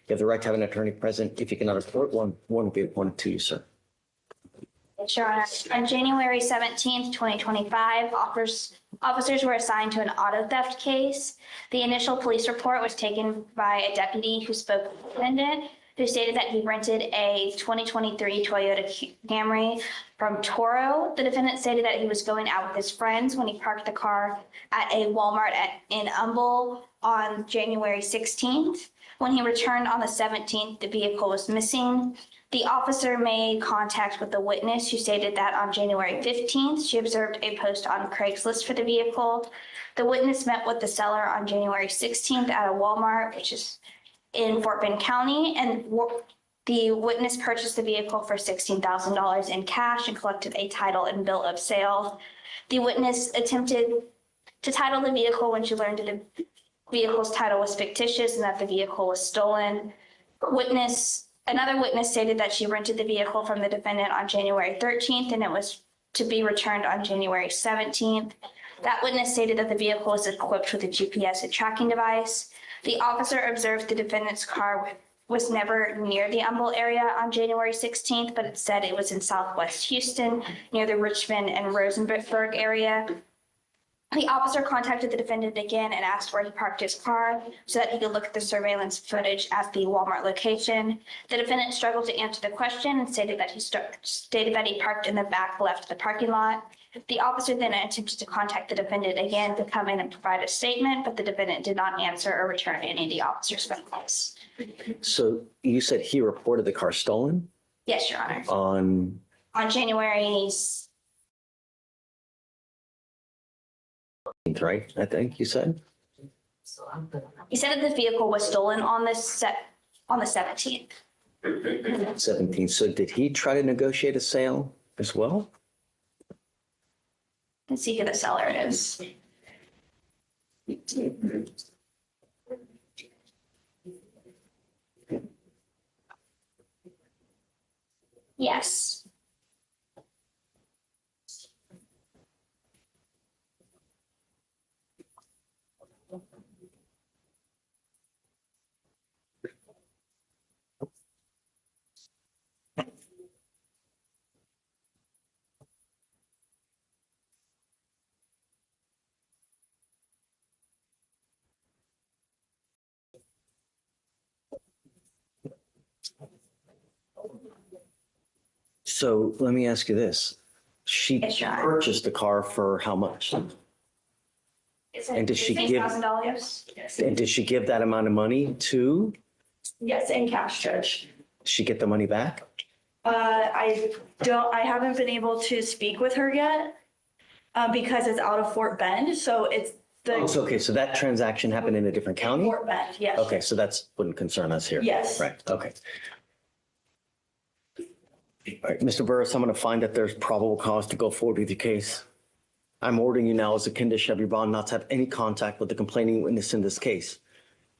You have the right to have an attorney present. If you cannot afford one will be appointed to you, sir. Your Honor, on January 17th, 2025, officers were assigned to an auto theft case. The initial police report was taken by a deputy who spoke with the defendant, who stated that he rented a 2023 Toyota Camry from Toro. The defendant stated that he was going out with his friends when he parked the car at a Walmart in Humble on January 16th. When he returned on the 17th, the vehicle was missing. The officer made contact with the witness, who stated that on January 15th, she observed a post on Craigslist for the vehicle. The witness met with the seller on January 16th at a Walmart, which is in Fort Bend County, and the witness purchased the vehicle for $16,000 in cash and collected a title and bill of sale. The witness attempted to title the vehicle when she learned that the vehicle's title was fictitious and that the vehicle was stolen. Another witness stated that she rented the vehicle from the defendant on January 13th and it was to be returned on January 17th. That witness stated that the vehicle was equipped with a GPS and tracking device. The officer observed the defendant's car was never near the Humble area on January 16th, but it said it was in Southwest Houston near the Richmond and Rosenberg area. The officer contacted the defendant again and asked where he parked his car so that he could look at the surveillance footage at the Walmart location. The defendant struggled to answer the question and stated that he parked in the back left of the parking lot. The officer then attempted to contact the defendant again to come in and provide a statement, but the defendant did not answer or return any of the officer's phone calls. So you said he reported the car stolen? Yes, Your Honor. On January, right? I think you said. he said that the vehicle was stolen on the 17th. 17. So did he try to negotiate a sale as well? Let's see who the seller is. Yes. So let me ask you this. She Yes, Your Honor. purchased the car for how much? And did she give $8,000? and did she give that amount of money to? Yes, in cash, Judge. Did she get the money back? I haven't been able to speak with her yet because it's out of Fort Bend. So it's Oh, so, okay, so that transaction happened in a different county? Fort Bend, yes. Okay, so that's wouldn't concern us here. Yes. Right, okay. All right, Mr. Burris, I'm going to find that there's probable cause to go forward with your case. I'm ordering you now as a condition of your bond not to have any contact with the complaining witness in this case.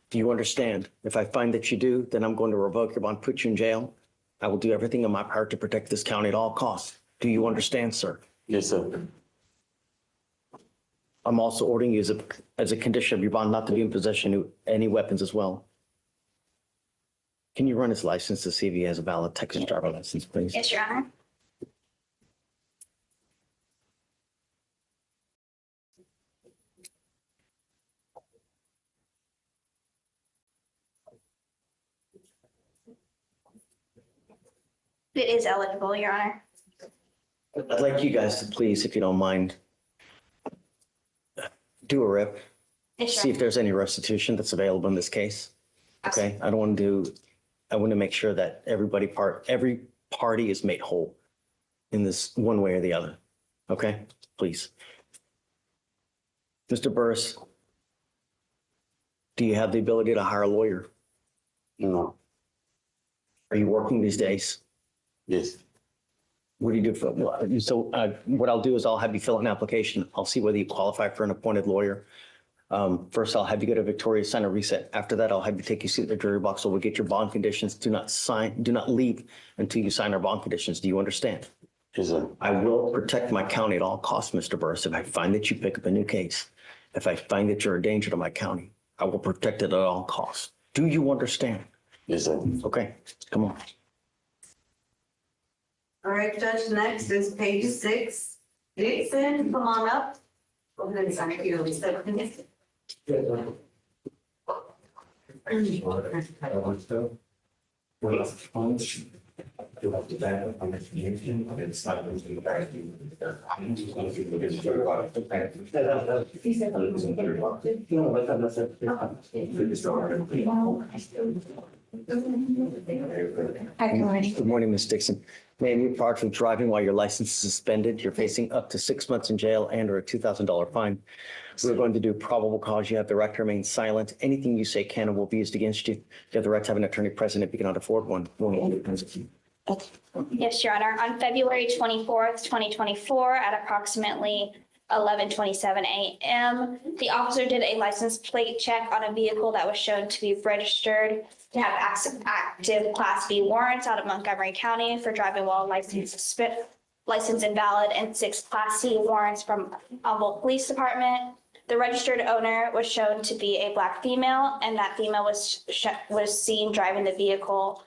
Do you understand? If I find that you do, then I'm going to revoke your bond, put you in jail. I will do everything in my power to protect this county at all costs. Do you understand, sir? Yes, sir. I'm also ordering you as a condition of your bond not to be in possession of any weapons as well. Can you run his license to see if he has a valid Texas driver license, please? Yes, Your Honor. It is eligible, Your Honor. I'd like you guys to please, if you don't mind, do a rip, Yes, see Your if there's any restitution that's available in this case. Okay, I want to make sure that every party is made whole in this one way or the other. Okay, please. Mr. Burris, do you have the ability to hire a lawyer? No. Are you working these days? Yes. What do you do for, so what I'll do is I'll have you fill out an application. I'll see whether you qualify for an appointed lawyer. First, I'll have you go to Victoria, sign a reset. After that, I'll have you take your seat at the jury box. So we'll get your bond conditions. Do not leave until you sign our bond conditions. Do you understand? Yes, sir. I will protect my county at all costs, Mr. Burris. If I find that you pick up a new case, if I find that you're a danger to my county, I will protect it at all costs. Do you understand? Yes, sir. Okay, come on. All right, Judge, next is page 6. Dixon, come on up. Go ahead and sign here, Lisa. Good morning, Ms. Dixon. Ma'am, you're charged with driving while your license is suspended. You're facing up to 6 months in jail and or a $2,000 fine. We're going to do probable cause. You have the right to remain silent. Anything you say can and will be used against you. You have the right to have an attorney present if you cannot afford one. Yes, Your Honor. On February 24th, 2024, at approximately 11:27 a.m., the officer did a license plate check on a vehicle that was shown to be registered to have active Class B warrants out of Montgomery County for driving while license invalid, and 6 Class C warrants from Humboldt Police Department. The registered owner was shown to be a Black female, and that female was seen driving the vehicle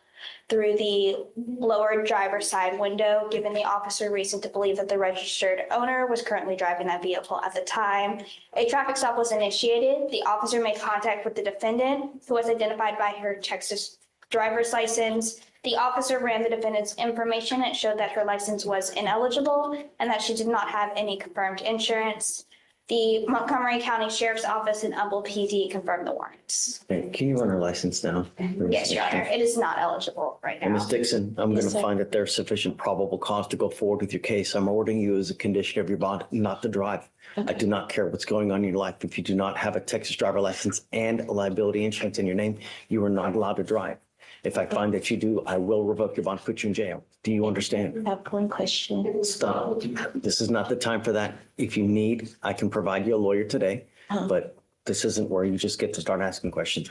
through the lower driver's side window, giving the officer reason to believe that the registered owner was currently driving that vehicle at the time. A traffic stop was initiated. The officer made contact with the defendant, who was identified by her Texas driver's license. The officer ran the defendant's information and showed that her license was ineligible and that she did not have any confirmed insurance. The Montgomery County Sheriff's Office and Humboldt PD confirmed the warrants. Okay, can you run her license down? Yes, Your Honor. It is not eligible right And now. Ms. Dixon, I'm going to find that there's sufficient probable cause to go forward with your case. I'm ordering you as a condition of your bond not to drive. I do not care what's going on in your life. If you do not have a Texas driver license and liability insurance in your name, you are not allowed to drive. If I find that you do, I will revoke your bond, put you in jail. Do you understand? I have one question. Stop. This is not the time for that. If you need, I can provide you a lawyer today, but this isn't where you just get to start asking questions.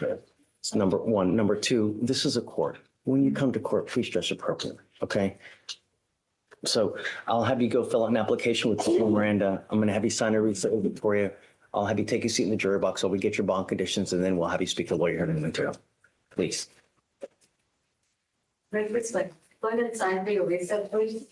It's number one. Number two, this is a court. When you come to court, please dress appropriately, okay? So I'll have you go fill out an application with Miranda. I'm going to have you sign a receipt with Victoria. I'll have you take a seat in the jury box while we get your bond conditions, and then we'll have you speak to a lawyer in the material. Please. Right, it's like, go ahead and sign for your Lisa, please.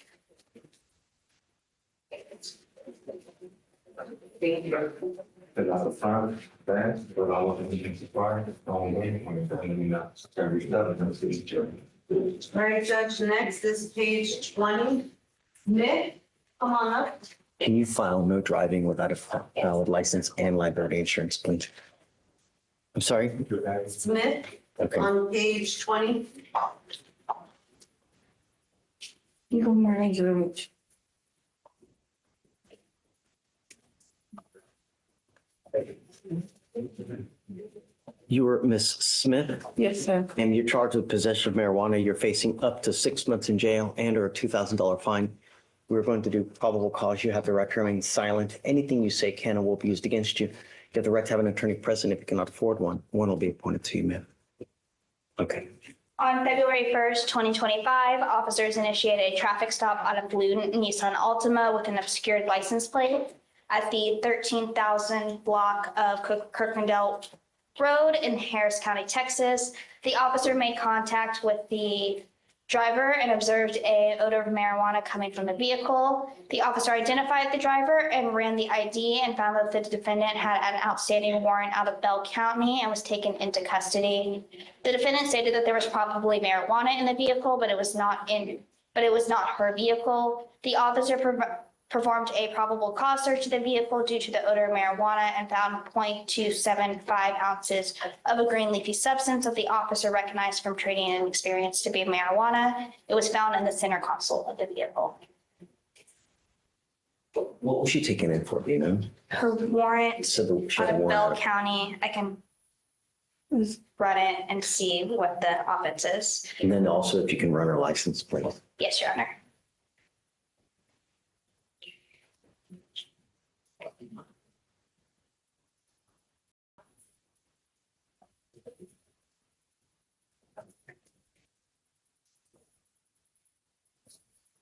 Thank you. Fill out the front, back, but all of the things required, on waiting on the family, not every step in the city. All right, Judge, next is page 20. Nick, come on up. Can you file no driving without a valid license and liability insurance, please? I'm sorry? Smith, Okay. on page 20. You go manage your You are Miss Smith, Yes, sir. and you're charged with possession of marijuana. You're facing up to 6 months in jail and or a $2,000 fine. We're going to do probable cause. You have the right to remain silent. Anything you say can and will be used against you. You have the right to have an attorney present if you cannot afford one. One will be appointed to you, ma'am. Okay. On February 1st, 2025, officers initiated a traffic stop on a blue Nissan Altima with an obscured license plate at the 13,000 block of Kirklandale Road in Harris County, Texas. The officer made contact with the driver and observed an odor of marijuana coming from the vehicle. The officer identified the driver and ran the ID and found that the defendant had an outstanding warrant out of Bell County and was taken into custody. The defendant stated that there was probably marijuana in the vehicle, but it was not her vehicle. The officer performed a probable cause search of the vehicle due to the odor of marijuana and found 0.275 ounces of a green leafy substance that the officer recognized from training and experience to be marijuana. It was found in the center console of the vehicle. What was she taking in for, you know? Her warrant So the she out had a of Bell warrant. County, I can run it and see what the offense is. And then also if you can run her license, please. Yes, Your Honor.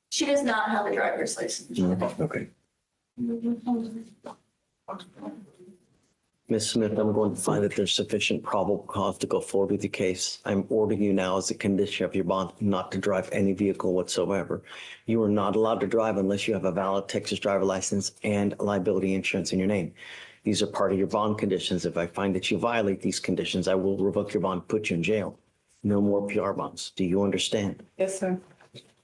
She does not have a driver's license. Okay. Ms. Smith, I'm going to find that there's sufficient probable cause to go forward with the case. I'm ordering you now as a condition of your bond not to drive any vehicle whatsoever. You are not allowed to drive unless you have a valid Texas driver license and liability insurance in your name. These are part of your bond conditions. If I find that you violate these conditions, I will revoke your bond, put you in jail. No more PR bonds. Do you understand? Yes, sir.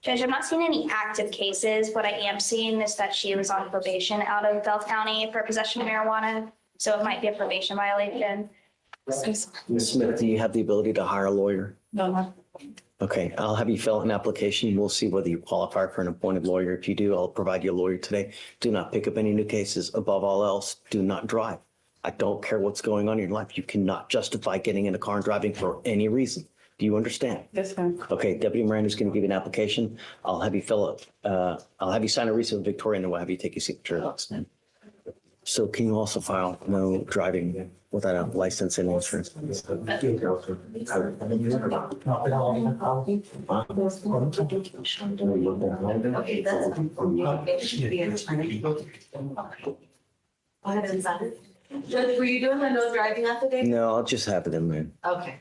Judge, I'm not seeing any active cases. What I am seeing is that she was on probation out of Bell County for possession of marijuana. So it might be a probation violation. Ms. Smith, do you have the ability to hire a lawyer? No. Okay, I'll have you fill out an application. We'll see whether you qualify for an appointed lawyer. If you do, I'll provide you a lawyer today. Do not pick up any new cases. Above all else, do not drive. I don't care what's going on in your life. You cannot justify getting in a car and driving for any reason. Do you understand? Yes, sir. Okay, Deputy Miranda's going to give you an application. I'll have you I'll have you sign a receipt with Victoria, and then we'll have you take your signature. So can you also file no driving without a license and insurance? Okay, that's. Go ahead and sign it. Judge, were you doing the no driving affidavit? No, I'll just have it in there. Okay.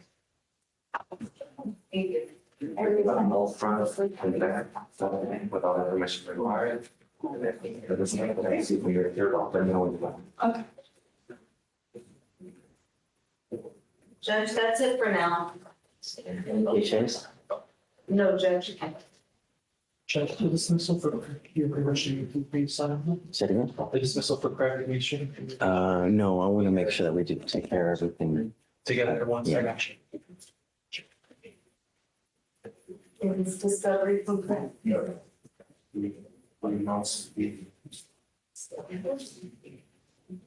Thank you. Everyone all front and back, with all information required. And then this is the see when you're here, let me know when you're done. Judge, that's it for now. Any changes? No, Judge. Judge, the dismissal for your permission, you please sign. Say it again? The dismissal for clarification. No, I want to make sure that we do take care of everything. Together at once. Yeah. It's discovery from Craig. All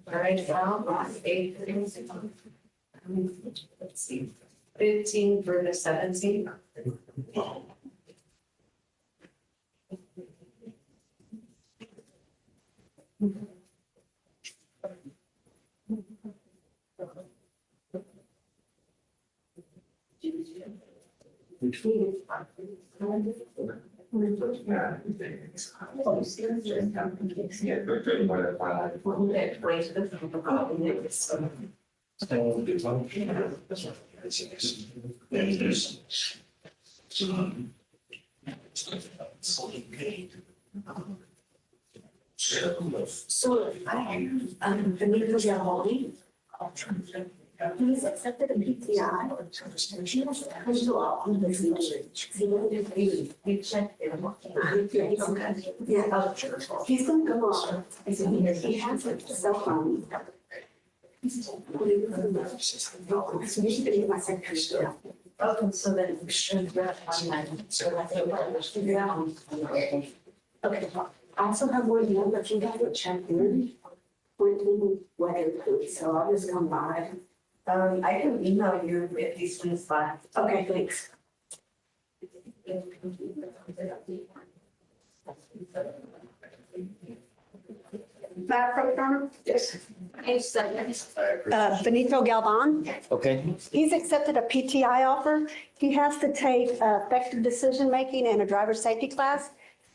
right, now, 8, let's see, 15 for the 17th. So I the meeting was at home. He's accepted a PTI. She has to come to our office. We checked it. Yeah, he's gonna come on. He has a cell phone. So you should be my secretary. Okay, so then we should grab one. So I think we'll figure out. Okay, I also have one more, but you haven't checked in. Pointing weather food, so I'll just come by. I can email you if these things by. Okay, thanks. Madam Pro Tem? Yes. Benito Galvan, Okay, he's accepted a PTI offer. He has to take effective decision-making and a driver safety class.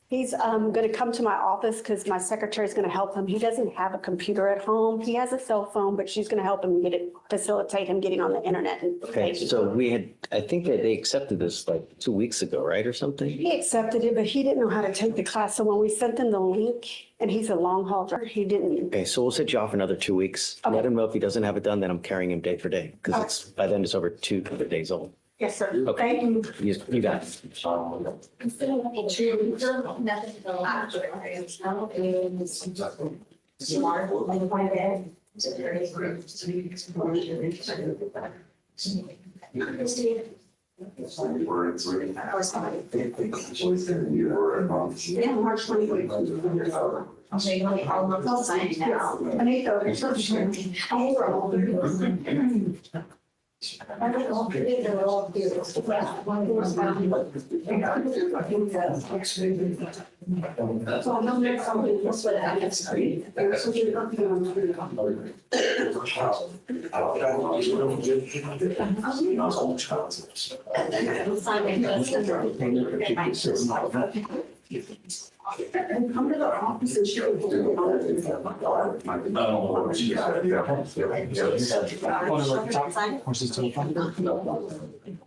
He's going to come to my office because my secretary is going to help him. He doesn't have a computer at home. He has a cell phone, but she's going to help him facilitate him getting on the internet. And okay, so I think that they accepted this like 2 weeks ago, right, or something? he accepted it, but he didn't know how to take the class. So when we sent him the link, and he's a long haul driver, he didn't. Okay, so we'll set you off for another 2 weeks. Okay. Let him know if he doesn't have it done, then I'm carrying him day for day, because it's, by then it's over 2 days old. Yes, sir. Okay. Thank you. You got it. Yeah, March 24th. I'll sign it now. So I'm not something else, but I can scream. There's something and come to the office and show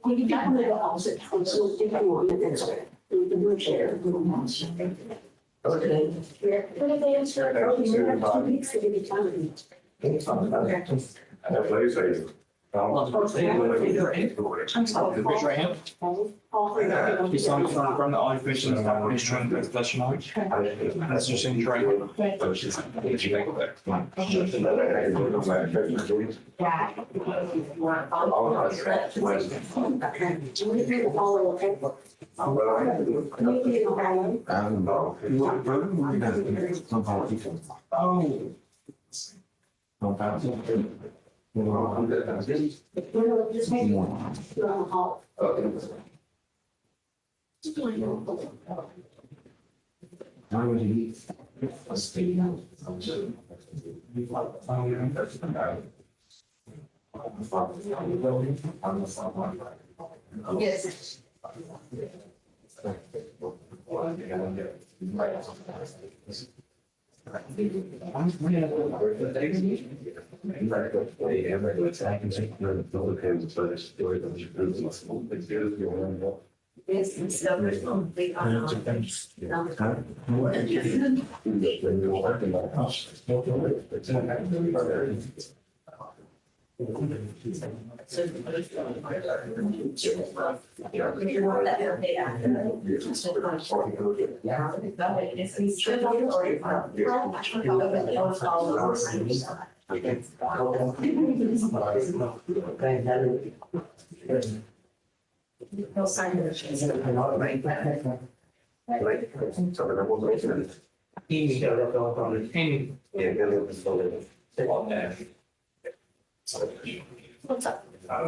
when you get to the office, it's so different one than this. The wheelchair. Okay. But if they answer, you have 2 weeks to get it done. I'm sorry. Raise your hand. You solemnly swear affirm that all information is not is true and the best of your knowledge. That's your signature right. Just make Yes. Yes, and so there's only no sign of What's up? All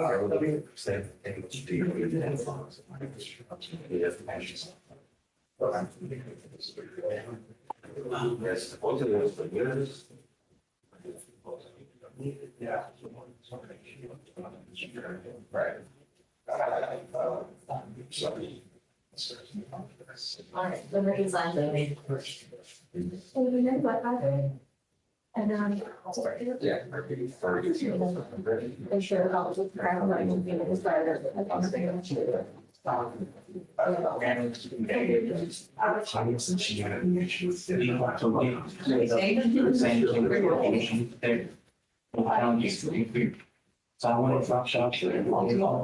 right, the resign. And then Yeah. I'm sure how the crowd might be inspired. So I went to drop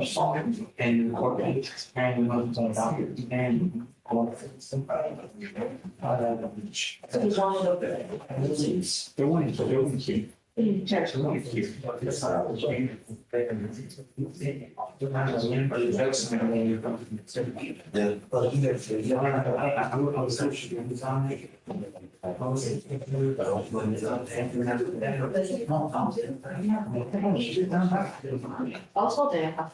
shop and incorporate and moved on down and they're wanting to Also there.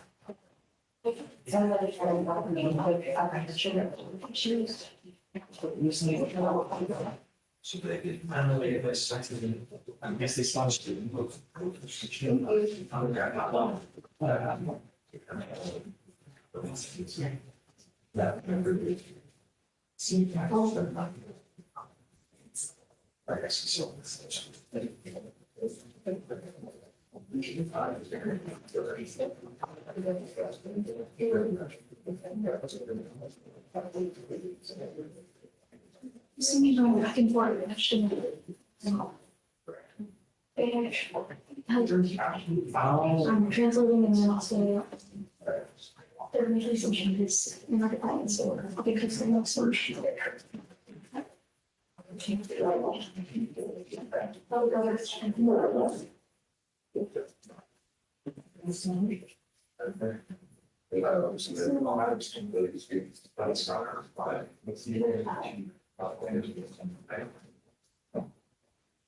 So they get manually assessed. I guess they started to move. See me going back and forth, actually. I'm translating and then also there may be some changes in our clients or because they're not so sure.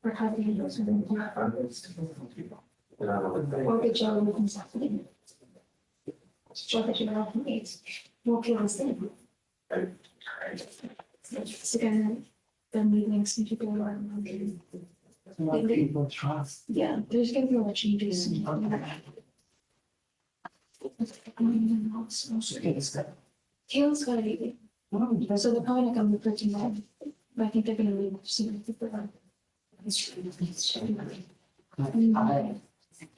Or having those or the jail with something. So that you have needs, will feel the same. The meetings need to go on. Yeah, there's gonna be a lot of changes. Kale's gotta be. So they're probably not gonna be printing that, but I think they're gonna leave soon.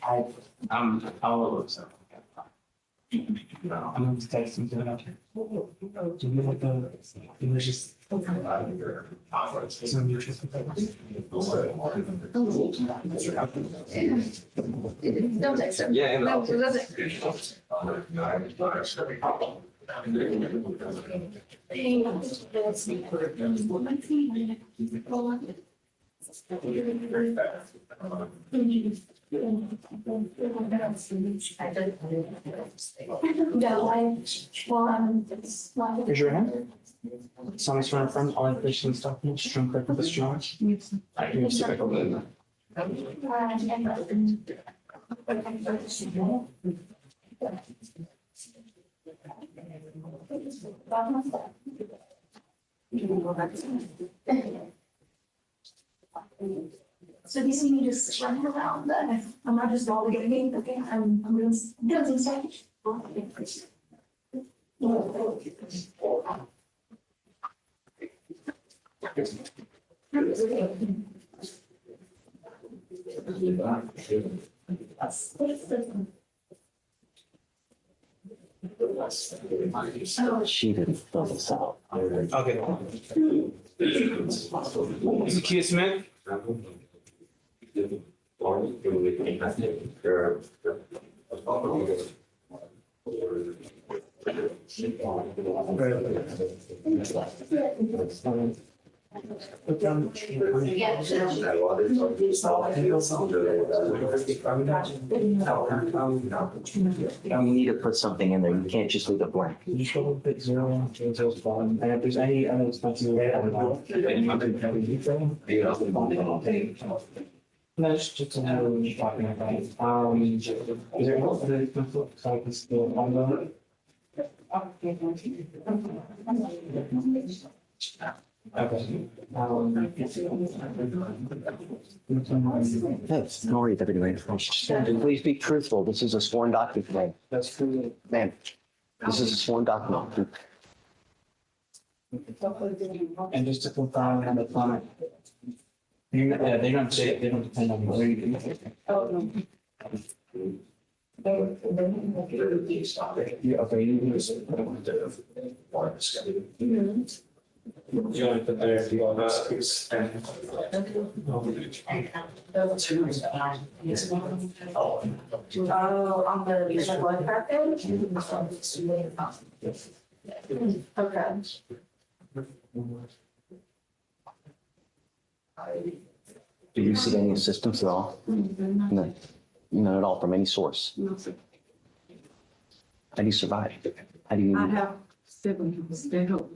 I'll. I'm going to text him to the. Do you like the English? Don't text them. Yeah, No, it doesn't. Raise your hand. Someone sworn from all information documents, true correct with this charge. I can see back over there. So these need to just run around that. I'm not just lollygagging, okay? I'm doing stuff. She didn't fill this out. Okay. Mr. Kia Smith? You need to put something in there. You can't just leave it blank. Can you show put 0, change those bottom, and if there's any other expenses, no, just to know what you're talking about. Is there any other expenses? So I can still on the. Okay. Yes, don't worry, Deputy Mayor. Please be truthful. This is a sworn document, ma'am. That's true. Ma'am, this is a sworn document. And just to confirm on the client. They don't say, they don't depend on you. Yeah, okay, you can just. You want to put there if you want On the blood pressure? Okay. Do you seek any assistance at all? No, none at all from any source. How do you survive? How do you? I have siblings, they help.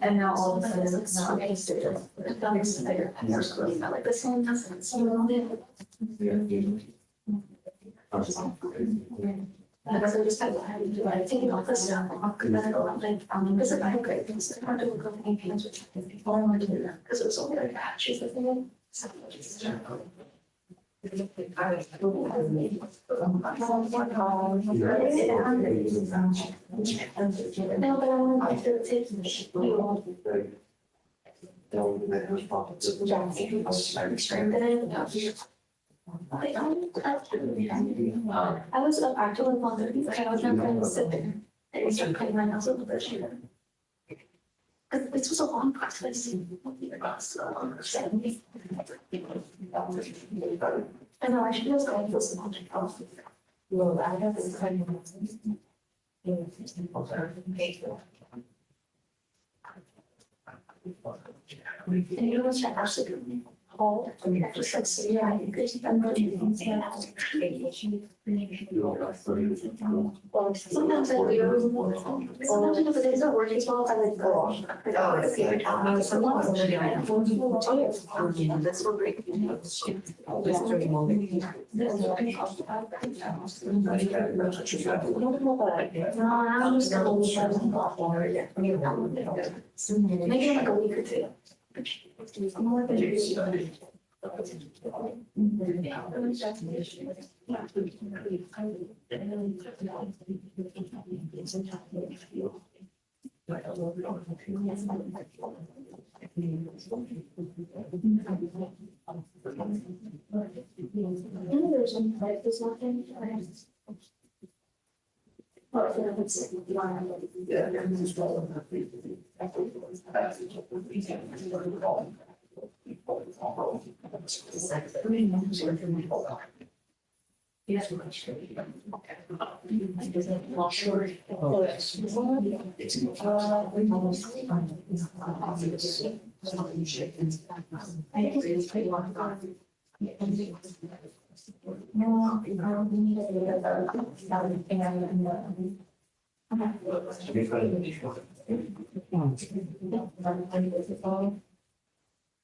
And now all of a sudden it's not interested. Like this one doesn't seem because I just had to like taking all this stuff off because I don't like this is my great things that are doing cooking pans with people. I want to do that because it was only like she's the thing. So just no, but I want to take I was up actually longer because I was not going to sit there and start cutting my nails over the shoe. Because this was a long process. I know I should just go to this one. Well, I have this kind of. And you was actually hold, just like, so yeah, you could, I'm not even saying that. Well, sometimes I do, sometimes if it isn't working well, I like go off. Like, oh, it's favorite time. Sometimes I'm doing it. This will break. No, I'm just gonna leave it a lot more. Maybe like a week or two. More than there's nothing.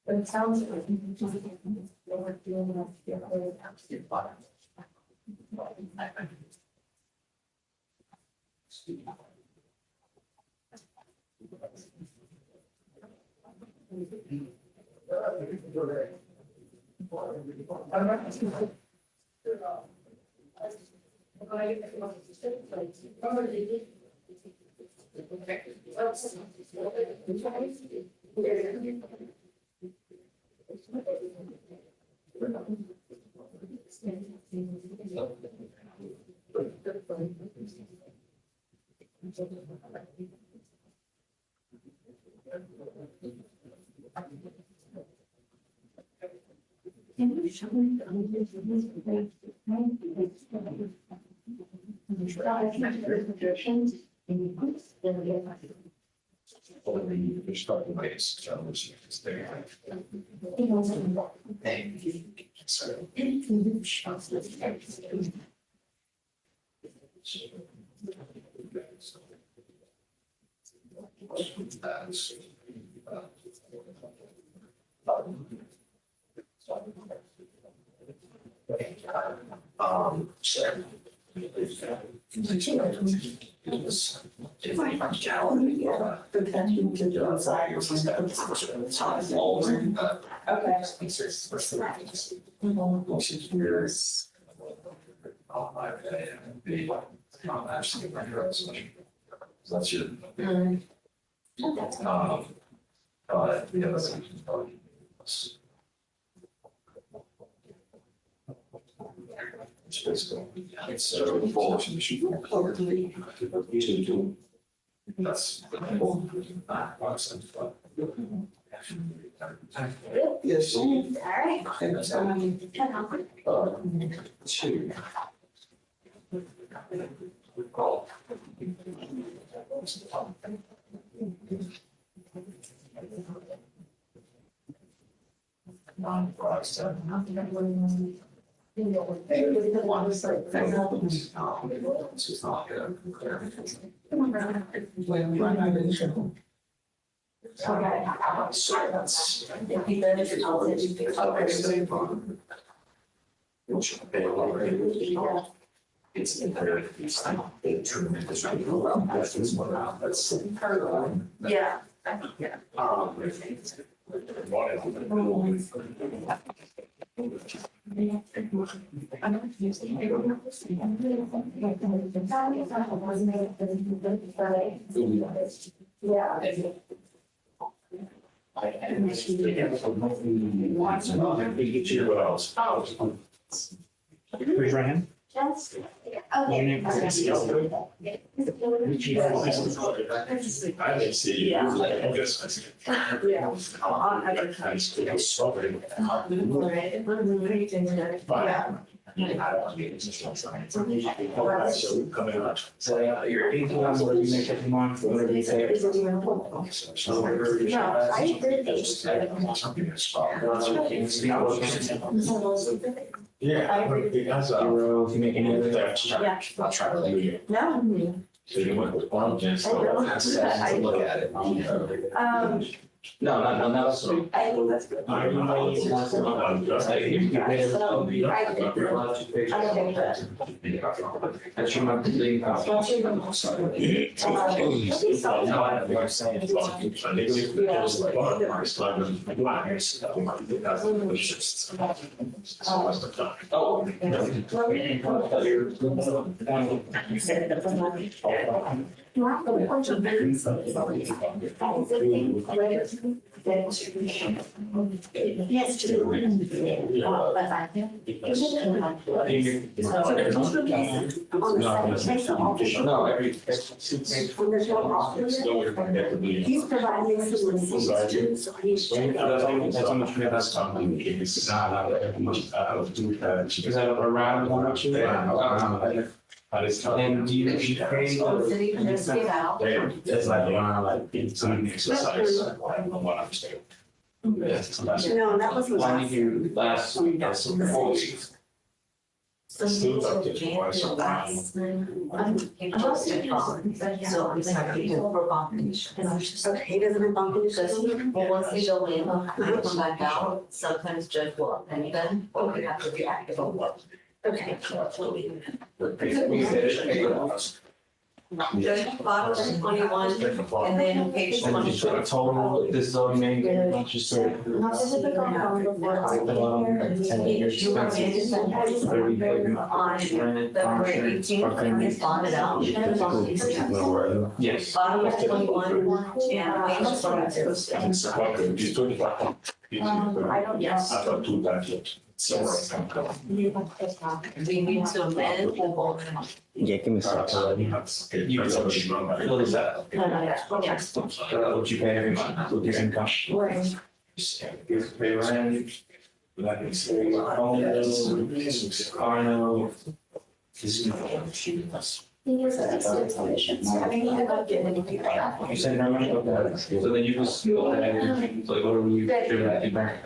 But it sounds like That's your. Yeah, that's. It's basically, it's so involved in the shoot. That's. Yes. all right. Two. It's imperative. It's a tremendous. Yeah. Raise your right hand. Just, Your name. I didn't see you. I guess. Yeah. So you're Anything else that you make up your mind for whatever you say? Yeah. Zero, if you make any other. I'll try to leave it. No. So you went with one, just look at it. No, that's. I think that's good. Are you ready? Last one. That's your monthly Yes, to but I think. No, every. He's providing some receipts too, so he's. That's how much we have. Is that around how much you have? And do you pay? It's like around like it's an exercise. No, that was Why last. did you last week? Okay, he doesn't have bond conditions. Well, once they go in, they come back out, sometimes judge will append them, or we have to react. Okay. Judge bottom 21, and then page And just 22. a total, this is all you make, not just sort of. And then your expenses. On February 18th, and it's bonded out. Yes. Bottom of 21, and page 22. I don't, yes. I thought two times it. So. We need to amend or vote. Yeah, give me a second. You can fill this out. Yes. What you pay every month, with your income. Pay rent, phone bills, car note. You said how much? Okay. So then you just go ahead and, so what are we doing that you back?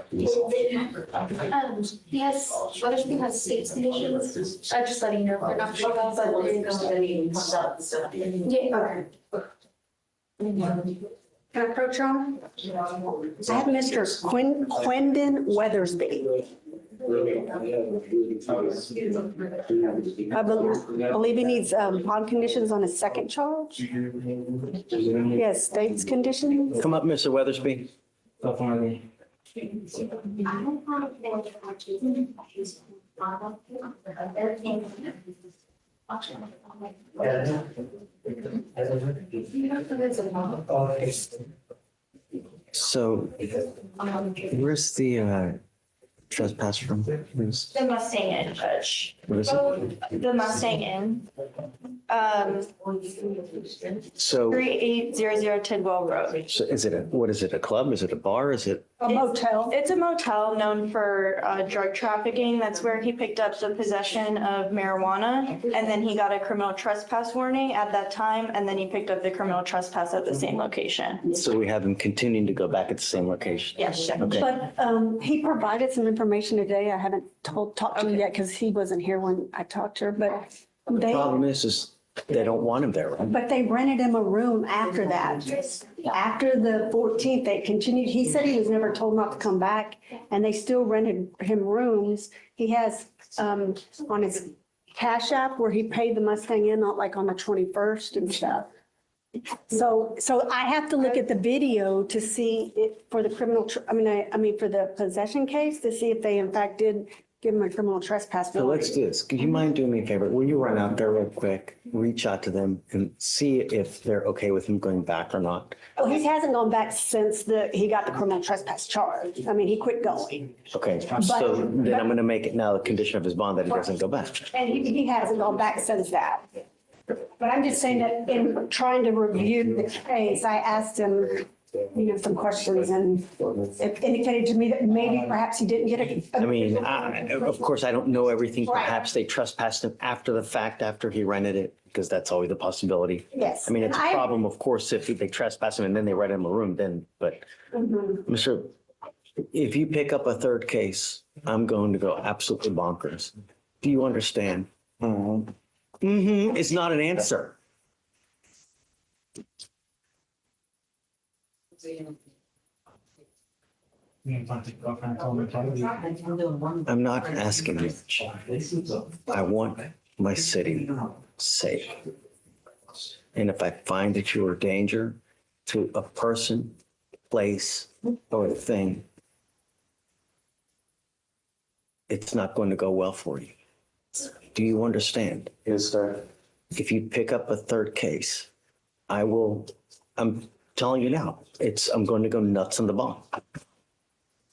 Yes, Weathersby has state conditions. Just letting you know, we're not sure about that. Yeah, okay. Can I approach y'all? I have Mr. Quendon Weathersby. I believe he needs bond conditions on his second charge. Yes, state's conditions. Come up, Mr. Weathersby. So where's the trespass from? Where's- The Mustang Inn, Judge. What is it? The Mustang Inn. So 3800 Tidwell Road. so is it what is it, a club? Is it a bar? Is it? A motel. It's a motel known for drug trafficking. That's where he picked up the possession of marijuana. And then he got a criminal trespass warning at that time. And then he picked up the criminal trespass at the same location. So we have him continuing to go back at the same location? Yes, Judge. Okay. But he provided some information today. I haven't talked to him yet because he wasn't here when I talked to her, but The problem is they don't want him there, right? But they rented him a room after that. After the 14th, they continued. He said he was never told not to come back, and they still rented him rooms. He has on his Cash App where he paid the Mustang Inn, not like on the 21st and stuff. So I have to look at the video to see it for the criminal, I mean, for the possession case, to see if they in fact did give him a criminal trespass So warning. let's do this. Could you mind doing me a favor? Will you run out there real quick, reach out to them and see if they're okay with him going back or not? Oh, he hasn't gone back since he got the criminal trespass charge. I mean, he quit going. Okay, so then I'm going to make it now a condition of his bond that he doesn't go back. And he hasn't gone back since that. But I'm just saying that in trying to review the case, I asked him some questions and it indicated to me that maybe perhaps he didn't get it. I mean, of course, I don't know everything. Right. Perhaps they trespassed him after the fact, after he rented it, because that's always a possibility. Yes. I mean, it's a And I- problem, of course, if they trespass him and then they rent him a room, then, but Mr., if you pick up a third case, I'm going to go absolutely bonkers. Do you understand? It's not an answer. I'm not asking you. I want my city safe. And if I find that you're a danger to a person, place, or a thing, it's not going to go well for you. Do you understand? Yes, sir. If you pick up a third case, I'm telling you now, I'm going to go nuts on the bond.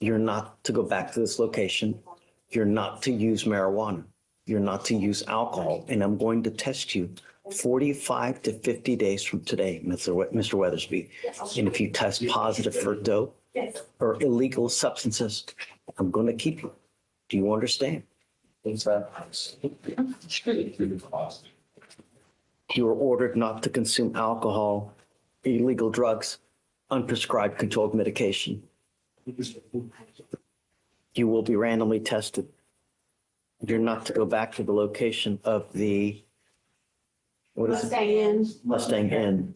You're not to go back to this location. You're not to use marijuana. You're not to use alcohol. And I'm going to test you 45 to 50 days from today, Mr. Weathersby. And if you test positive for dope or illegal substances, I'm going to keep you. Do you understand? Yes, sir. You were ordered not to consume alcohol, illegal drugs, unprescribed controlled medication. You will be randomly tested. You're not to go back to the location of the, what is it? Stay in. Mustang Inn.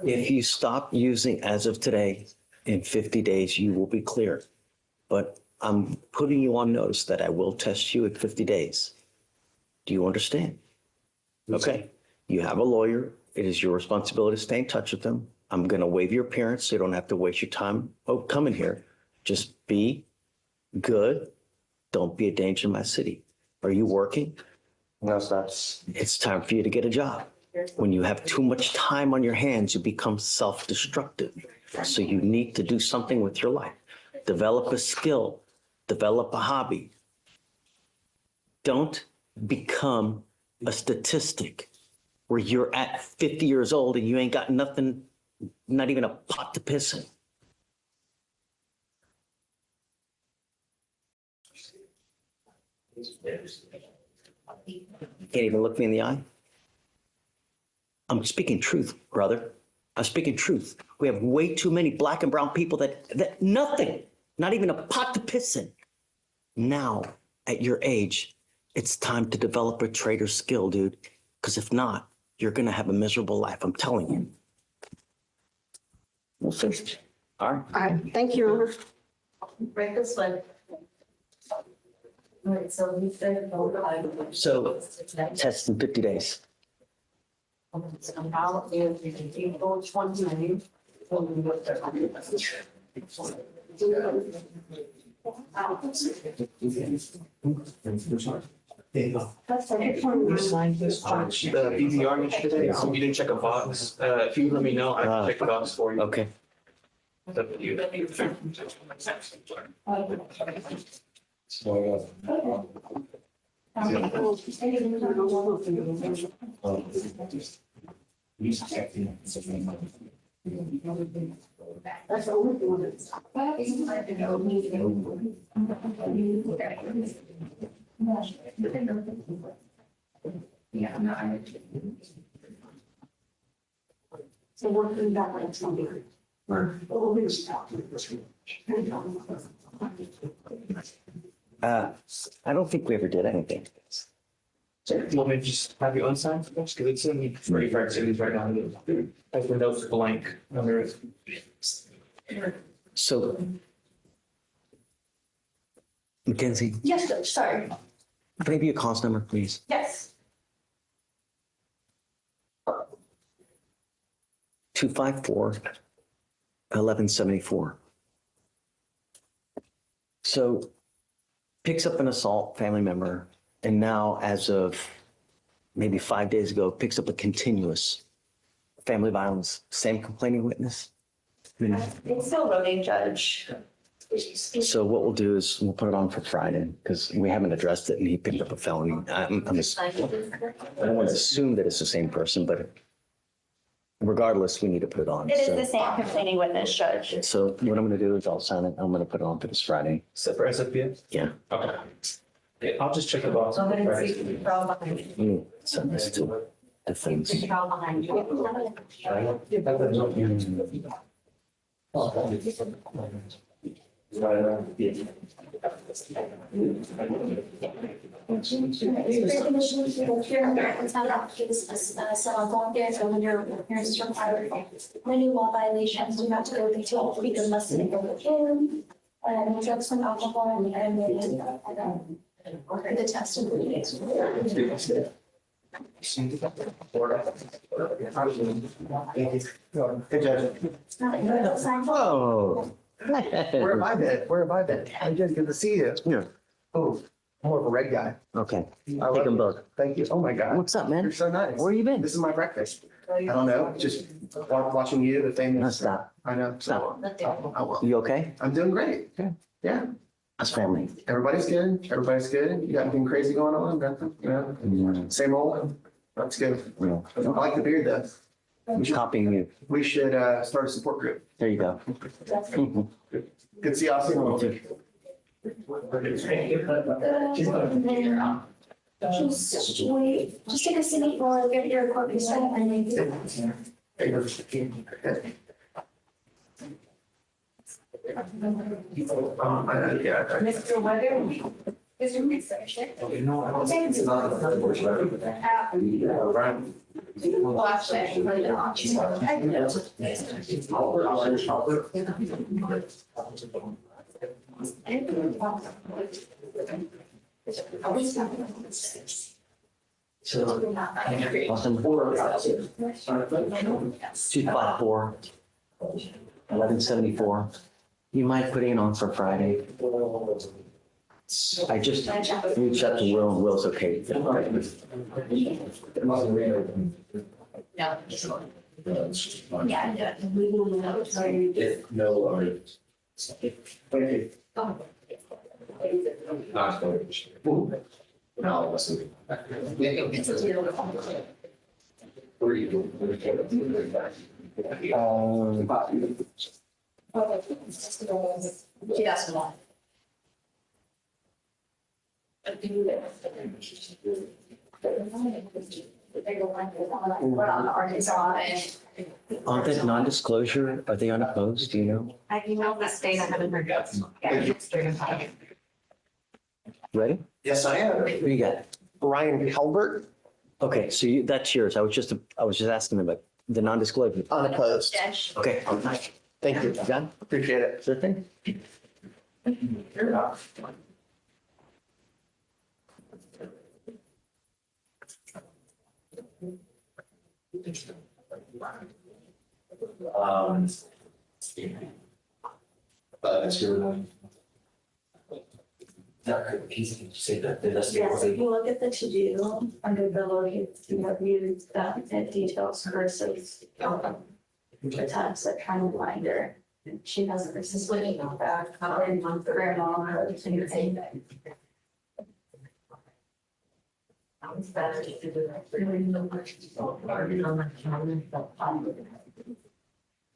If you stop using as of today, in 50 days, you will be cleared. But I'm putting you on notice that I will test you at 50 days. Do you understand? Okay. You have a lawyer. It is your responsibility to stay in touch with them. I'm going to waive your appearance so you don't have to waste your time coming here. Just be good. Don't be a danger to my city. Are you working? No, sir. It's time for you to get a job. When you have too much time on your hands, you become self-destructive. So you need to do something with your life. Develop a skill, develop a hobby. Don't become a statistic where you're at 50 years old and you ain't got nothing, not even a pot to piss in. Can't even look me in the eye. I'm speaking truth, brother. I'm speaking truth. We have way too many black and brown people that nothing, not even a pot to piss in. Now, at your age, it's time to develop a trader skill, dude. Because if not, you're going to have a miserable life. I'm telling you. We'll see. All right. All right, thank you, Your Honor. Break this one. All right, so we said. So, test in 50 days. So now is April 29th. You signed this, Judge, the BVR yesterday, so you didn't check a box. If you let me know, I can check the box for you. Okay. It's up to you. That's the only one that's. So we're putting that one, it's gonna be. I don't think we ever did anything. Want me to just have you unsigned, because it's in 35 cities right now. Like the notes blank under it. So, Mackenzie, Yes, Judge, sorry. can I give you a cause number, please? Yes. 254-1174. So picks up an assault family member, and now as of maybe 5 days ago, picks up a continuous family violence, same complaining witness. It's still loading, Judge. So what we'll do is we'll put it on for Friday because we haven't addressed it and he picked up a felony. I don't want to assume that it's the same person, but regardless, we need to put it on. It is So- the same complaining witness, Judge. So what I'm going to do is I'll sign it. I'm going to put it on for this Friday. Separate SFPA? Yeah. Okay. Yeah, I'll just check the box. So then it's the all behind you. Send this to the things. It's all behind you. Many law violations do not to go detail freedom less than and drugs and alcohol and the test and readings. Hey, Judge. Whoa. Where have I been? Where have I been? Hey, Judge, good to see you. Yeah. Oh, more of a red guy. Okay. I Take love them you. both. Tk you. Oh, my God. What's up, man? You're so nice. Where you been? This is my breakfast. I don't know, just watching you, the No, famous. stop. I know. So, I will. You okay? I'm doing great. Good. Yeah. How's family? Everybody's good. Everybody's good. You got anything crazy going on? Nothing? You know, same old. That's good. Yeah. I like the beard though. I'm copying you. We should start a support group. There you go. Good to see you, Austin. Just wait, just take a seat or get your court set and Mr. Weather. Mr. Researcher. Watch So, Austin, 254, 1174. You mind putting it on for Friday? I just reached out to Will and Will's okay. She asked one. On that non-disclosure, are they unopposed? Do you know? I emailed the state, I haven't heard yet. Ready? Yes, I am. Who you got? Brian Halbert, Okay, so that's yours. I was just asking them about the non-disclosure. unopposed. Okay. Thank you. Done? Appreciate it. Sure thing. That's your. Say that, Yes, if you look at the to-do under below, you have used that in details versus the times that kind of reminder. She has this is looking back, in month grandma, or anything. It's better to do that.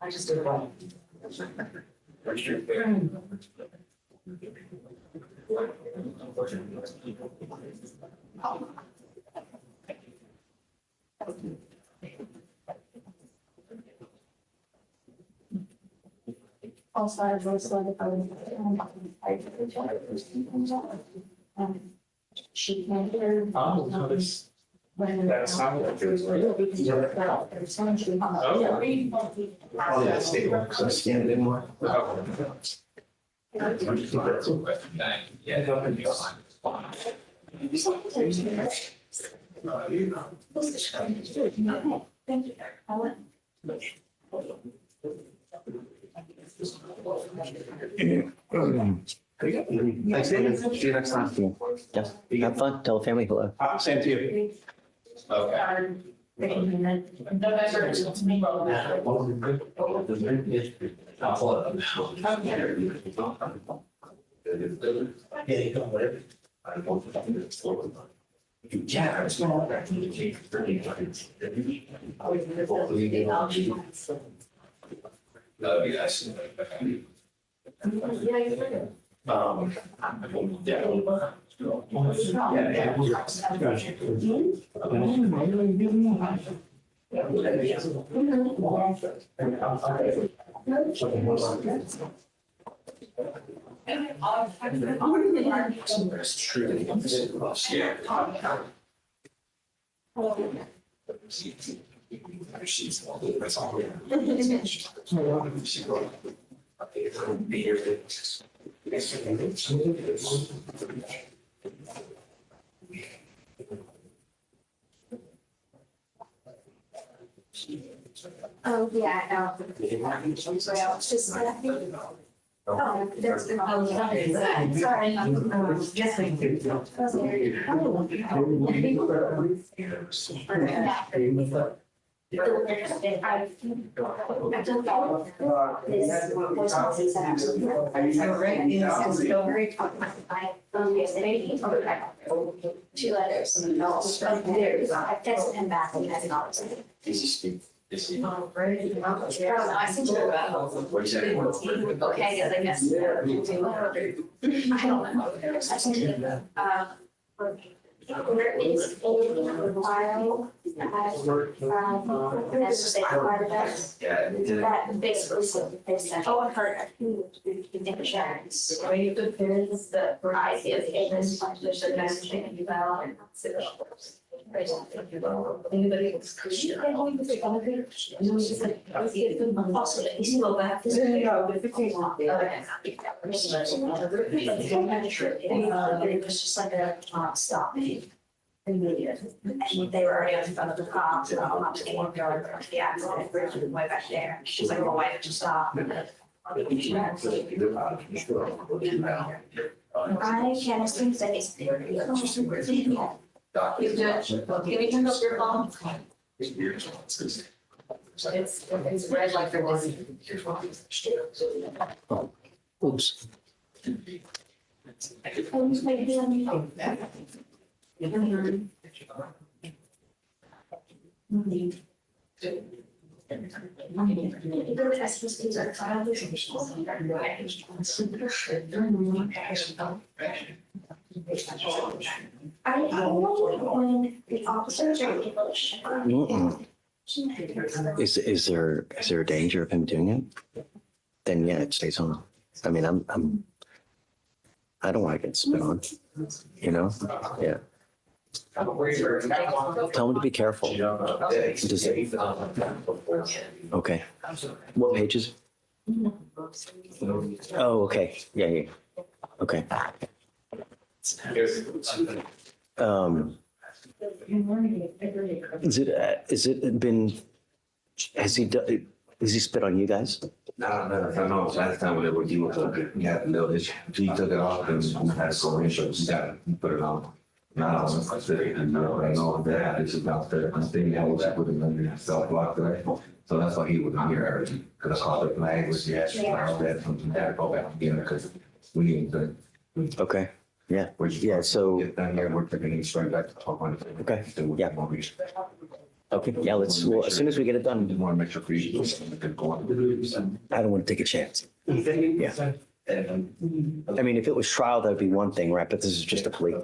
I just do it. Also, I was like, she can't hear. Oh, no, this. That's not what it is. Oh, yeah, state one, because I scanned it more. Thank you. I went. Thanks, David. See you next time. Yes. Have fun. Tell the family hello. Same to you. Okay. I'll pull it up. Yeah, I was small. Oh, yes. That's true. Oh, yeah, I know. Well, it's just, oh, that's, sorry. Two letters. I texted him back and has not. I sent you a okay, I guess. I don't know. I sent you there is a file that basically they said, oh, I heard insurance. So you could finish the variety of agents, there's a messaging about anybody else? Also, you see, go back. It was just like a stop. And they were already in front of the cops, and I'm not getting going for the accident, Bridget way back there. She's like, well, why did you stop? I can't assume that it's there. You judge, can you turn up your phone? It's red like there was. Oops. I when the officers are able to shut Mm-mm. Is there a danger of him doing it? Then yeah, it stays on. I mean, I don't want to get spit on, you know? Yeah. Tell him to be careful. Does it- Okay. What pages? Oh, okay. Yeah. Okay. Is it been, has he spit on you guys? No. Last time when they were dealing with it, he took it off and had to go in, so he put it on. Now, I said, I know that this is not the thing that was put in under self-block there. So that's why he was here, because I called the flag, was that something had to go back again, because we need to. Okay. Yeah. So. Get down here, we're taking it straight back to talk on it. Okay. Yeah. Okay. Yeah. Well, as soon as we get it done. Just want to make sure for you. I don't want to take a chance. Yeah. I mean, if it was trial, that'd be one thing, right? But this is just a plea.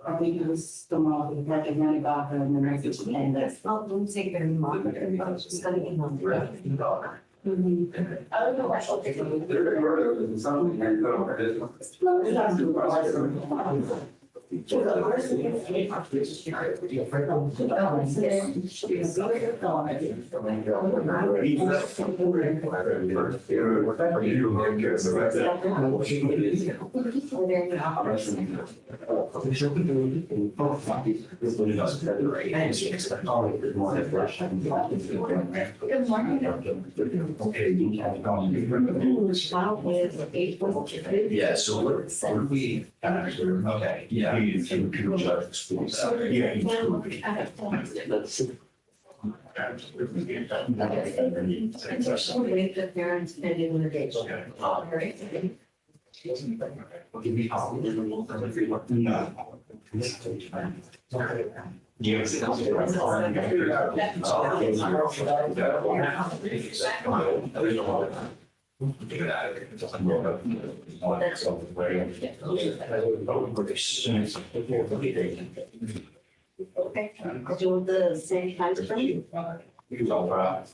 I think it was tomorrow, the project money about her and the message and that's. Oh, don't take very long. It's gonna be long. Good morning. Yeah, so what we, okay, yeah. With the parents pending litigation. Okay, do the same time frame. With the parents.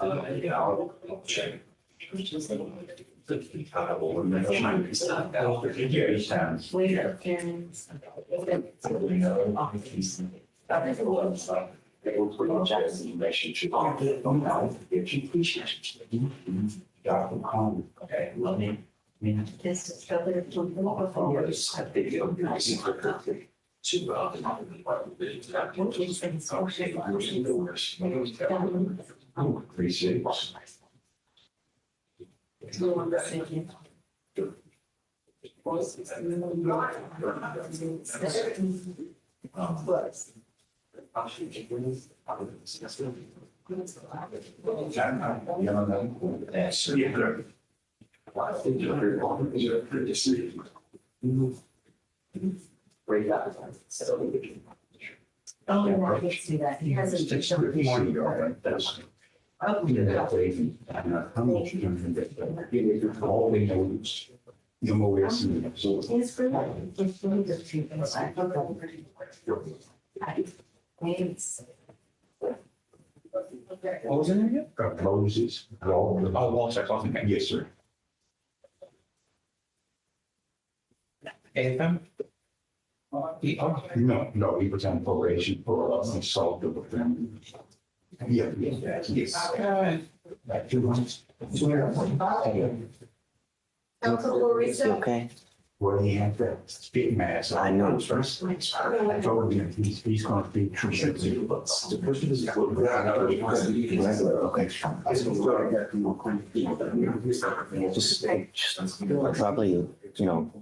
This is probably Oh, I can see that. He hasn't. It's really good treatment. Thanks. What was in there again? Moses. Oh, Walter, yes, sir. AFM? No, he was on probation for assault of a family. Yeah, yes. 2 months. You okay? Where he had that spit mask. I know. I told him he's going to be treated. Just probably, you know,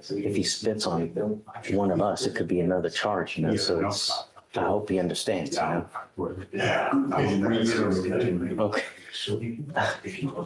if he spits on one of us, it could be another charge, you know, so it's, I hope he understands, you know. Okay. Okay, got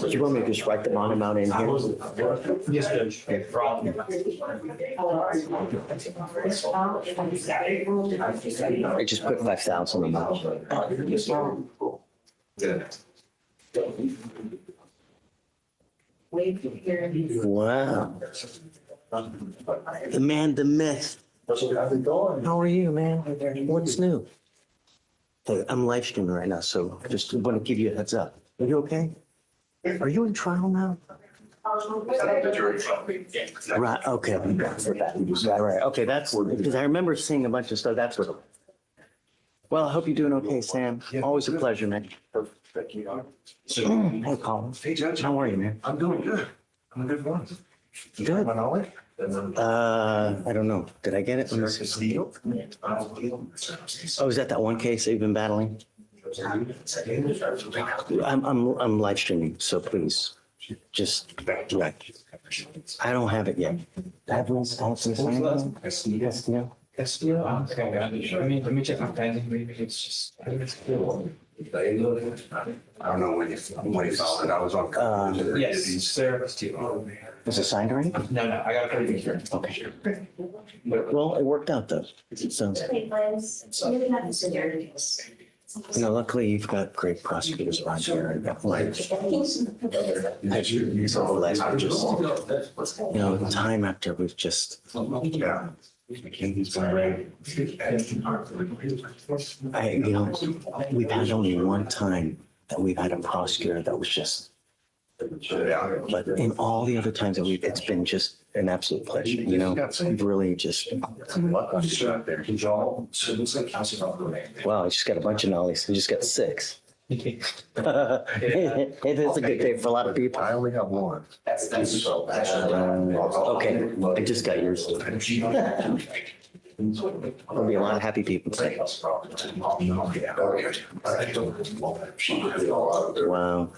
Do you want me to just write the bond amount in here? Yes, Judge. I just put 5,000 in there. Wow. The man, the myth. How are you, man? What's new? Hey, I'm live streaming right now, so just want to give you a heads up. Are you okay? Are you in trial now? Right, okay. Right. Okay, that's, because I remember seeing a bunch of stuff, that's what. Well, I hope you're doing okay, Sam. Always a pleasure, man. Thank you. Hey, Colin. Hey, Judge. How are you, man? I'm doing good. I'm a good one. Good. My knowledge? I don't know. Did I get it? Let me see. Steel? Oh, is that one case that you've been battling? I'm live streaming, so please. just, right. I don't have it yet. Have we signed? Yes, yeah. Okay, let me check my pen, maybe it's just. I don't know when you found it. I was on. Yes, sir. Is it signed already? No, I got it here. Okay. Well, it worked out though. So, luckily you've got great prosecutors around here. The time after was just, Yeah. we've had only one time that we've had a prosecutor that was just, but in all the other times that it's been just an absolute pleasure, really just, wow, I just got a bunch of nollies. We just got 6. It's a good day for a lot of people. I only have one. Okay, I just got yours. There'll be a lot of happy people today. Wow.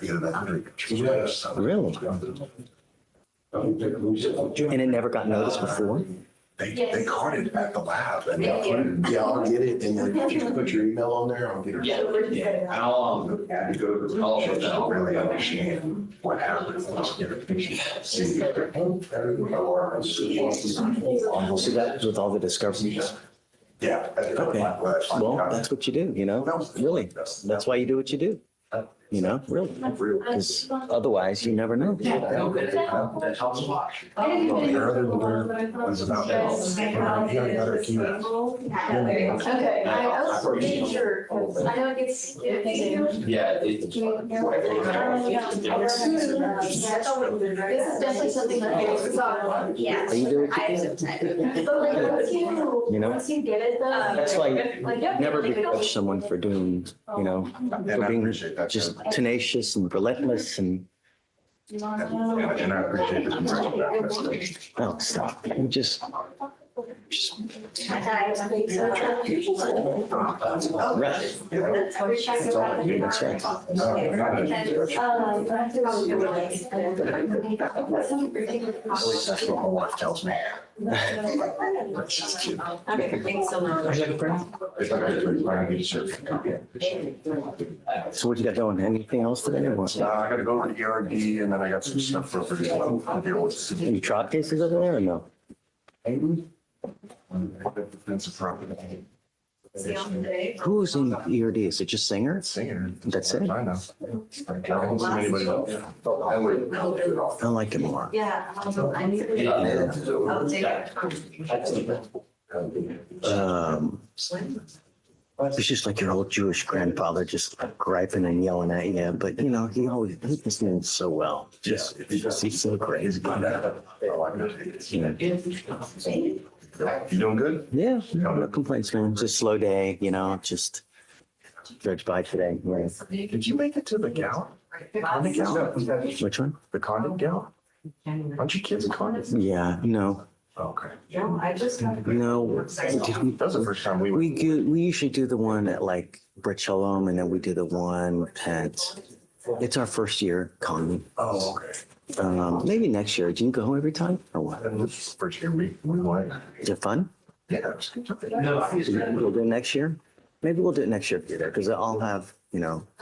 Really? And it never got noticed before? They caught it at the lab. And I'll get it. And then if you put your email on there, I'll get it. Yeah. I'll Really understand what happened. So that with all the discoveries? Yeah. Okay. Well, that's what you do, really. That's why you do what you do. Really. Because otherwise you never know. That helps a lot. Was about Okay, I was pretty sure, 'cause I know it gets. Yeah. This is definitely something that. Yeah. Are you doing what you do? But like, once you get it though. That's why you Like, yep. never begrudge someone for doing, for being just tenacious and relentless and, And I appreciate it. oh, stop. You just right. That's right. At least that's what my wife tells me. So what you got going? Anything else today? Or what? I gotta go to the ERD and then I got some stuff for deal with. Any trial cases over there or no? Defensive property. Who's in ERD? Is it just Singer? Singer. That's it? I know. I don't see anybody else. I like him more. Yeah. It's just like your old Jewish grandfather just griping and yelling at you, but he just means so well. He's so crazy. You doing good? Yeah, no complaints, man. Just slow day, just judged by today. Yeah. Did you make it to the gal? Condit gal? Which one? The Condit gal? Aren't you kids a Condit? Yeah, no. Okay. No. That was the first time We usually do the one at like Brit Shalom, and then we do the one at, it's our first year, Connie. Oh, okay. Maybe next year. Do you go every time or what? First year we went. Is it fun? Yeah, it was good. We'll do it next year. Maybe we'll do it next year if you're there, because I'll have,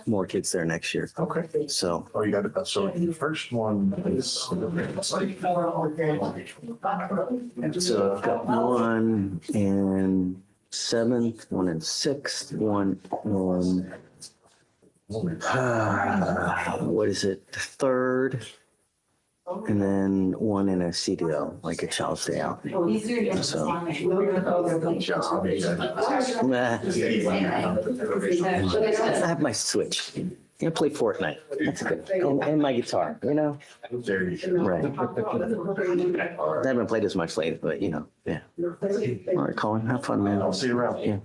more kids there next year. Okay. So, Oh, you got it. So the first one is. so I've got one in 7th, one in 6th, one in, what is it, 3rd, and then one in a CDO, like a child stay out. So, I have my Switch. Play Fortnite. That's good. And my guitar, There you go. Right. I haven't played as much lately, but yeah. All right, Colin, have fun, man. I'll see you around. Yeah.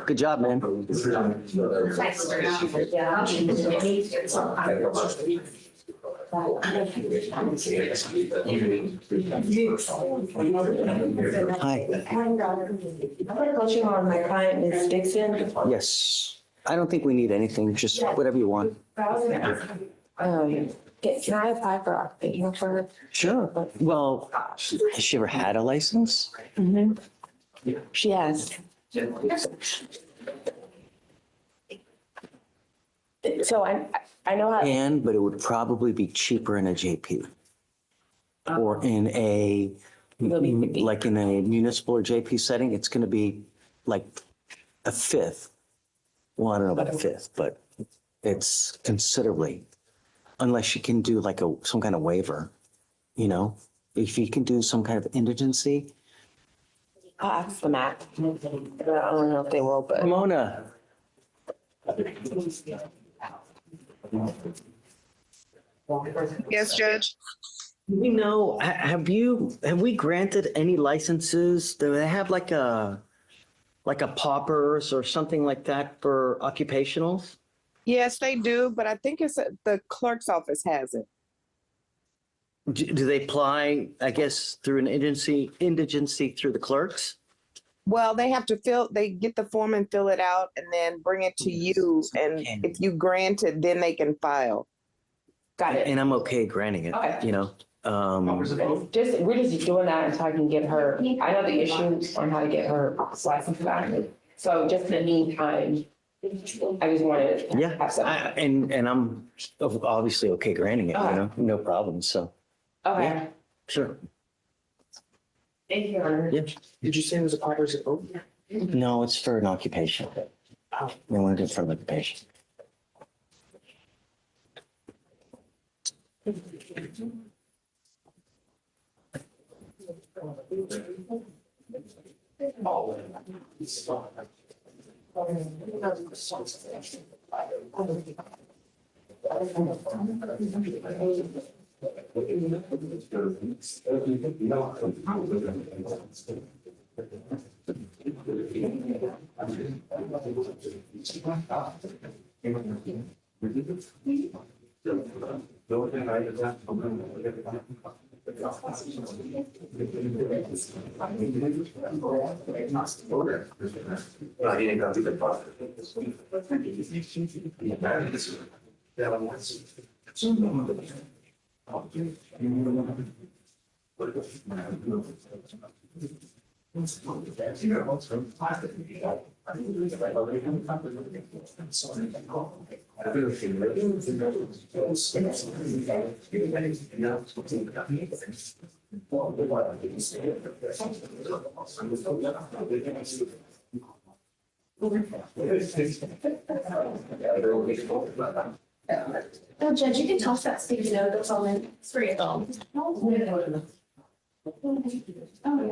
Good job, man. Hi. I'm coaching on my client, Ms. Dixon. Yes. I don't think we need anything, just whatever you want. Can I apply for occupation for her? Sure. Well, has she ever had a license? Mm-hmm. She has. So I know how. But it would probably be cheaper in a JP. Or in a, like in a municipal or JP setting, it's going to be like a fifth. Well, I don't know about a fifth, but it's considerably, unless you can do like some kind of waiver, you know? If you can do some kind of indigency. I'll ask the MAC. I don't know if they will, but. Ramona. Yes, Judge. We know, have we granted any licenses? Do they have like a paupers or something like that for occupationals? Yes, they do, but I think it's the clerk's office has it. Do they apply, I guess, through an indigency through the clerks? Well, they have to they get the form and fill it out and then bring it to you. And if you grant it, then they can file. Got it. And I'm okay granting it, Okay. you know? We're just doing that until I can get her, I know the issues on how to get her license back. So just in the meantime, I just wanted to Yeah, have some. and I'm obviously okay granting it, you know, no problem, so, Okay. sure. Thank you, Your Honor. Yeah, Did you say it was a paupers? no, it's for an occupation. They want to do it for an occupation. Oh, Judge, you can toss that sticky note that's on it. It's for your thumb.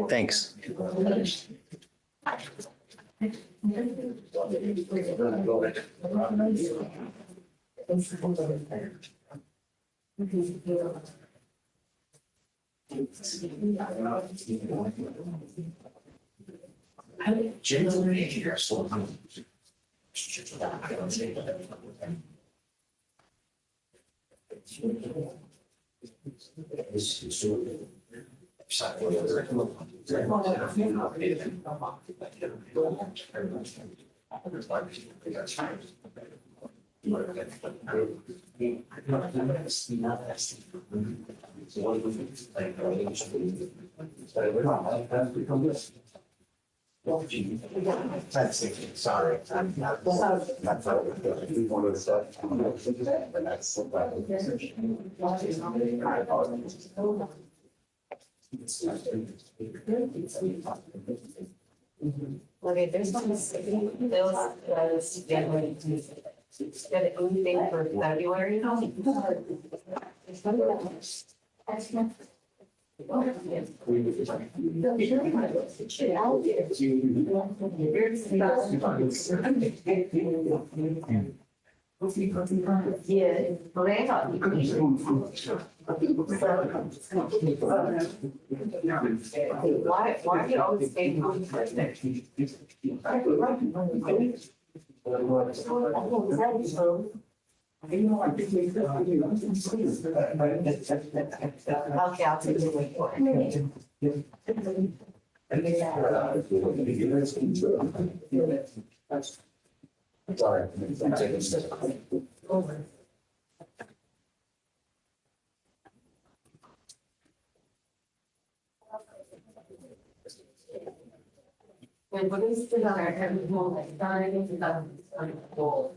Thanks. Sorry. Okay, there's one bills that is January. Got anything for February? Yeah, well, they got. Why do you always stay on Thursday? Okay, I'll take it away. Sorry. When what is the other every moment, starting to the goal.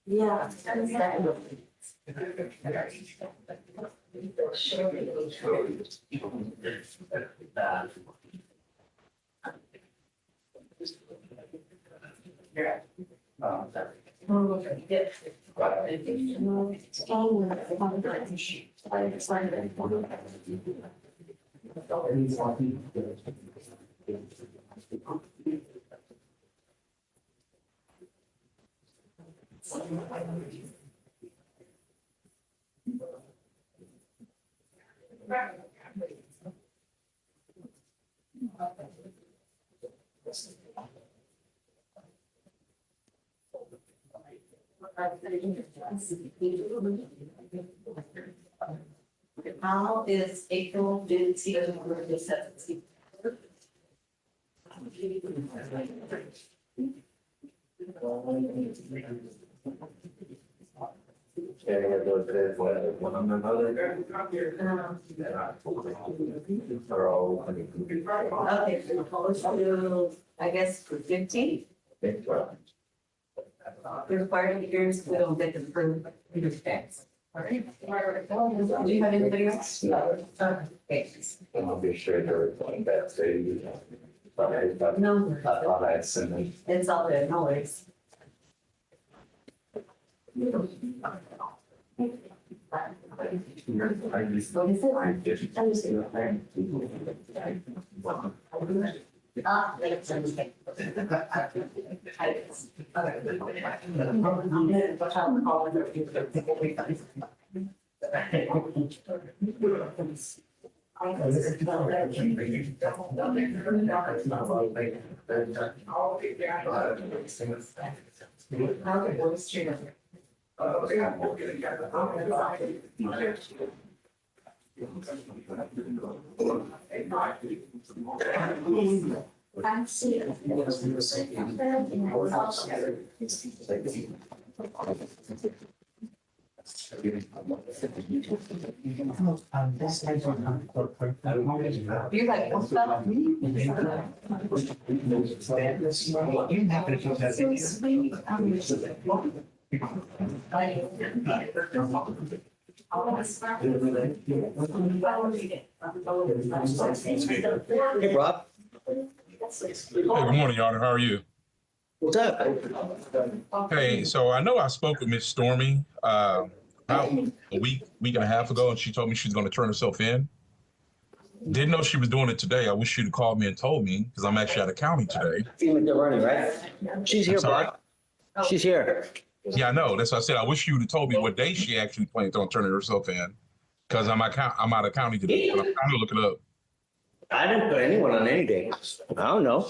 Yeah. How is April due to the 17th? Okay, so I guess for 15. Required years, we don't get the proof. All right. Do you have anybody else? Okay. I'll be sure to report that to you. No. That's It's all good, no worries. You like what's that? Hey, Rob. Hey, good morning, Your Honor. How are you? What's up? Hey, so I know I spoke with Miss Stormy about a week and a half ago, and she told me she's going to turn herself in. Didn't know she was doing it today. I wish she'd have called me and told me because I'm actually out of county today. Feeling good running, right? She's here, Bob. She's here. Yeah, I know. That's why I said I wish you would have told me what day she actually plans on turning herself in because I'm out of county today. And I'm trying to look it up. I didn't put anyone on any day. I don't know.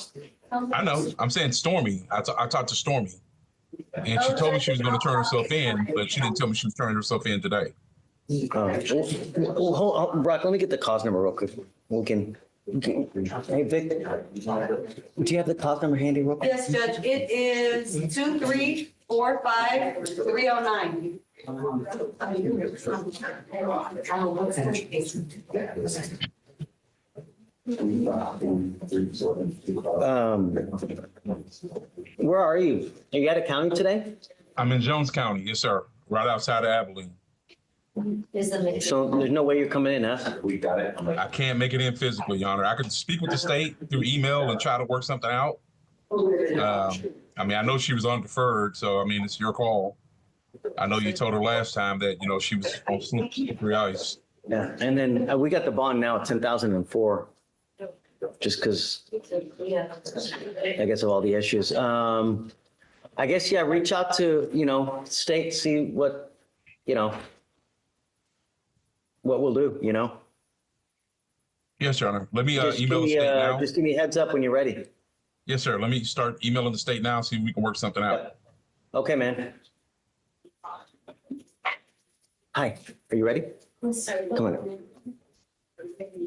I know. I'm saying Stormy. I talked to Stormy, and she told me she was going to turn herself in, but she didn't tell me she was turning herself in today. Well, hold on, Brock, let me get the cause number real quick. We can hey, Vic, do you have the cause number handy real quick? Yes, Judge, it is 2345309. Where are you? Are you out of county today? I'm in Jones County. Yes, sir. Right outside of Abilene. So there's no way you're coming in, huh? We got it. I can't make it in physically, Your Honor. I could speak with the state through email and try to work something out. I mean, I know she was on deferred, so I mean, it's your call. I know you told her last time that, she was on slippery ice. Yeah, and then we got the bond now at 10,004. Just because, I guess, of all the issues. I guess, yeah, reach out to, state, see what we'll do, Yes, Your Honor. Let me Just email the state now. Just give me a heads up when you're ready. Yes, sir. Let me start emailing the state now, see if we can work something out. Okay, man. Hi, are you ready? Come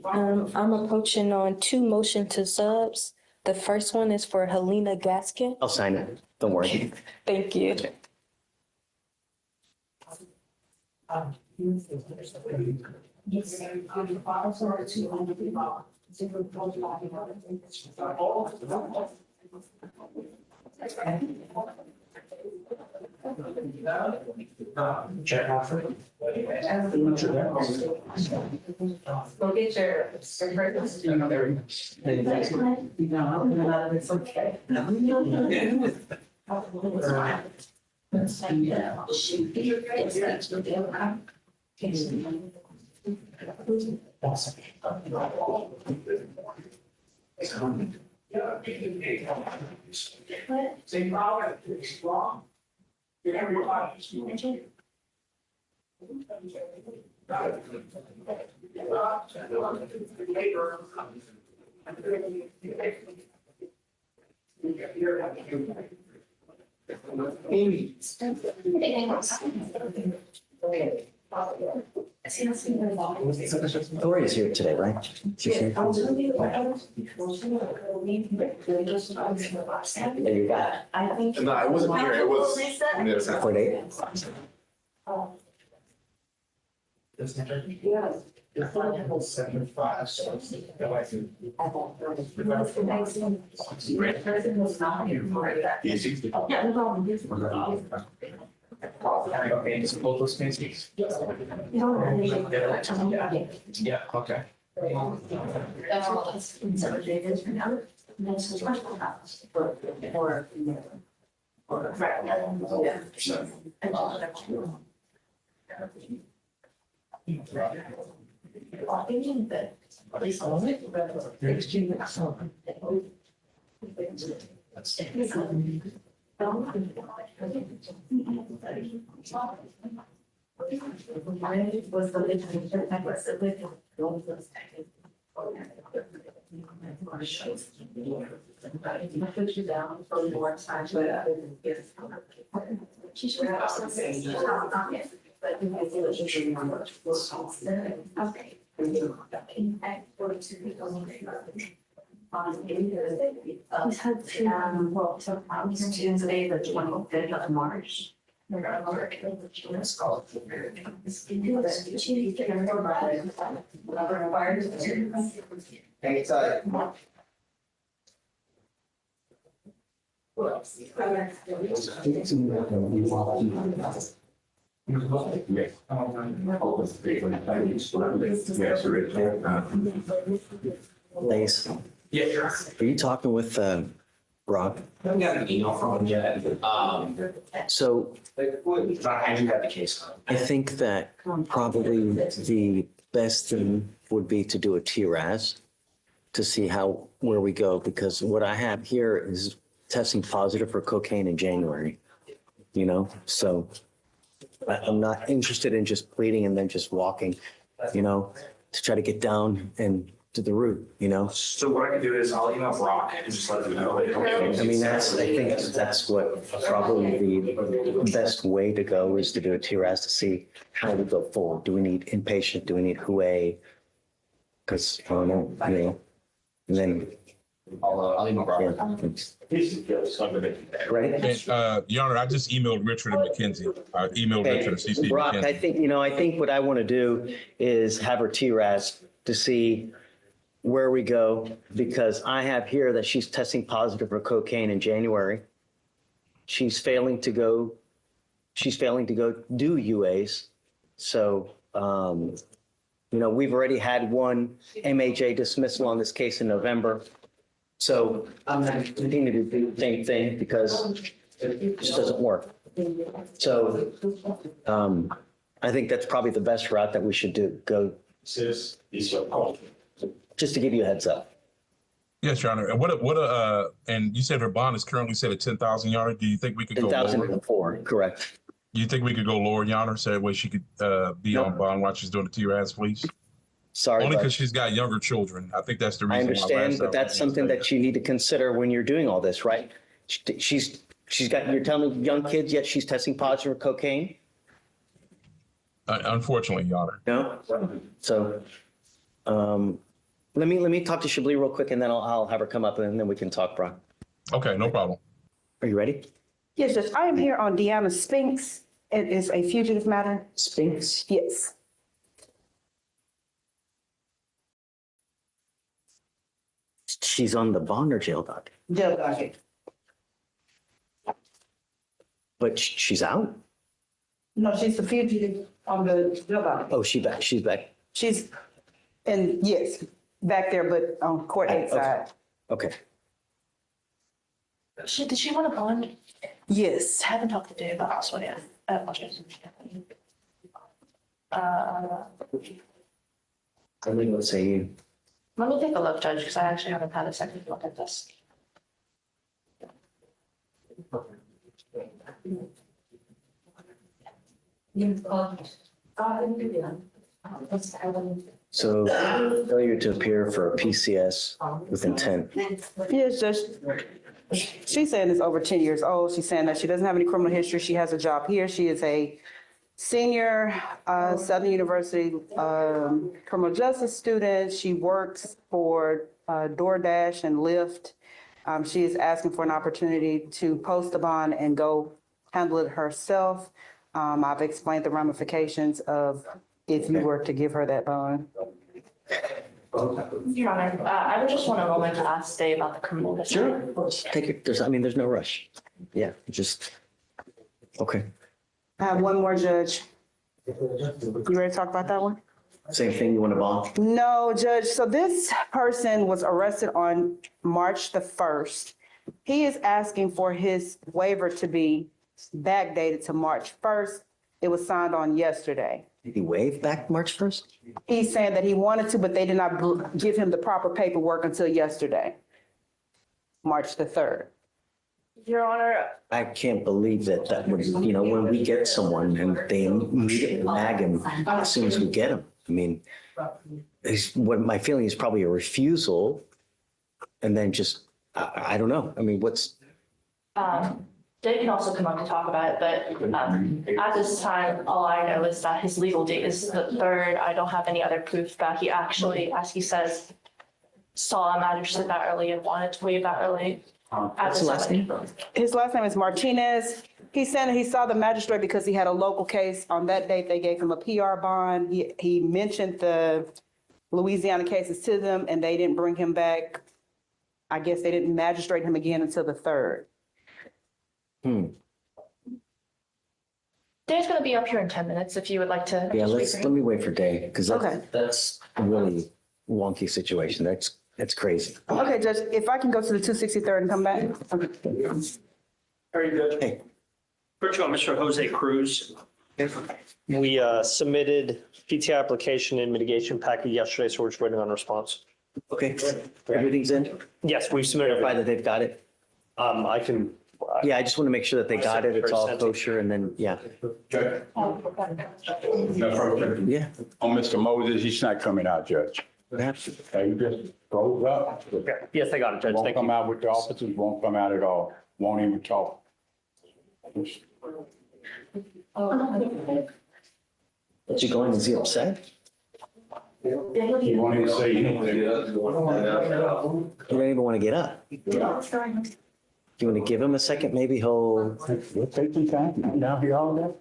on. I'm approaching on 2 motion to subs. The first one is for Helena Gaskin. I'll sign it. Don't worry. Thank you. Chair Alfred. Go get your. It's okay. Tori's here today, right? She's here. There you got it. No, I wasn't here. It was. For date. Both those cases? Yeah, okay. Tuesday, the 25th of March. Lace, Yeah, sure. are you talking with Rob? I haven't got an email from him yet. So I do have the case. I think that probably the best thing would be to do a TRAS to see where we go, because what I have here is testing positive for cocaine in January, so I'm not interested in just pleading and then just walking, to try to get down and to the root, So what I can do is I'll email Brock and just let him know. I mean, I think that's what probably the best way to go is to do a TRAS to see how we go forward. Do we need inpatient? Do we need HUA? Because I don't know, and then. I'll email Brock. Right? And, Your Honor, I just emailed Richard and McKenzie. I emailed Richard and CC Brock, I McKenzie. I think what I want to do is have her TRAS to see where we go, because I have here that she's testing positive for cocaine in January. She's failing to go do UAs. So, we've already had one MHA dismissal on this case in November. So I'm going to continue to do the same thing because it just doesn't work. So I think that's probably the best route that we should go. Just to give you a heads up. Yes, Your Honor. And and you said her bond is currently set at 10,000, Your Honor. Do you think we could go lower? 10,004, correct. Do you think we could go lower, Your Honor, so that way she could be on bond while she's doing the TRAS, please? Sorry. Only but because she's got younger children. I think that's the reason. I why understand, last but time that's we something didn't that you need to consider when you're doing all this, right? She's got, you're telling me young kids, yet she's testing positive for cocaine? Unfortunately, Your Honor. No? So, let me talk to Chablis real quick and then I'll have her come up and then we can talk, Brock. Okay, no problem. Are you ready? Yes, Judge. I am here on Deanna Spinks. It is a fugitive matter. Spinks? Yes. She's on the bond or jail docket, Jail docket. but she's out? No, she's the fugitive on the jail docket. Oh, she's back. She's, and yes, back there, but on court Okay. eight side. Okay. Did she want a bond? Yes. Haven't talked to Dave about this one yet. I apologize. I'm going to say you. Let me take a look, Judge, because I actually haven't had a second look at this. So failure to appear for a PCS with intent. Yes, Judge. She's saying it's over 10 years old. She's saying that she doesn't have any criminal history. She has a job here. She is a senior Southern University criminal justice student. She works for DoorDash and Lyft. She is asking for an opportunity to post the bond and go handle it herself. I've explained the ramifications of if you were to give her that bond. Your Honor, I would just want a moment to ask Dave about the criminal history. Sure. Take it. There's no rush. Yeah, just, okay. I have one more, Judge. You ready to talk about that one? Same thing, you want to bond? No, Judge. So this person was arrested on March the 1st. He is asking for his waiver to be backdated to March 1st. It was signed on yesterday. Did he waive back March 1st? He's saying that he wanted to, but they did not give him the proper paperwork until yesterday, March the 3rd. Your Honor, I can't believe that would, when we get someone and they immediately nag him as soon as we get him. I mean, what my feeling is probably a refusal and then just, I don't know. I mean, what's. Dave can also come up and talk about it, but at this time, all I know is that his legal date is the 3rd. I don't have any other proof that he actually, as he says, saw a magistrate that early and wanted to waive that early. What's the last name? His last name is Martinez. He said that he saw the magistrate because he had a local case. On that date, they gave him a PR bond. He mentioned the Louisiana cases to them and they didn't bring him back. I guess they didn't magistrate him again until the 3rd. Dave's going to be up here in 10 minutes if you would like to. Yeah, let me wait for Dave because Okay. that's a really wonky situation. That's crazy. Okay, Judge, if I can go to the 263rd and come back. Okay. How are you, Judge? Hey. First of all, Mr. Jose Cruz. We submitted PTI application and mitigation packet yesterday, so we're just waiting on a response. Okay, everything's in? Yes, we've submitted Verify everything. that they've got it? I can. Yeah, I just want to make sure that they got it. It's all kosher and then, yeah. Judge? Yeah. On Mr. Moses, he's not coming out, Judge. Perhaps. He just goes up. Yes, I got it, Judge. Won't Thank come you. out with the officers, won't come out at all, won't even talk. Is he going? Is he upset? He won't even say anything. You don't even want to get up. Do you want to give him a second? Maybe he'll We'll take some time, now he all there.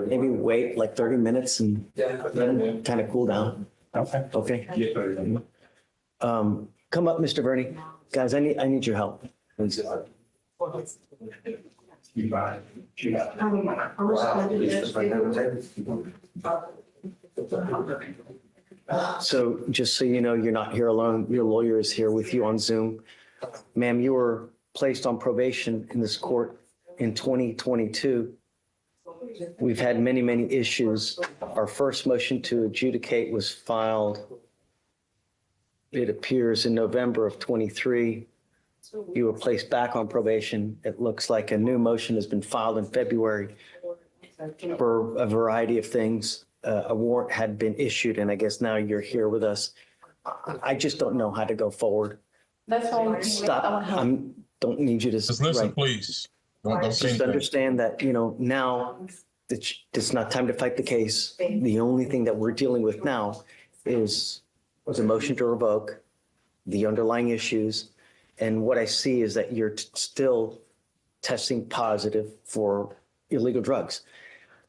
maybe wait like 30 minutes and then kind of cool down. Okay. Okay. Come up, Mr. Verney. Guys, I need your help. Please. So just so you know, you're not here alone. Your lawyer is here with you on Zoom. Ma'am, you were placed on probation in this court in 2022. We've had many, many issues. Our first motion to adjudicate was filed, it appears, in November of 23. You were placed back on probation. It looks like a new motion has been filed in February for a variety of things. A warrant had been issued, and I guess now you're here with us. I just don't know how to go forward. That's fine. Stop. Don't need you to. Just listen, right. please. Don't say Just anything. understand that, now It's not time to fight the case. The only thing that we're dealing with now is a motion to revoke, the underlying issues. And what I see is that you're still testing positive for illegal drugs.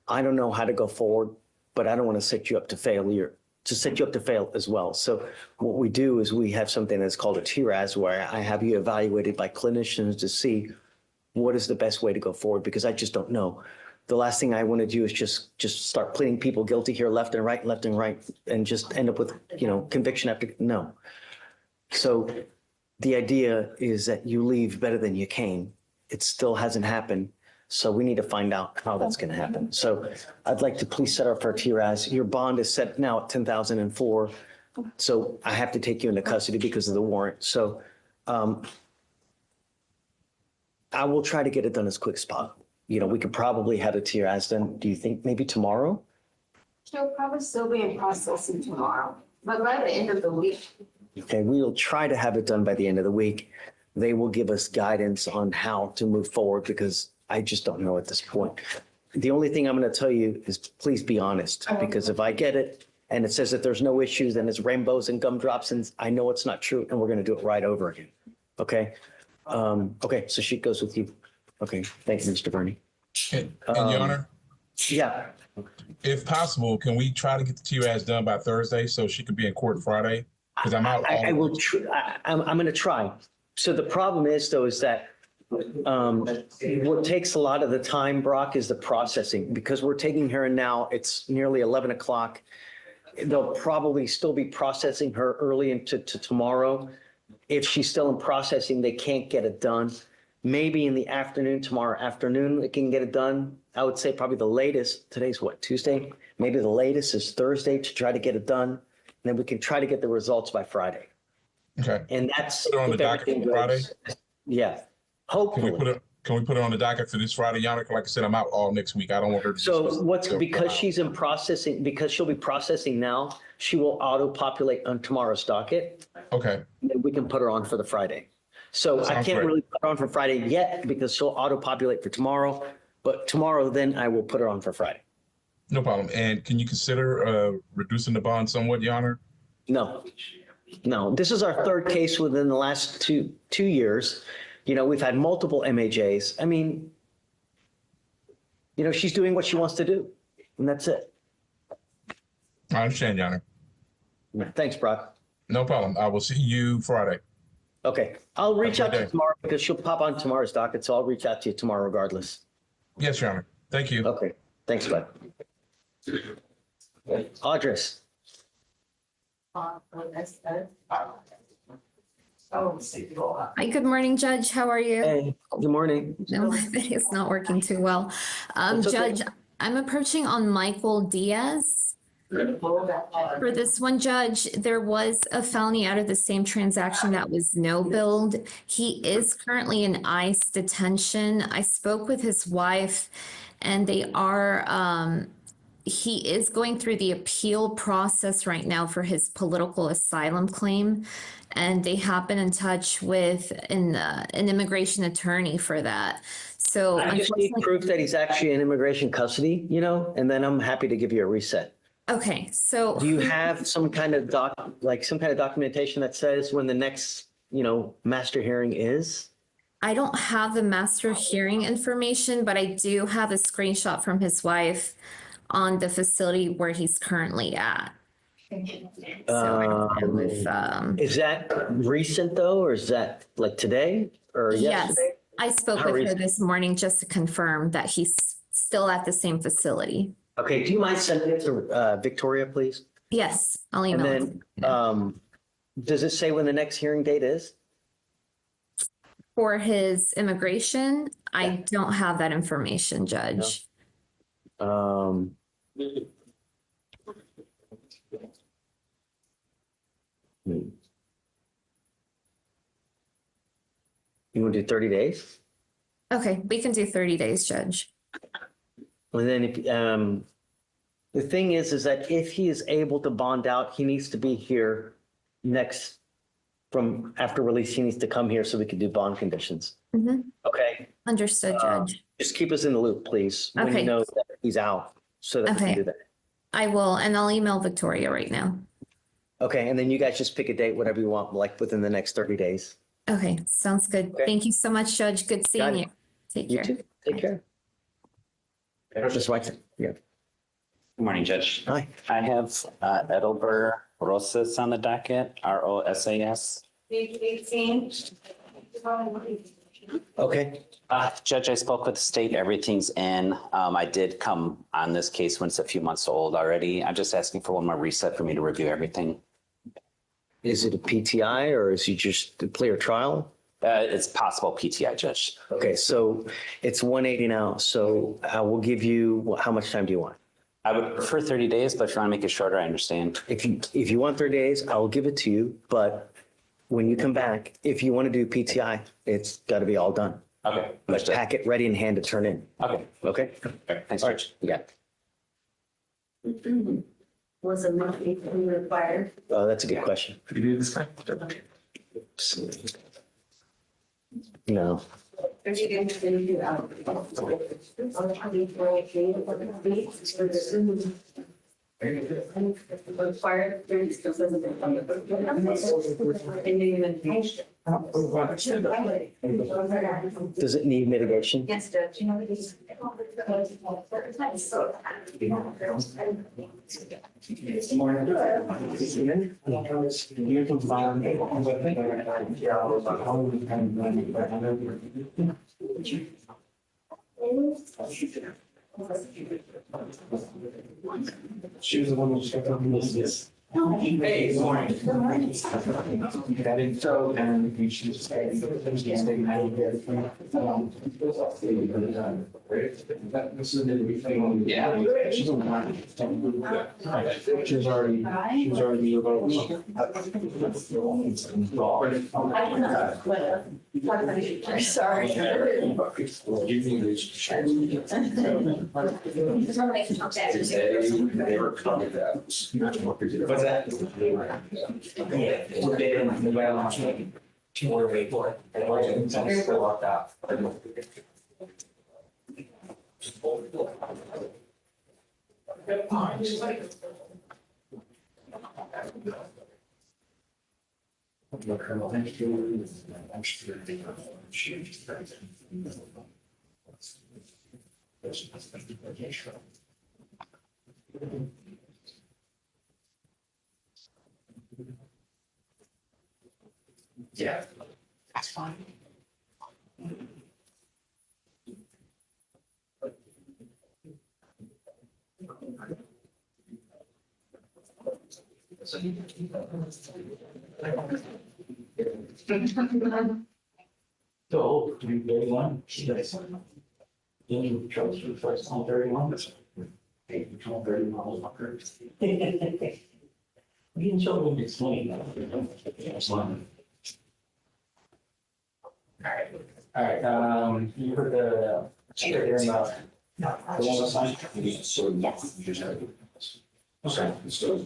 I don't know how to go forward, but I don't want to set you up to failure, to set you up to fail as well. So what we do is we have something that's called a TRAS, where I have you evaluated by clinicians to see what is the best way to go forward, because I just don't know. The last thing I want to do is just start pleading people guilty here, left and right, and just end up with, conviction after, no. So the idea is that you leave better than you came. It still hasn't happened. So we need to find out how that's going to happen. So I'd like to please set up our TRAS. Your bond is set now at 10,004. So I have to take you into custody because of the warrant. So I will try to get it done as quick as possible. We could probably have a TRAS done. Do you think maybe tomorrow? She'll probably still be in processing tomorrow, but by the end of the week. Okay, we'll try to have it done by the end of the week. They will give us guidance on how to move forward, because I just don't know at this point. The only thing I'm going to tell you is please be honest, because if I get it and it says that there's no issues and it's rainbows and gumdrops, and I know it's not true, and we're going to do it right over again. Okay. Okay. So she goes with you. Okay. Thank you, Mr. Bernie. And Your Honor, Yeah. if possible, can we try to get the TRAS done by Thursday so she could be in court Friday? Because I'm out. I will. I'm going to try. So the problem is, though, is that what takes a lot of the time, Brock, is the processing, because we're taking her in now. It's nearly 11 o'clock. They'll probably still be processing her early into tomorrow. If she's still in processing, they can't get it done. Maybe in the afternoon, tomorrow afternoon, they can get it done. I would say probably the latest, today's what, Tuesday? Maybe the latest is Thursday to try to get it done. And then we can try to get the results by Friday. Okay. And that's Put it on the if docket everything for Friday? goes- Yeah, hopefully. Can we put it on the docket for this Friday, Your Honor? Like I said, I'm out all next week. I don't want her to. So because she's in processing, because she'll be processing now, she will auto-populate on tomorrow's docket. Okay. And then we can put her on for the Friday. So I Sounds can't great. really put her on for Friday yet because she'll auto-populate for tomorrow. But tomorrow, then I will put her on for Friday. No problem. And can you consider reducing the bond somewhat, Your Honor? No, this is our third case within the last two years. We've had multiple MAJs. I mean, she's doing what she wants to do, and that's it. I understand, Your Honor. Thanks, Brock. No problem. I will see you Friday. Okay, I'll reach out to Have a you great day. tomorrow because she'll pop on tomorrow's docket, so I'll reach out to you tomorrow regardless. Yes, Your Honor. Thank you. Okay, thanks, bud. Audrey. Hi, good morning, Judge. How are you? Hey, good morning. No, my video's not working too well. It's okay. Judge, I'm approaching on Michael Diaz. For this one, Judge, there was a felony out of the same transaction that was no billed. He is currently in ICE detention. I spoke with his wife, and they are, he is going through the appeal process right now for his political asylum claim. And they have been in touch with an immigration attorney for that. So I just need proof that he's actually in immigration custody, and then I'm happy to give you a reset. Okay, so Do you have some kind of documentation that says when the next, master hearing is? I don't have the master hearing information, but I do have a screenshot from his wife on the facility where he's currently at. So I don't know if, Is that recent though, or is that like today or yes, yesterday? I spoke How with her recent? this morning just to confirm that he's still at the same facility. Okay, do you mind sending it to Victoria, please? Yes, I'll And email it. then, does it say when the next hearing date is? For his immigration, I don't have that information, Judge. You want to do 30 days? Okay, we can do 30 days, Judge. And then if, the thing is that if he is able to bond out, he needs to be here from after release, he needs to come here so we can do bond conditions. Mhm. Okay. Understood, Judge. Just keep us in the loop, please, when you Okay. know that he's out, so that we can Okay. do that. I will, and I'll email Victoria right now. Okay, and then you guys just pick a date, whatever you want, like within the next 30 days. Okay, sounds good. Okay. Thank you so much, Judge. Good Got seeing it. you. Take You care. too. Take care. Just right there. Yeah. Good morning, Judge. Hi. I have Edelber Rosas on the docket, ROSAS. 18. Okay. Judge, I spoke with the state. Everything's in. I did come on this case when it's a few months old already. I'm just asking for one more reset for me to review everything. Is it a PTI or is he just a plea or trial? It's possible PTI, Judge. Okay, so it's 180 now. So I will give you, how much time do you want? I would prefer 30 days, but if you want to make it shorter, I understand. If you want 30 days, I will give it to you. But when you come back, if you want to do PTI, it's got to be all done. Okay. Like packet ready in hand to turn in. Okay. Okay? Thanks, All Judge. right. Yeah. Was a monthly fee required? Oh, that's a good question. Could you do this time? No. Required during Does it need mitigation? Yes, Judge. She was the one who just kept on this. Hey, good morning. That info and we should just stay. Yeah. She's already Sorry. What's that? Yeah, that's fine. So, 31, she does. Then you chose for the first time 31. Hey, you told 30 miles of curves. You can show them it's 20. That's fine. All right, you heard the hearing about the one assigned? Yes. Okay, so.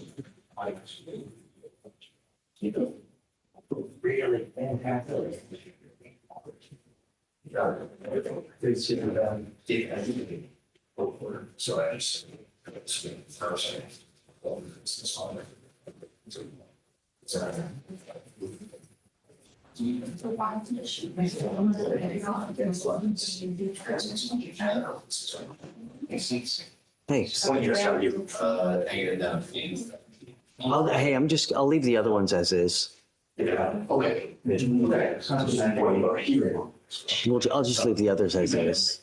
Really fantastic. They sit down, so I just. Hey. I'll leave the other ones as is. Yeah, okay. I'll just leave the others as is.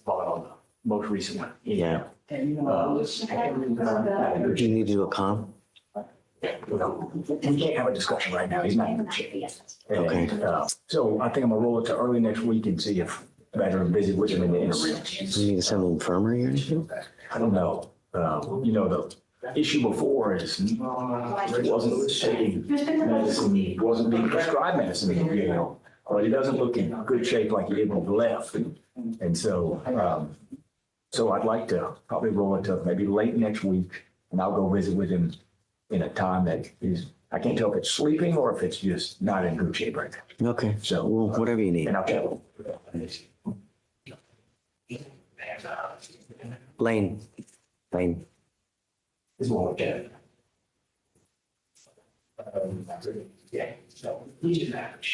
Most recent one. Yeah. Do you need to do a com? We can't have a discussion right now. He's not in the chair. Okay. So I think I'm gonna roll it to early next week and see if better visit with him in the interim. Do you need to send an infirmary or anything? I don't know. The issue before is wasn't taking medicine, wasn't being prescribed medicine, but he doesn't look in good shape like he did when he left. And so, so I'd like to probably roll it to maybe late next week and I'll go visit with him in a time that is, I can't tell if it's sleeping or if it's just not in good shape right now. Okay. So Well, whatever you need. And I'll tell him. Lane. Lane. Is what we're getting. Yeah, so we did that.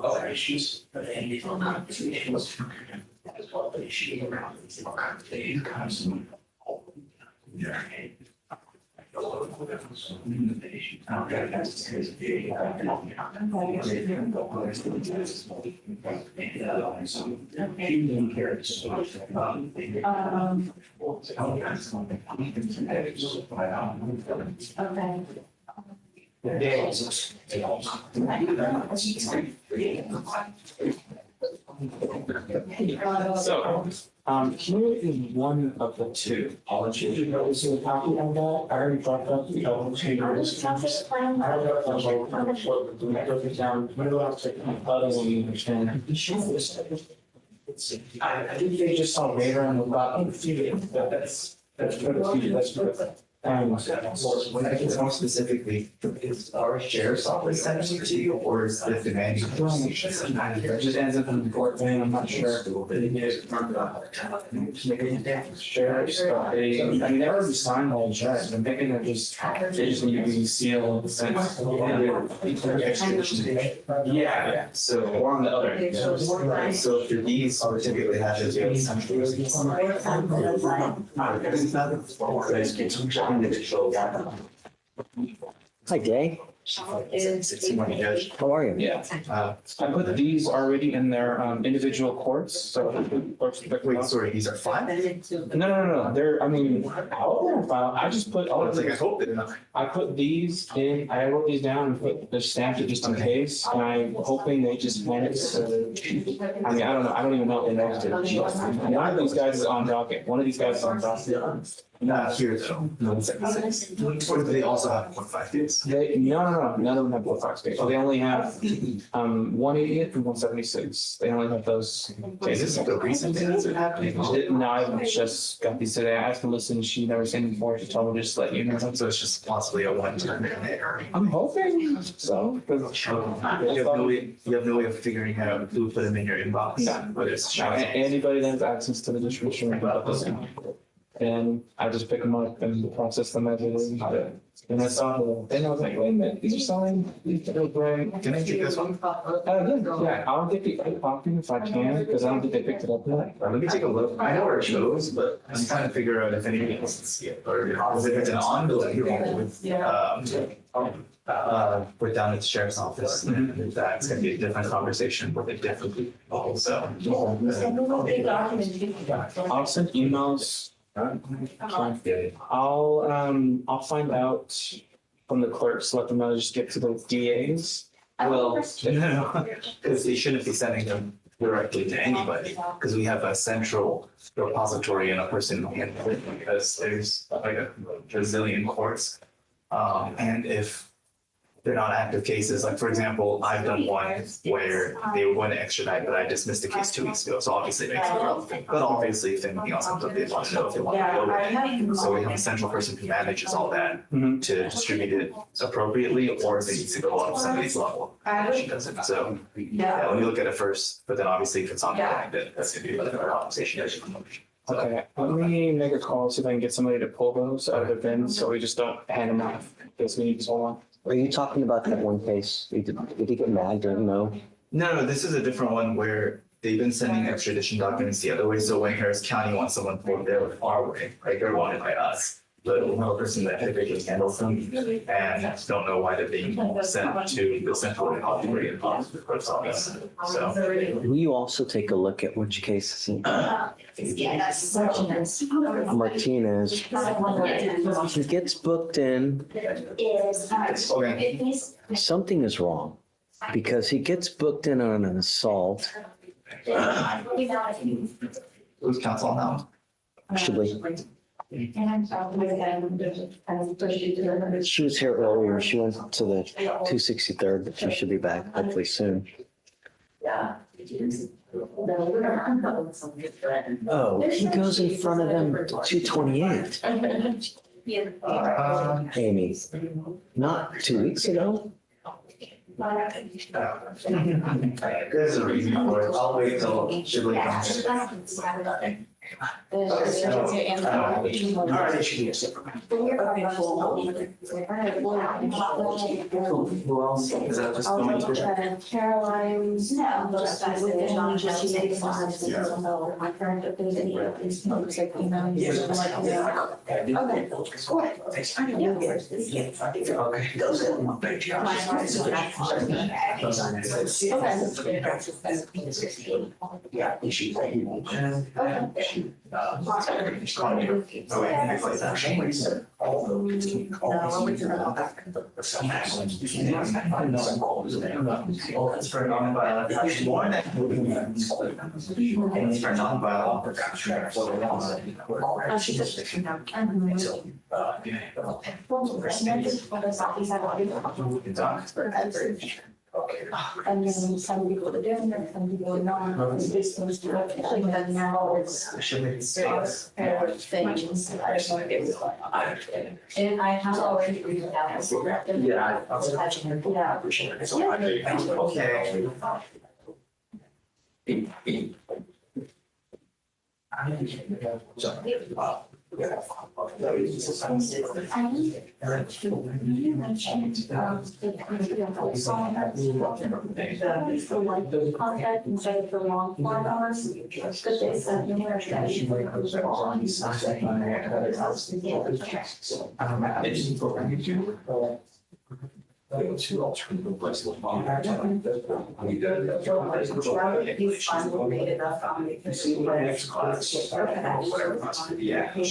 Other issues, but any issues as well, the issue around the constantly. Yeah. So, here is one of the two. I'll choose you know, is there a copy of that? I already dropped off the other chambers. I don't know what the goes down. What about the other one you understand? I think they just saw Waiver on the bottom. That's for the future. That's for the. When I get more specifically, is our sheriff's office sending it to you, or is the demanding? It just ends up in the court thing, I'm not sure. Sheriff's, I mean, they already signed all the checks, I'm thinking they just need to be sealed. Yeah, so, or on the other. So for these, typically have Hi, Jay. How are you? Yeah, I put these already in their individual courts, so. Wait, sorry, these are filed? No, they're, I mean, they're filed, I just put all of them. I put these in, I wrote these down and put the stamped it just in case, and I'm hoping they just manage to, I mean, I don't know, I don't even know if they know. One of these guys is on docket, one of these guys is on docket. Not here though. No, or do they also have 0.5 days? No, none of them have 0.5 days. They only have 188 and 176. They only have those. Okay, is this like a recent thing that's been happening? No, I just got these today. I asked Melissa and she never seen them before. She told me just to let you know. So it's just possibly a one-time error. I'm hoping so. You have no way of figuring out who put them in your inbox. Yeah, but it's anybody that has access to the distribution about this. And I just pick them up and process them as it is. And I saw them, and I was like, wait a minute, these are selling, these are great. Can I take this one? Yeah, I'll get the copy if I can, because I don't think they picked it up yet. Let me take a look. I know where it shows, but I'm trying to figure out if anybody else can see it, or if it's an ongoing with, we're down at the sheriff's office. And that's gonna be a different conversation with a different people, so. I'll send emails. I'll find out from the clerks, let them know, just get to the DAs. Well, no, because they shouldn't be sending them directly to anybody, because we have a central repository and a person who handles it, because there's like a bazillion courts. And if they're not active cases, like for example, I've done one where they were going to extradite, but I dismissed the case 2 weeks ago, so obviously it makes it relevant. But obviously, if anything else comes up, they want to know if they want to go with it. So we have a central person who manages all that to distribute it appropriately, or if it needs to go up somebody's level. She does it. So yeah, let me look at it first, but then obviously if it's on the that's gonna be another conversation. Okay, let me make a call, see if I can get somebody to pull those out of the bins, so we just don't hand them off, because we need to hold on. Are you talking about that one case? Did he get mad or no? No, this is a different one where they've been sending extradition documents the other way. So when Harris County wants someone pulled, they're far away, right? They're wanted by us. the person that typically handles them, and don't know why they're being sent to the central depository and the clerk's office. So. Will you also take a look at which cases? Martinez, he gets booked in. Something is wrong because he gets booked in on an assault. Who's counsel now? Shibley. She was here earlier. She went to the 263rd, but she should be back hopefully soon. Yeah. Oh, he goes in front of them to 228. Amy, not 2 weeks ago? There's a reason for it. I'll wait till Shibley comes. All right, it should be a separate. Who else? Is that just going to? Caroline's. No, just within just she makes my current if there's any smokes like email. Okay. Yeah, issues that he won't. It's for non-violent. And it's for non-violent. And then some people are doing it, some people are not. It's supposed to actually, but now it's things. I just want to get this on. And I have already read it out. Yeah. Yeah. Okay. Contact instead of the long 4 hours, because they said numerous Two alternative places. Next class. Whatever class. Yeah. Make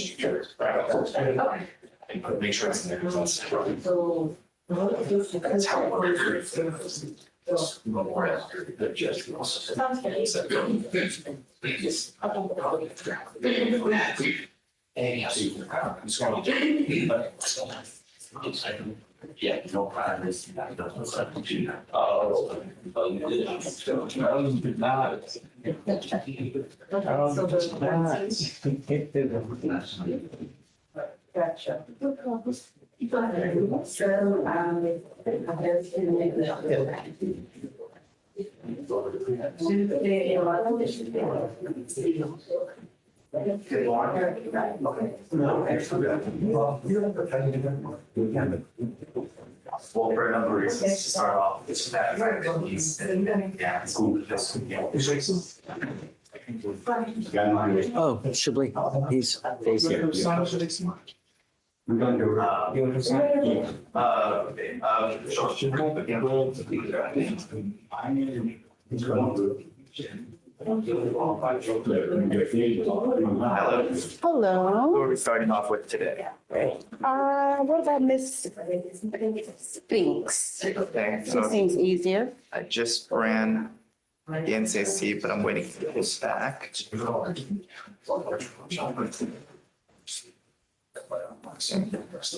sure it's in there. That's how it works. Memorial. Yeah, no problem. Oh, you did. Gotcha. Well, for a number of reasons, to start off, it's that. Yeah, it's cool. Oh, Shibley, he's here. Hello. Who are we starting off with today? What about Miss Spinks? Okay, She so seems easier. I just ran the NCC, but I'm waiting for this back. All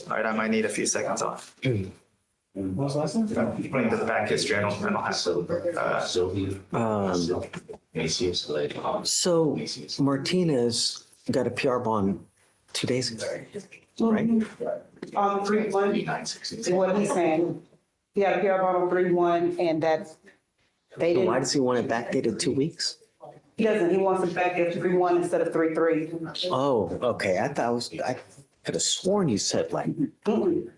right, I might need a few seconds off. What was the last one? Putting the back history, I don't have to. So Martinez got a PR bond 2 days ago, right? 3-1, what he's saying. He had a PR bond on 3-1 and that they So why didn't, does he want it backdated 2 weeks? he doesn't, he wants it back at 3-1 instead of 3-3. Oh, okay. I could have sworn you said like. 3-1.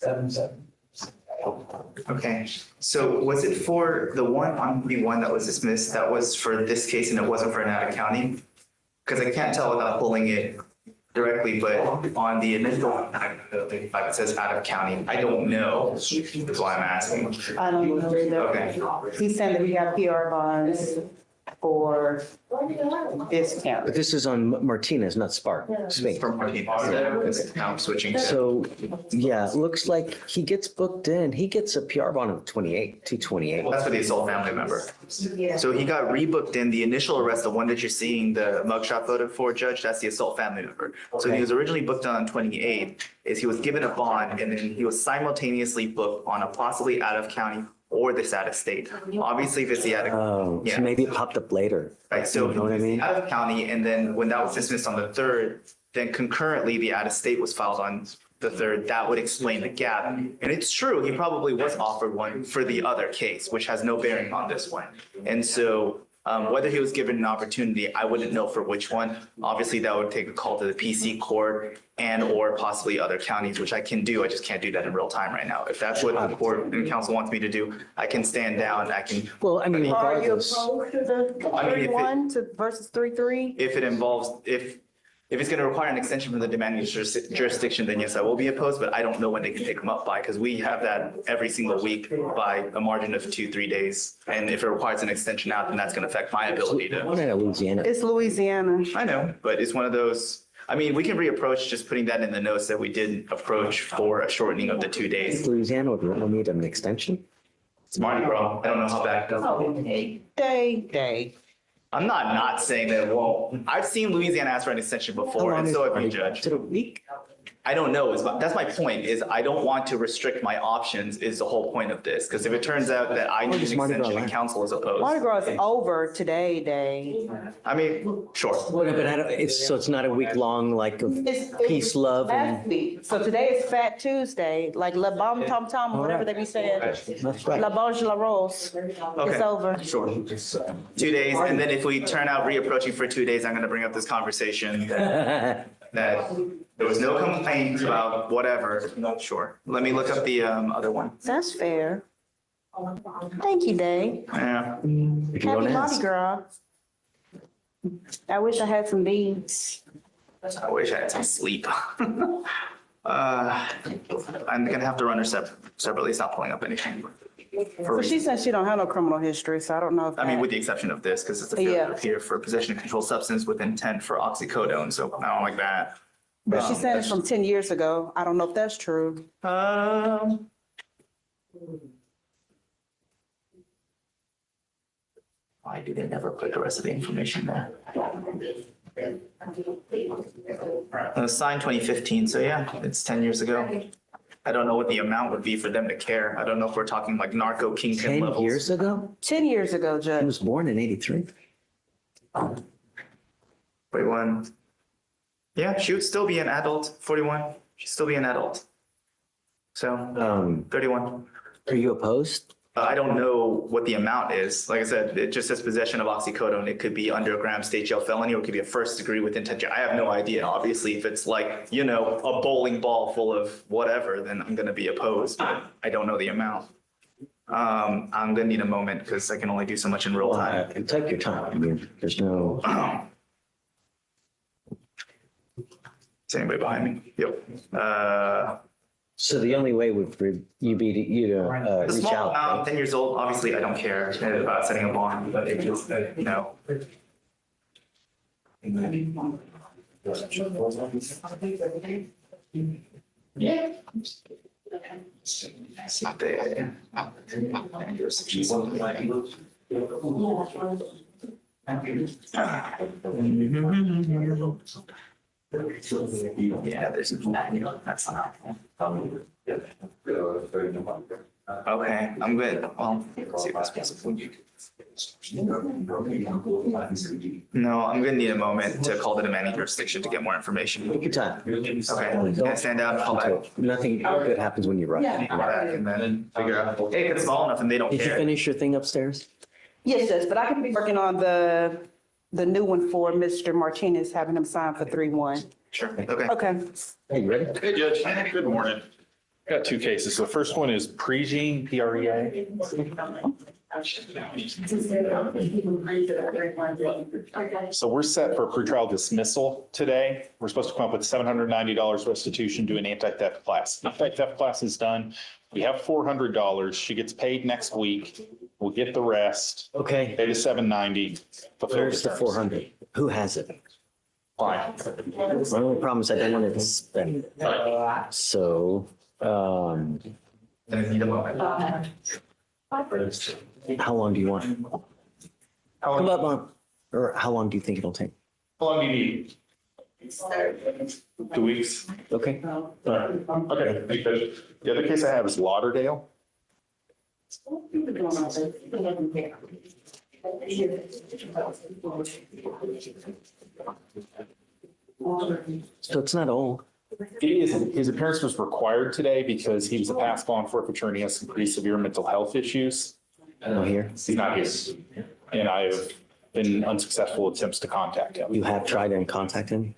7-7. Okay, so was it for the one on the one that was dismissed, that was for this case and it wasn't for an out of county? because I can't tell without pulling it directly, but on the initial, it says out of county. I don't know. That's why I'm asking. I don't know either. Okay. He's saying that he got PR bonds for this county. But this is on Martinez, not Spark. Spink. From Martinez. Now I'm switching to. So, yeah, it looks like he gets booked in. He gets a PR bond of 228. That's for the assault family member. So he got rebooked in the initial arrest, the one that you're seeing the mugshot photo for, Judge, that's the assault family member. So he was originally booked on 28, is he was given a bond, and then he was simultaneously booked on a possibly out of county or this out of state. Obviously, if it's the out of. Oh, Yeah. so maybe it popped up later. Right, so You know what I mean? out of county, and then when that was dismissed on the 3rd, then concurrently the out of state was filed on the 3rd. That would explain the gap. And it's true, he probably was offered one for the other case, which has no bearing on this one. And so whether he was given an opportunity, I wouldn't know for which one. Obviously, that would take a call to the PC court and or possibly other counties, which I can do. I just can't do that in real time right now. If that's what the court and council wants me to do, I can stand down, I can. Well, I mean, Are you regardless. opposed to the I mean, if it- 3-1 to versus 3-3? If it involves, if it's going to require an extension from the demanding jurisdiction, then yes, I will be opposed, but I don't know when they can take them up by, because we have that every single week by a margin of 2-3 days. And if it requires an extension out, then that's going to affect my ability to. One in Louisiana. It's Louisiana. I know, but it's one of those, I mean, we can reapproach, just putting that in the notes that we did approach for a shortening of the 2 days. Louisiana would need an extension. It's Mardi Gras. I don't know how back does. Day. I'm not saying that it won't. I've seen Louisiana ask for an extension before, and so have you, Judge. To the week? I don't know, that's my point, is I don't want to restrict my options is the whole point of this. Because if it turns out that I need an extension and council is opposed. Mardi Gras is over today, Day. I mean, sure. Well, but I don't, it's not a week long, like of peace, love, Last and. week. So today is Fat Tuesday, like Le Bon Tom Tom, whatever they be saying. That's right. La Bonge La Rose. It's over. Sure. 2 days, and then if we turn out reapproaching for 2 days, I'm gonna bring up this conversation that there was no complaints about whatever. Not sure. Let me look up the other one. That's fair. Thank you, Day. Yeah. If you don't Happy Mardi ask. Gras. I wish I had some beads. I wish I had some sleep. I'm gonna have to run her separately. It's not pulling up anything. So she said she don't have no criminal history, so I don't know if I mean, that- with the exception of this, because it's a failure of here for possession of controlled substance with intent for oxycodone, so I don't like that. But she said it's from 10 years ago. I don't know if that's true. Why do they never put the rest of the information there? It was signed 2015, so yeah, it's 10 years ago. I don't know what the amount would be for them to care. I don't know if we're talking like narco kingpin 10 levels. years ago? 10 years ago, He Judge. was born in 83. 41. Yeah, she would still be an adult. 41. She'd still be an adult. So 31. Are you opposed? I don't know what the amount is. Like I said, it just says possession of oxycodone. It could be under a gram state jail felony, or it could be a first degree with intent. I have no idea. Obviously, if it's like, you know, a bowling ball full of whatever, then I'm going to be opposed, but I don't know the amount. I'm going to need a moment because I can only do so much in real time. And take your time. I mean, there's no. Is anybody behind me? Yep. So the only way would you be to The reach small out. amount, 10 years old, obviously I don't care about setting a bond, but it just, you know. Yeah. It's not there. Yeah, there's no, that's not. Okay, I'm good. Well, let's see if that's possible. No, I'm gonna need a moment to call the demanding jurisdiction to get more information. Take your time. Okay, can I stand down? Call back. Nothing good happens when you rush. Call back and then figure out, hey, if it's small enough and they don't Did you care. finish your thing upstairs? Yes, Judge, but I can be working on the new one for Mr. Martinez, having him sign for 3-1. Sure, okay. Okay. Hey, you ready? Hey, Judge. Good morning. Got two cases. The first one is Pregene, P-R-E-A. So we're set for pretrial dismissal today. We're supposed to come up with $790 restitution, do an anti-theft class. Anti-theft class is done. We have $400. She gets paid next week. We'll get the rest. Okay. Pay the $790. Where's the 400? Who has it? Fine. My only problem is I don't want to spend it. So, how long do you want? Come up on, or how long do you think it'll take? How long do you need? 2 weeks. Okay. All right. Okay. The other case I have is Lauderdale. So it's not old. It is. His appearance was required today because he was a past law enforcement attorney, has some pretty severe mental health issues. Not here. He's not here. And I have been unsuccessful attempts to contact him. You have tried and contact him?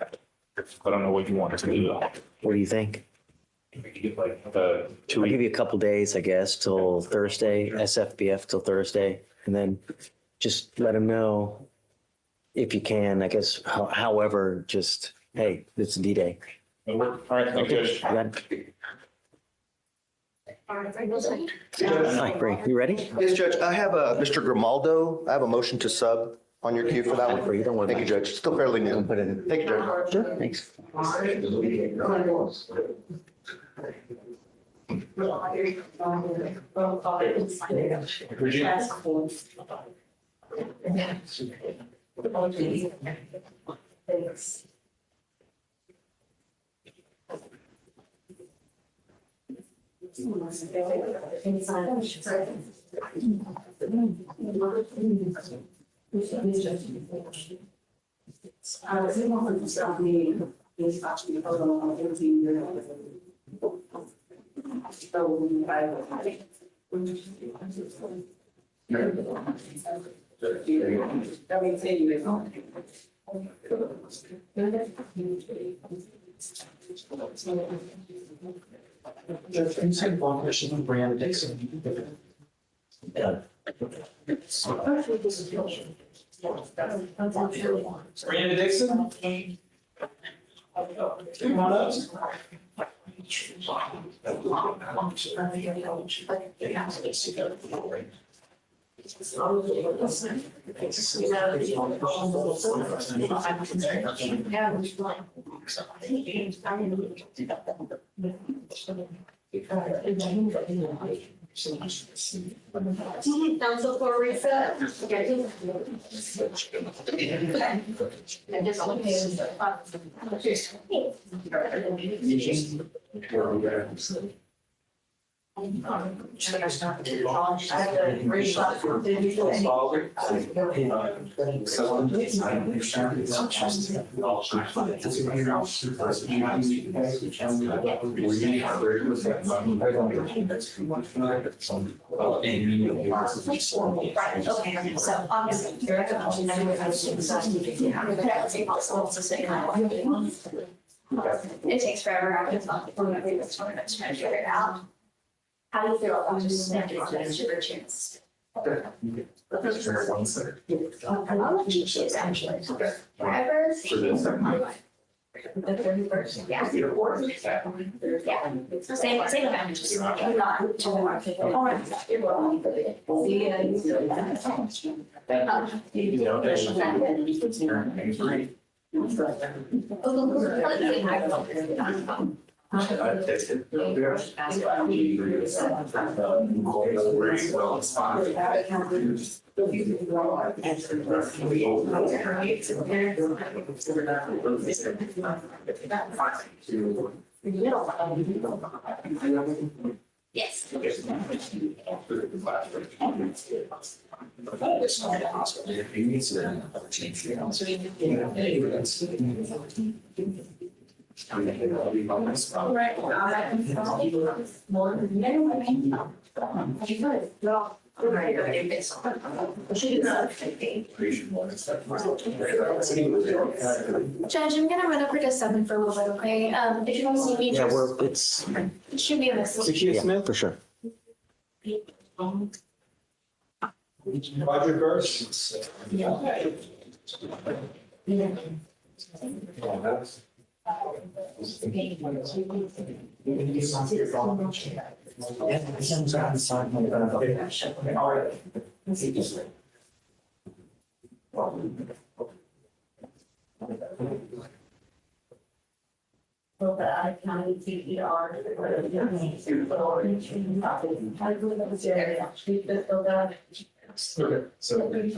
I don't know what you want to do. What do you think? The I'll give you a couple days, I guess, till Thursday, SFBF till Thursday, and then just let him know if you can, I guess, however, just, hey, it's D-Day. All right, thank you, Judge. Hi, Ray, you ready? Yes, Judge. I have Mr. Grimaldo. I have a motion to sub on your queue for that one. You don't worry Thank you, Judge. Still fairly new. Put it in. Thank you, Judge. Sure, thanks. Judge, can you say one question on Brianna Dixon? Brianna Dixon? Come on up. Council for reset. Okay, so obviously, your recommendation, it takes forever. I just thought we're going to read this one, I'm trying to figure it out. How do you feel about just snapping on that sugar chance? I'll let you choose actually. Wherever. The 31st, yeah. Yeah, same amount, just not to the market. All right. Yes. Judge, I'm gonna run over to 7 for a little bit, okay? If you don't see me, Yeah, just, it should be a message. Yeah, for sure. Roger Burst. Well, but I counted CPR. Okay, so I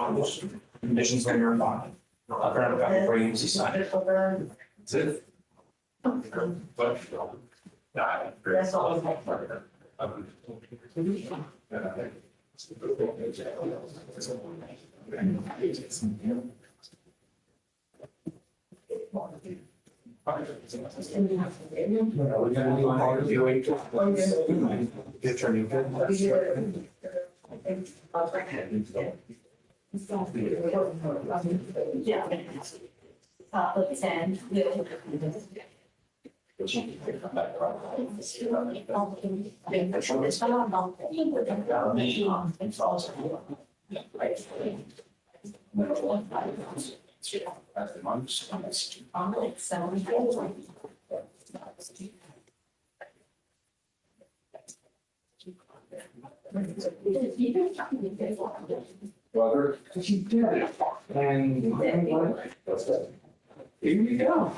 just. Conditions on your bond. Apparently, before you sign it. That's it. But. That's all. Top of 10. Brother, you did it. And here we go.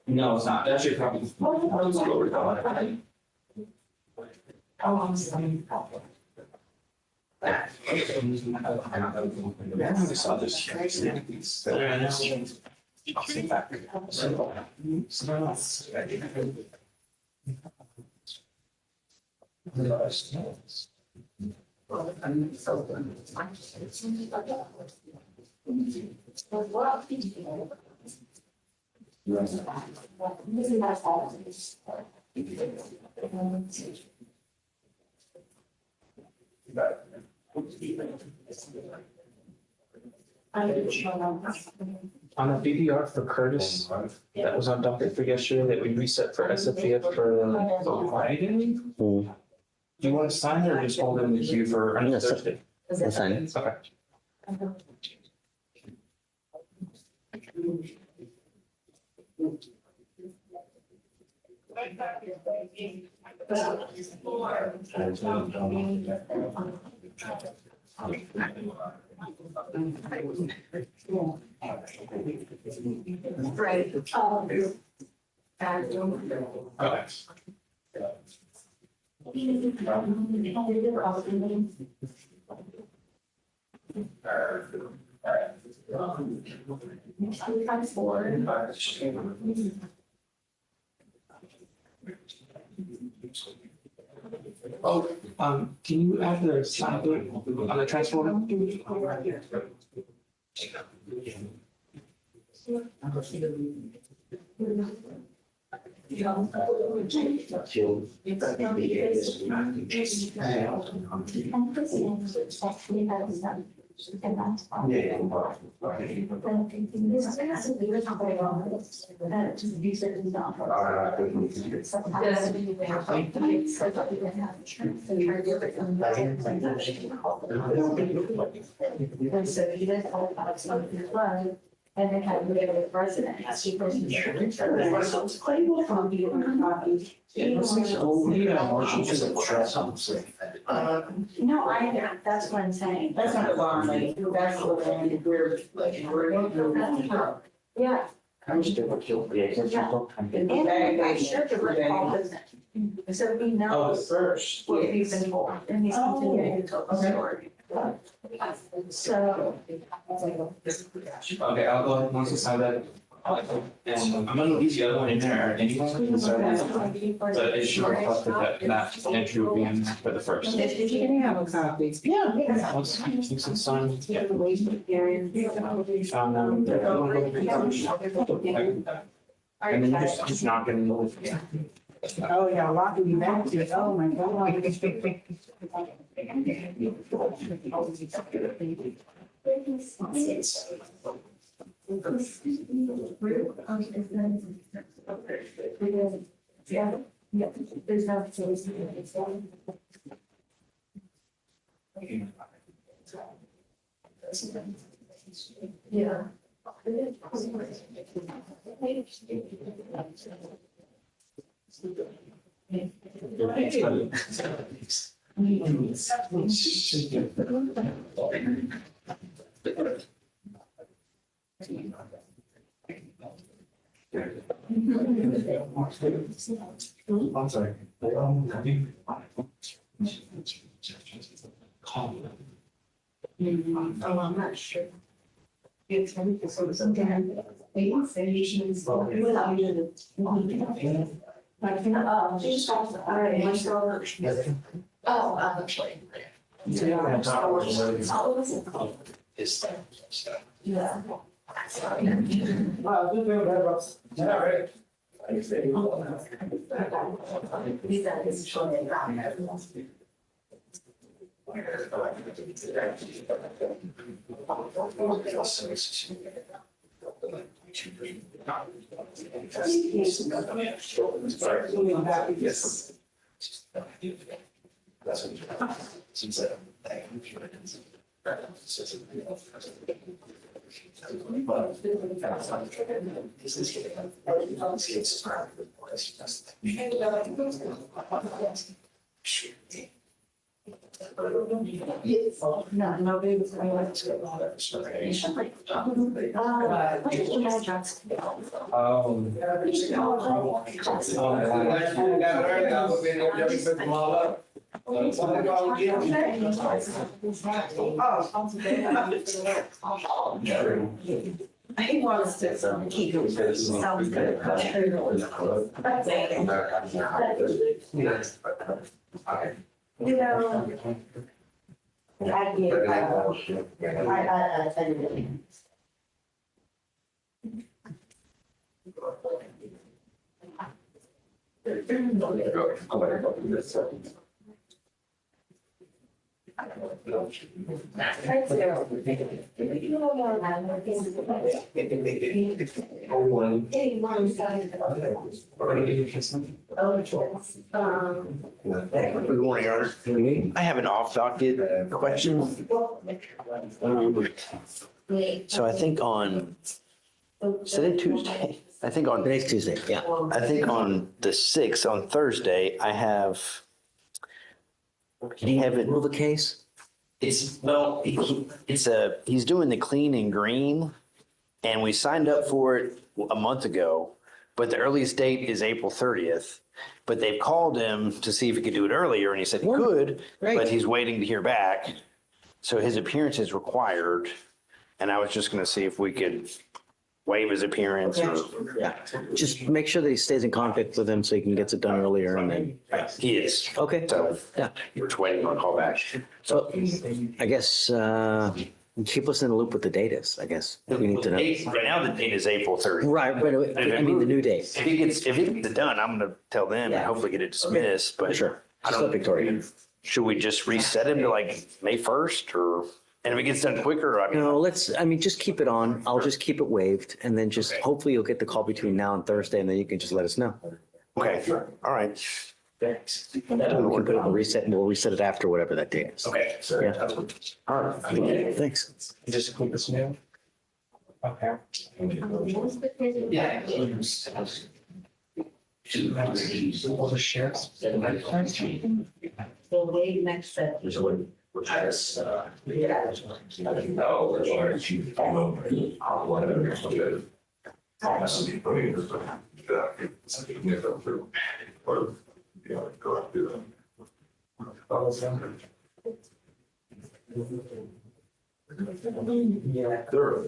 No, it's not. That's your copy. I saw this. On the BDR for Curtis, that was on docket for yesterday that we reset for SFPF for Friday. Do you want to sign it or just hold it in the queue for Thursday? I'll sign it. Okay. Right. Oh, can you add the sign date on the transfer? And they had a resident. No, that's what I'm saying. That's not the bond, like, that's the one we're like, yeah. And I shared the recall business. So we know. Oh, first. What we've been told, and he's continuing to tell the story. So. Okay, I'll go ahead once you sign that. And I'm gonna leave the other one in there anyway. But it should reflect that entry will be in for the first. If you can have a copy. Yeah. Once it's signed, yeah. And then just not gonna move. Oh, yeah, locking me back to, oh my God. Yeah, yeah, there's no. Yeah. I'm sorry. Oh, I'm not sure. It's something, they say she's. Without you. Like, she just got, all right, my store. Oh, actually. Yeah. Yes. No, no, baby. He wants to keep it. Sounds good. You know. I get, Good morning, Your Honor. I have an off-docket question. So I think on, is today Tuesday? I think on. Today's Tuesday, yeah. I think on the 6th, on Thursday, I have. Can you have it? Move a case? It's, well, he's doing the clean and green, and we signed up for it a month ago, but the earliest date is April 30th. But they've called him to see if he could do it earlier, and he said he could, but he's waiting to hear back. So his appearance is required, and I was just gonna see if we could waive his appearance or. Yeah, just make sure that he stays in contact with him so he can get it done earlier and then. He is. Okay. So, yeah. We're just waiting on a call back. So I guess, keep us in the loop what the date is, I guess. We need to know. Right now, the date is April 30th. Right, but I mean, the new date. If he gets it done, I'm gonna tell them and hopefully get it dismissed, but. Sure. I don't. Victoria. Should we just reset him to like May 1st or, and if it gets done quicker, I mean. No, just keep it on. I'll just keep it waived and then just hopefully you'll get the call between now and Thursday and then you can just let us know. Okay, all right. Thanks. We can put it on reset and we'll reset it after whatever that date is. Okay. Yeah. All right. Thanks. Just click this new. Okay. Yeah. All the shares. the way next step. Yeah. There,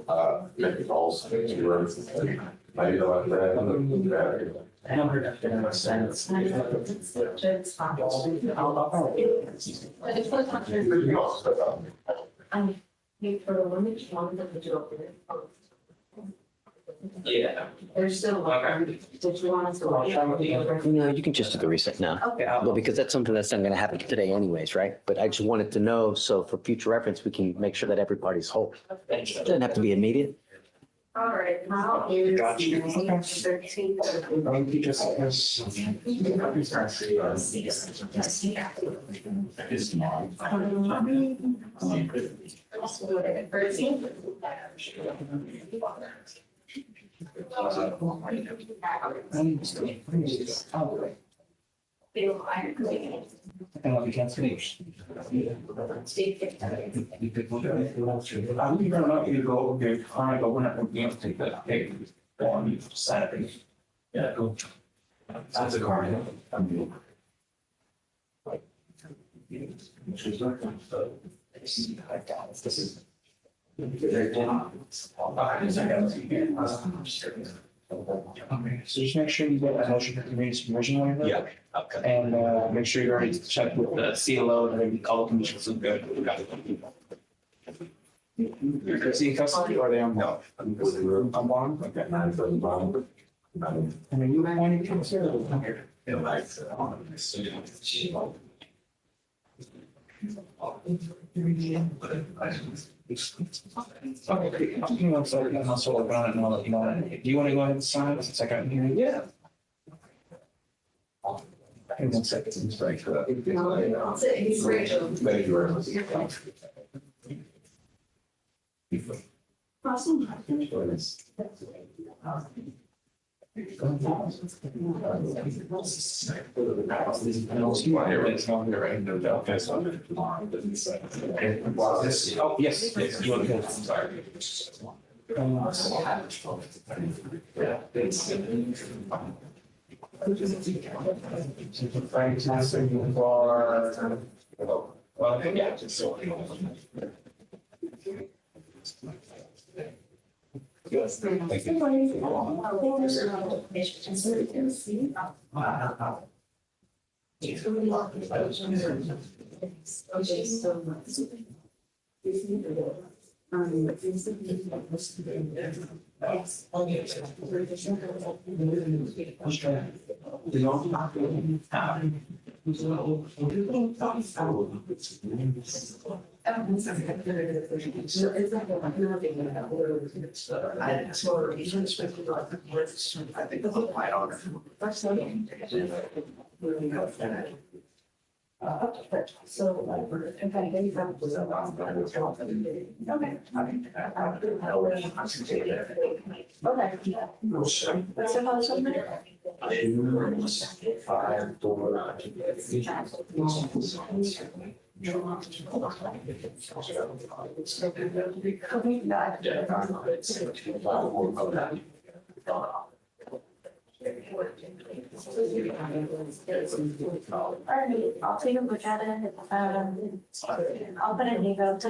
maybe calls. Maybe I'm here for the women, one of the job. Yeah. There's still, did you want us to? No, you can just do the reset now. Okay. Well, because that's something that's not gonna happen today anyways, right? But I just wanted to know, so for future reference, we can make sure that everybody's whole. It doesn't have to be immediate. All right, now is. Got you. 13. And we can't finish. I'm gonna let you go, okay, fine, but we're not gonna be able to take that, okay, on Saturday. Yeah, go. That's a car. This is. Okay, so just make sure you get a motion to convene supervision waiver. Yeah. Okay. And make sure you already checked with the CLO and maybe all the conditions look good. Is he in custody or are they on bond? No. On bond? Okay. And are you appointed counsel or here? Okay, I'll give you one second and I'll sort of run it and I'll let you know. Do you want to go ahead and sign this? It's like I'm hearing. Yeah. Hang on 1 second. It's break. Thank you very much. Awesome. Oh, yes, yes, you want to go, I'm sorry. Well, yeah, just so. Yes, thank I'll take a look at it. I'll put a new vote to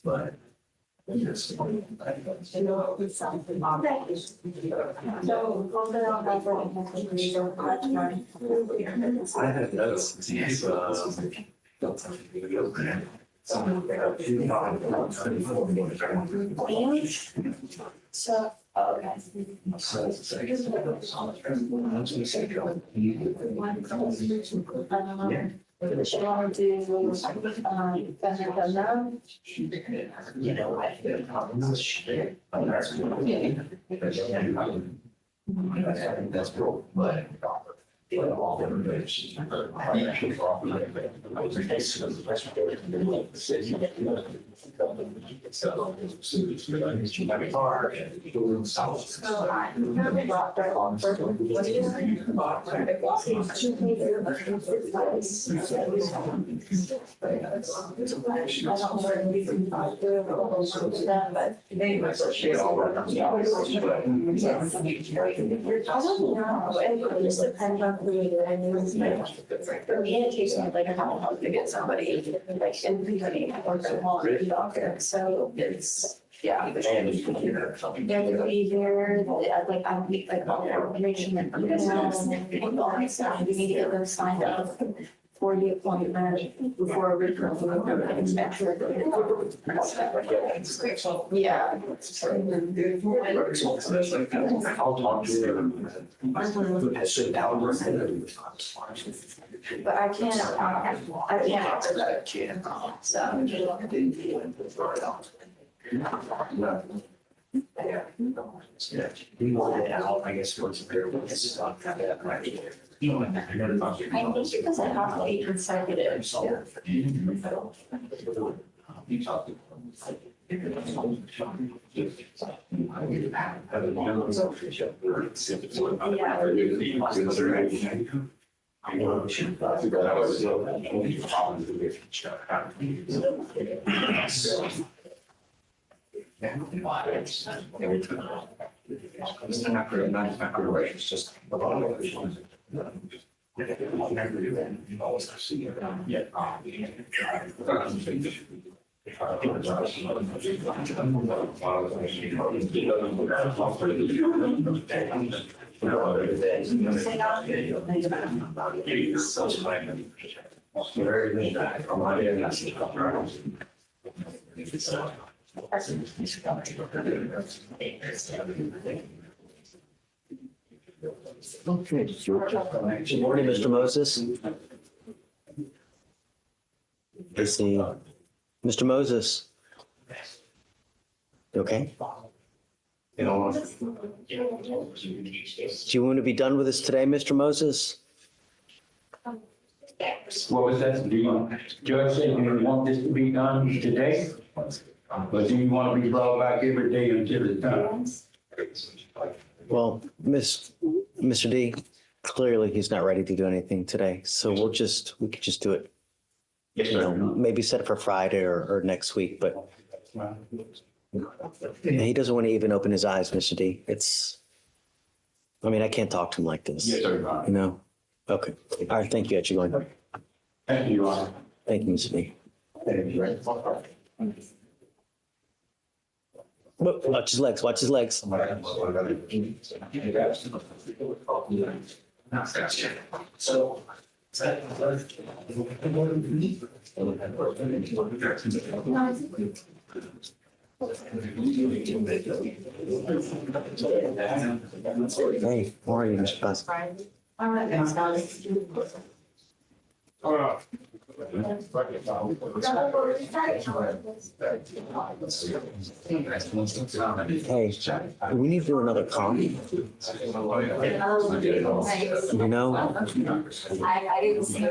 But. I have notes. So, okay. She wanted to, You know, I feel that's cool, but. It just depends on who it is. For me, it takes me like a month to get somebody like in the beginning or the doctor. So it's, yeah. They're gonna be here, like I'm like all the information and all that stuff. We need to get them signed up for the appointment before we come. Yeah. I'll talk to them. But I can't. So. We want it out, I guess, for some variables. I think because I have to be consecutive. It's just a lot of issues. Okay. Good morning, Mr. Moses. Let's see. Mr. Moses. You okay? Do you want to be done with this today, Mr. Moses? What was that? Do you, Judge said you want this to be done today? But do you want to be brought back every day until it's done? Well, Mr. D, clearly he's not ready to do anything today. So we could just do it. Yes, You know, maybe set it for Friday or next week, but he doesn't want to even open his eyes, Mr. D. I can't talk to him like this. Yes, sir. You know? Okay. All right. Thank you, Edgar. Thank you, Your Honor. Thank you, Mr. D. Thank you. Watch his legs. Watch his legs. So. Hey, how are you, Mr. Bus? All right, thanks, guys. Hey, we need to do another comp. You know? I didn't see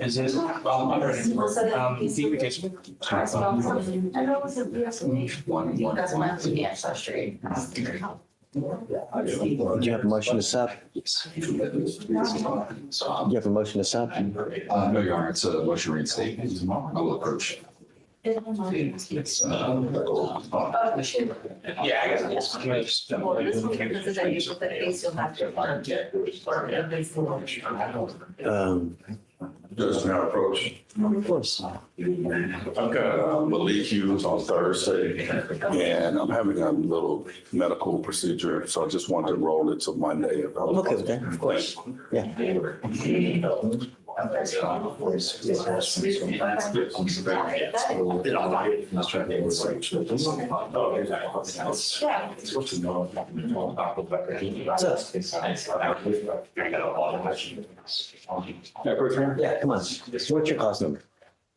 Is it, I'm ready. Devocation. I know it was a that's my ancestry. Do you have a motion to sub? Yes. Do you have a motion to sub? No, Your Honor, it's a motion reinstatement. I will approach. Yeah, I guess. Just now approach. Of course. I've got Malik Hughes on Thursday, and I'm having a little medical procedure, so I just wanted to roll it to Monday. I'm okay with that, of course. Yeah. Yeah, come on. What's your cause number?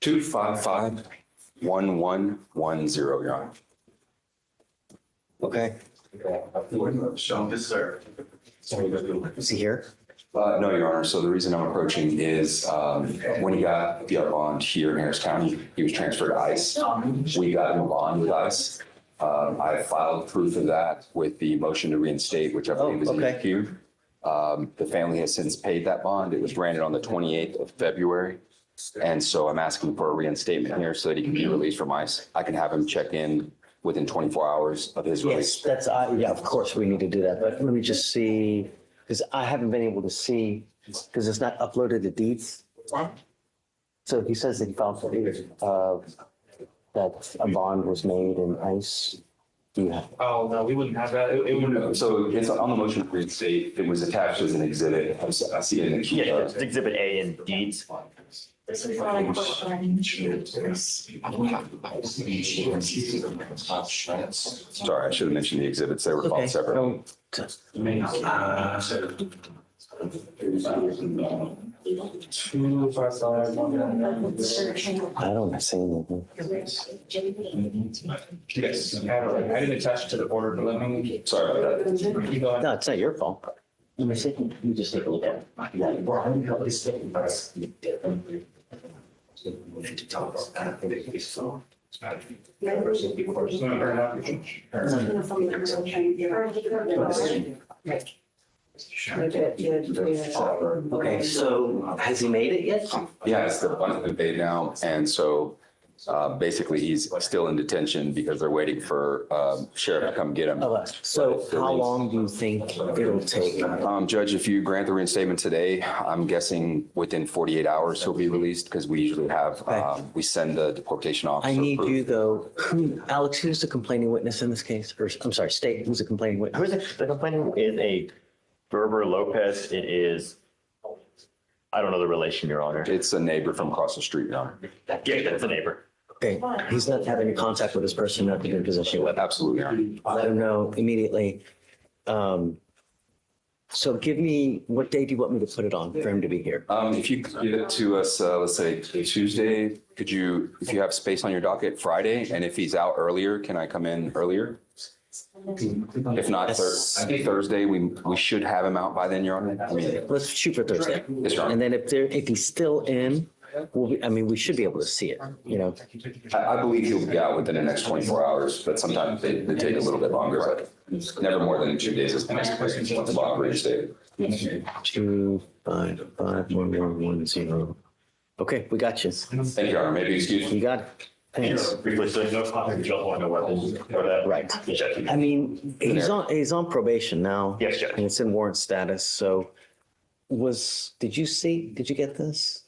255-1110, Your Honor. Okay. Yes, sir. Is he here? No, Your Honor. So the reason I'm approaching is when he got the bond here in Harris County, he was transferred to ICE. We got him a bond with ICE. I filed proof of that with the motion to reinstate, which I believe is in the queue. The family has since paid that bond. It was granted on the 28th of February. And so I'm asking for a reinstatement here so that he can be released from ICE. I can have him check in within 24 hours of his release. Yes, that's, yeah, of course we need to do that, but let me just see, because I haven't been able to see, because it's not uploaded to deeds. So he says that he filed for that a bond was made in ICE. Yeah. Oh, no, we wouldn't have that. It would. So it's on the motion to reinstate. It was attached as an exhibit. I see it in the queue. Yeah, it's exhibit A in deeds. This is what I Sorry, I should have mentioned the exhibits. They were filed separately. I don't see anything. Yes, I didn't attach to the order, but let me. Sorry about that. No, it's not your fault. Let me see. You just take a look at it. Okay, so has he made it yet? Yeah, it's the bond's been paid now. And so basically he's still in detention because they're waiting for sheriff to come get him. So how long do you think it'll take? Judge, if you grant the reinstatement today, I'm guessing within 48 hours he'll be released because we usually have, we send the deportation officer. I need you though, Alex, who's the complaining witness in this case? Or I'm sorry, State, who's the complaining witness? The complaining is a Berber Lopez. It is, I don't know the relation, Your Honor. It's a neighbor from across the street, Your Honor. Yeah, that's a neighbor. Okay, he's not having any contact with this person, not in possession with. Absolutely, Your Honor. Let him know immediately. So give me, what day do you want me to put it on for him to be here? If you could give it to us, let's say Tuesday, could you, if you have space on your docket, Friday, and if he's out earlier, can I come in earlier? If not, Thursday, we should have him out by then, Your Honor. I mean, let's shoot for Thursday. Yes, Your Honor. And then if he's still in, we should be able to see it, you know? I believe he'll be out within the next 24 hours, but sometimes they take a little bit longer, but never more than 2 days is the bond reinstated. 2551110. Okay, we got you. Thank you, Your Honor. Maybe excuse me. You got it. Thanks. Briefly, so no contact, you don't want no weapons for that. Right. I mean, he's on probation now. Yes, Judge. And it's in warrant status, so did you get this?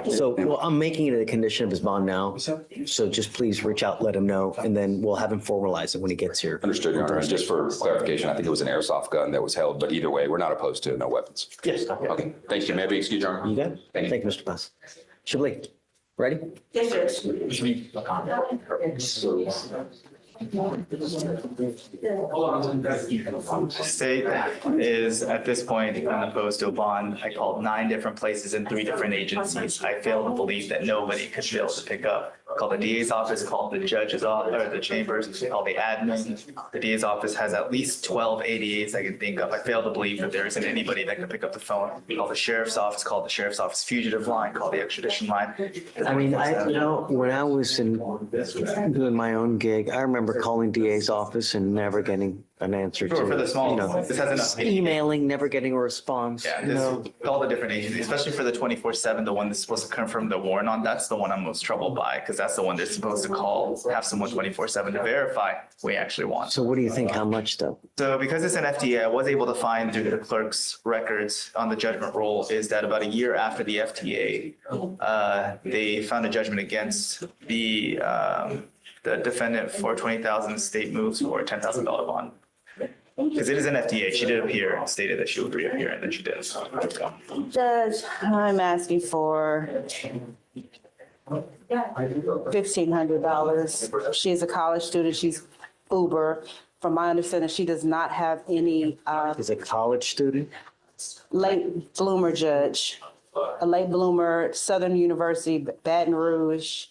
So, well, I'm making it a condition of his bond now. So just please reach out, let him know, and then we'll have him formalize it when he gets here. Understood, Your Honor. And just for clarification, I think it was an airsoft gun that was held, but either way, we're not opposed to no weapons. Yes. Okay, thank you. Maybe excuse Your Honor. You got it? Thank you, Mr. Pass. Chablis, ready? Yes, State is at this point unopposed to a bond. I called 9 different places in 3 different agencies. I fail to believe that nobody could be able to pick up. Called the DA's office, called the judge's office, or the chambers, called the admin. The DA's office has at least 12 ADAs I can think of. I fail to believe that there isn't anybody that could pick up the phone. Called the sheriff's office, called the sheriff's office fugitive line, called the extradition line. I mean, when I was doing my own gig, I remember calling DA's office and never getting an answer Sure, to for the it. small You know, ones. This has enough. emailing, never getting a response. Yeah, you know. all the different agencies, especially for the 24/7, the one that's supposed to confirm the warrant on, that's the one I'm most troubled by, because that's the one they're supposed to call, have someone 24/7 to verify we actually want. So what do you think? How much though? So because it's an FTA, I was able to find through the clerk's records on the judgment roll is that about a year after the FTA, they found a judgment against the defendant for 20,000 state moves for a $10,000 bond. Because it is an FTA. She did appear and stated that she would reappear, and then she did. Judge, I'm asking for $1,500. She's a college student. She's Uber. From my understanding, she does not have any. Is a college student? Late bloomer, Judge. A late bloomer, Southern University, Baton Rouge.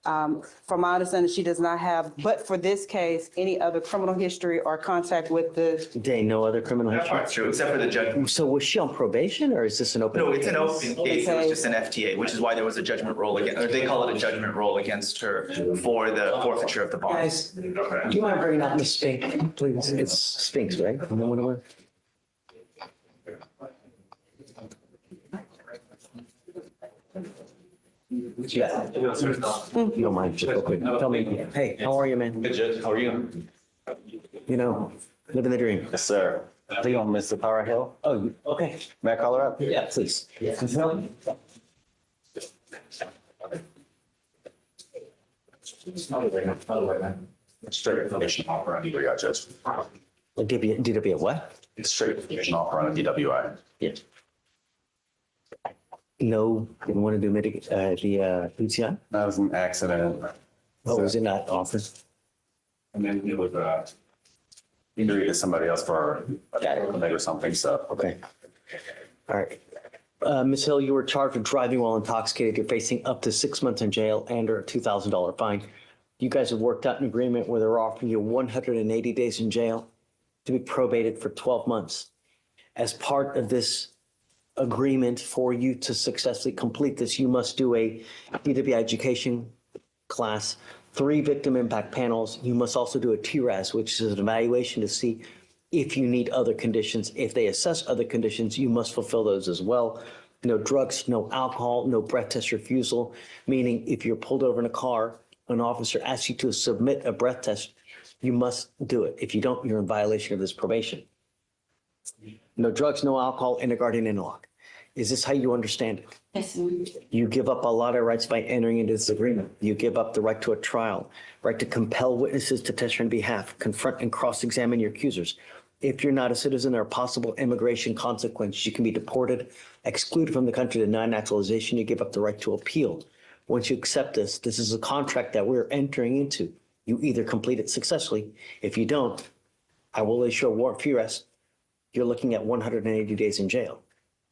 From my understanding, she does not have, but for this case, any other criminal history or contact with the. They no other criminal history? That's true, except for the judgment. So was she on probation or is this an open? No, it's an case? open case. It was just an FTA, which is why there was a judgment roll against, or they call it a judgment roll against her for the forfeiture of the bond. Guys, do you mind bringing up Miss Spink, please? It's Spinks, right? Yeah. You don't mind, just real quick. Tell me, hey, how are you, man? Good, Judge. How are you? You know, living the dream. Yes, sir. I think I'm Mr. Power Hill. Oh, okay. May I call her up? Yeah, please. Straight information offer on DWI, Judge. DWI what? It's straight information offer on a DWI. Yeah. No, didn't want to do the UTI? That was an accident. Oh, was it not offered? And then it was injury to somebody else for a leg or something, so. Okay. All right. Ms. Hill, you were charged with driving while intoxicated. You're facing up to 6 months in jail and or a $2,000 fine. You guys have worked out an agreement where they're offering you 180 days in jail to be probated for 12 months. As part of this agreement for you to successfully complete this, you must do a DWI education class, 3 victim impact panels. You must also do a TRAS, which is an evaluation to see if you need other conditions. If they assess other conditions, you must fulfill those as well. No drugs, no alcohol, no breath test refusal, meaning if you're pulled over in a car, an officer asks you to submit a breath test, you must do it. If you don't, you're in violation of this probation. No drugs, no alcohol, interguardian interlock. Is this how you understand it? Yes. You give up a lot of rights by entering into this agreement. You give up the right to a trial, right to compel witnesses to testify on behalf, confront and cross-examine your accusers. If you're not a citizen, there are possible immigration consequences. You can be deported, excluded from the country, denied naturalization. You give up the right to appeal. Once you accept this, this is a contract that we're entering into. You either complete it successfully. If you don't, I will issue a warrant for your arrest. You're looking at 180 days in jail.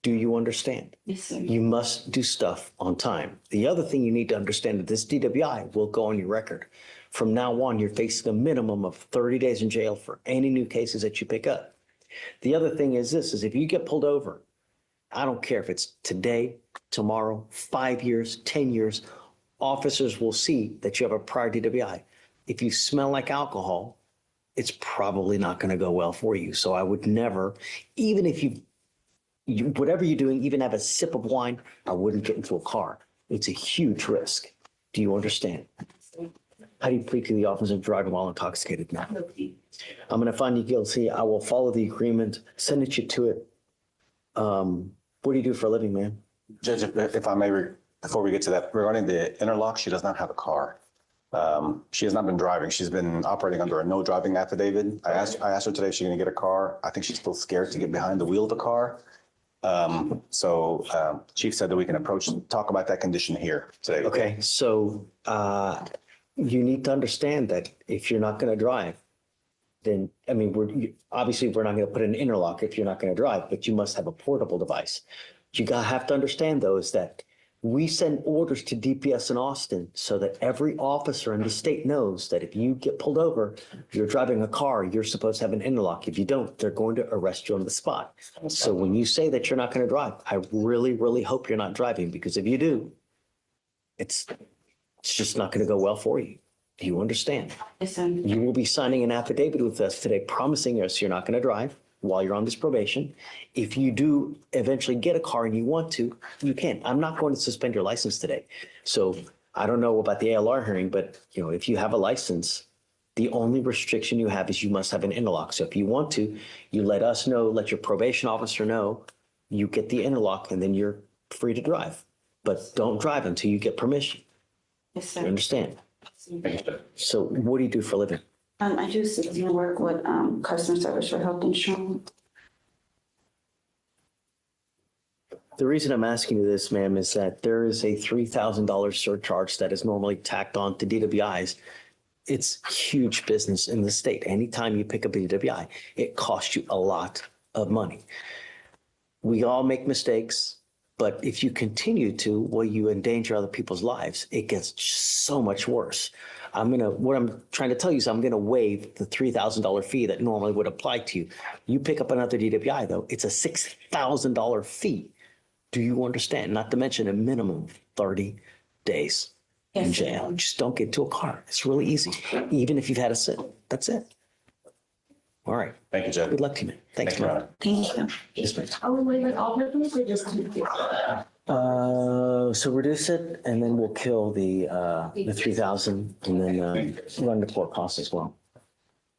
Do you understand? Yes, sir. You must do stuff on time. The other thing you need to understand that this DWI will go on your record. From now on, you're facing a minimum of 30 days in jail for any new cases that you pick up. The other thing is this, is if you get pulled over, I don't care if it's today, tomorrow, 5 years, 10 years, officers will see that you have a prior DWI. If you smell like alcohol, it's probably not going to go well for you. So I would never, even if whatever you're doing, even have a sip of wine, I wouldn't get into a car. It's a huge risk. Do you understand? How do you plead to the offense of driving while intoxicated now? I'm going to find you guilty. I will follow the agreement, send it you to it. What do you do for a living, man? Judge, if I may, before we get to that, regarding the interlock, she does not have a car. She has not been driving. She's been operating under a no driving affidavit. I asked her today if she's going to get a car. I think she's still scared to get behind the wheel of the car. Chief said that we can talk about that condition here today. Okay, so you need to understand that if you're not going to drive, then, I mean, obviously we're not going to put an interlock if you're not going to drive, but you must have a portable device. You have to understand though, is that we send orders to DPS in Austin so that every officer in the state knows that if you get pulled over, you're driving a car, you're supposed to have an interlock. If you don't, they're going to arrest you on the spot. So when you say that you're not going to drive, I really, really hope you're not driving, because if you do, it's just not going to go well for you. Do you understand? Listen. You will be signing an affidavit with us today promising us you're not going to drive while you're on this probation. If you do eventually get a car and you want to, you can. I'm not going to suspend your license today. So I don't know about the ALR hearing, but if you have a license, the only restriction you have is you must have an interlock. So if you want to, you let us know, let your probation officer know, you get the interlock, and then you're free to drive. But don't drive until you get permission. Yes, sir. You understand? So what do you do for a living? I do citizen work with customer service for health insurance. The reason I'm asking you this, ma'am, is that there is a $3,000 surcharge that is normally tacked on to DWIs. It's huge business in the state. Anytime you pick up a DWI, it costs you a lot of money. We all make mistakes, but if you continue to, well, you endanger other people's lives. It gets so much worse. What I'm trying to tell you is I'm going to waive the $3,000 fee that normally would apply to you. You pick up another DWI though, it's a $6,000 fee. Do you understand? Not to mention a minimum of 30 days in jail. Just don't get into a car. It's really easy. Even if you've had a sit, that's it. All right. Thank you, Judge. Good luck to you, man. Thanks, man. Thank you. Yes, ma'am. Oh, wait, like all of them, or just? So reduce it, and then we'll kill the 3,000, and then run the court costs as well.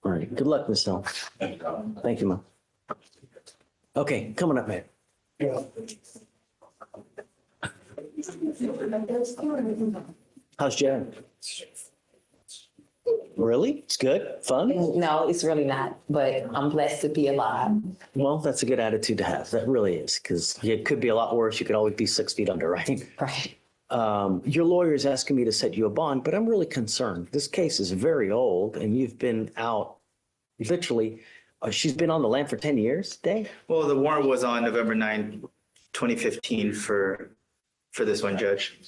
All right. Good luck, Ms. Hill. Thank you, ma'am. Okay, coming up, man. How's Jen? Really? It's good? Fun? No, it's really not, but I'm blessed to be alive. Well, that's a good attitude to have. That really is, because it could be a lot worse. You could always be 6 feet under, right? Right. Your lawyer is asking me to set you a bond, but I'm really concerned. This case is very old, and you've been out literally, she's been on the land for 10 years, Dave? Well, the warrant was on November 9, 2015 for this one, Judge.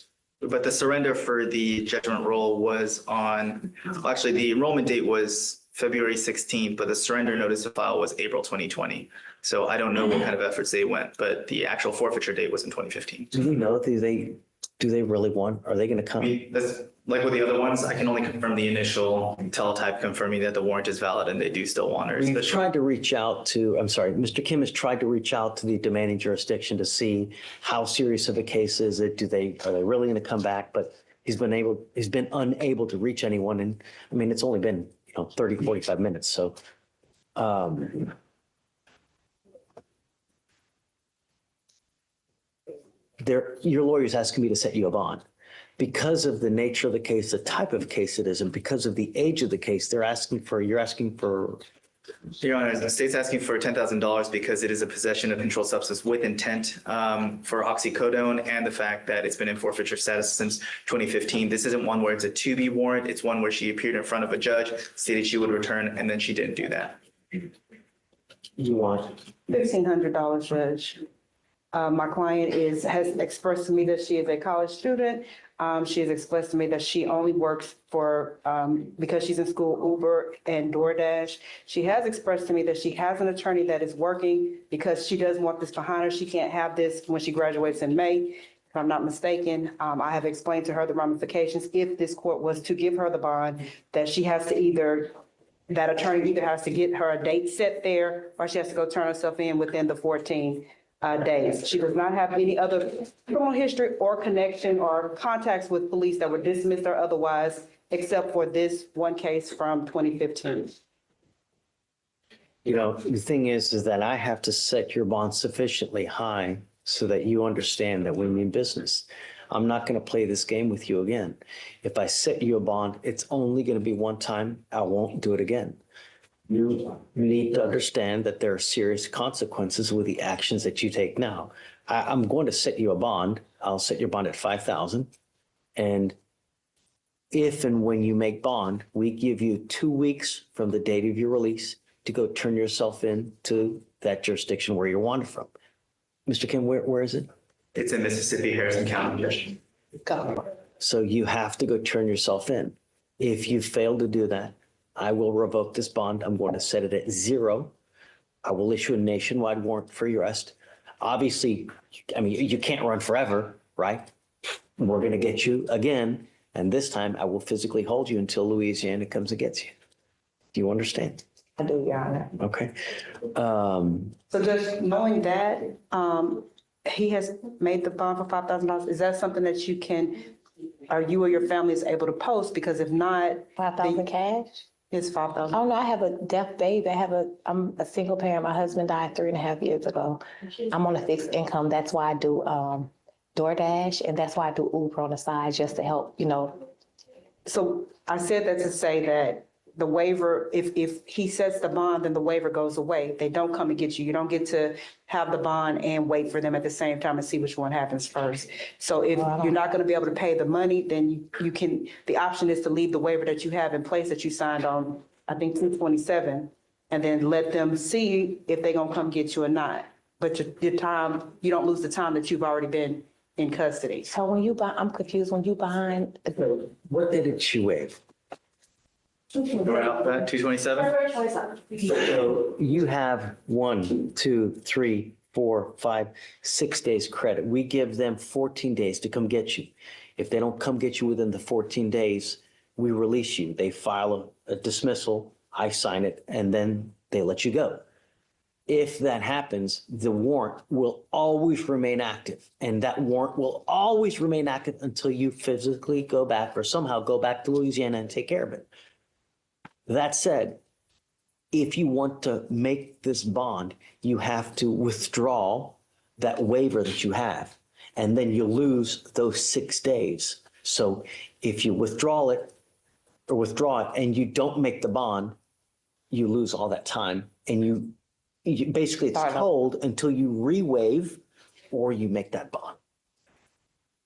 But the surrender for the judgment roll was on, actually, the enrollment date was February 16th, but the surrender notice to file was April 2020. So I don't know what kind of efforts they went, but the actual forfeiture date was in 2015. Do we know, do they really want, are they going to come? I mean, that's, like with the other ones, I can only confirm the initial teletype confirming that the warrant is valid and they do still want her. We've tried to reach out to, I'm sorry, Mr. Kim has tried to reach out to the demanding jurisdiction to see how serious of a case is it? Are they really going to come back? But he's been unable to reach anyone. And I mean, it's only been, 30, 45 minutes. So, your lawyer's asking me to set you a bond. Because of the nature of the case, the type of case it is, and because of the age of the case, you're asking for. Your Honor, the state's asking for $10,000 because it is a possession of controlled substance with intent for oxycodone, and the fact that it's been in forfeiture status since 2015. This isn't one where it's a 2B warrant. It's one where she appeared in front of a judge, stated she would return, and then she didn't do that. You want $1,500, Judge. My client has expressed to me that she is a college student. She has expressed to me that she only works for, because she's in school, Uber and DoorDash. She has expressed to me that she has an attorney that is working because she doesn't want this behind her. She can't have this when she graduates in May, if I'm not mistaken. I have explained to her the ramifications if this court was to give her the bond, that she has to that attorney either has to get her a date set there, or she has to go turn herself in within the 14 days. She does not have any other criminal history or connection or contacts with police that were dismissed or otherwise, except for this one case from 2015. The thing is that I have to set your bond sufficiently high so that you understand that we mean business. I'm not going to play this game with you again. If I set you a bond, it's only going to be one time. I won't do it again. You need to understand that there are serious consequences with the actions that you take now. I'm going to set you a bond. I'll set your bond at $5,000. And if and when you make bond, we give you 2 weeks from the date of your release to go turn yourself in to that jurisdiction where you're wanted from. Mr. Kim, where is it? It's in Mississippi, Harrison County. So you have to go turn yourself in. If you fail to do that, I will revoke this bond. I'm going to set it at 0. I will issue a nationwide warrant for your arrest. Obviously, I mean, you can't run forever, right? We're going to get you again. And this time I will physically hold you until Louisiana comes and gets you. Do you understand? I do, Your Honor. Okay. So just knowing that, he has made the bond for $5,000, is that something that you can, or you or your family is able to post? Because if not. 5,000 cash? It's 5,000. Oh, no, I have a deaf baby. I'm a single parent. My husband died 3.5 years ago. I'm on a fixed income. That's why I do DoorDash, and that's why I do Uber on the side, just to help, you know. So I said that to say that the waiver, if he sets the bond, then the waiver goes away. They don't come and get you. You don't get to have the bond and wait for them at the same time and see which one happens first. So if you're not going to be able to pay the money, then you can, the option is to leave the waiver that you have in place that you signed on, I think 2/27, and then let them see if they're going to come get you or not. But your time, you don't lose the time that you've already been in custody. So when you buy, I'm confused, when you behind. What did she waive? Right off the bat, 227? February 27th. So you have 1, 2, 3, 4, 5, 6 days credit. We give them 14 days to come get you. If they don't come get you within the 14 days, we release you. They file a dismissal, I sign it, and then they let you go. If that happens, the warrant will always remain active, and that warrant will always remain active until you physically go back or somehow go back to Louisiana and take care of it. That said, if you want to make this bond, you have to withdraw that waiver that you have, and then you lose those 6 days. So if you withdraw it and you don't make the bond, you lose all that time, and you basically it's told until you re-waive or you make that bond.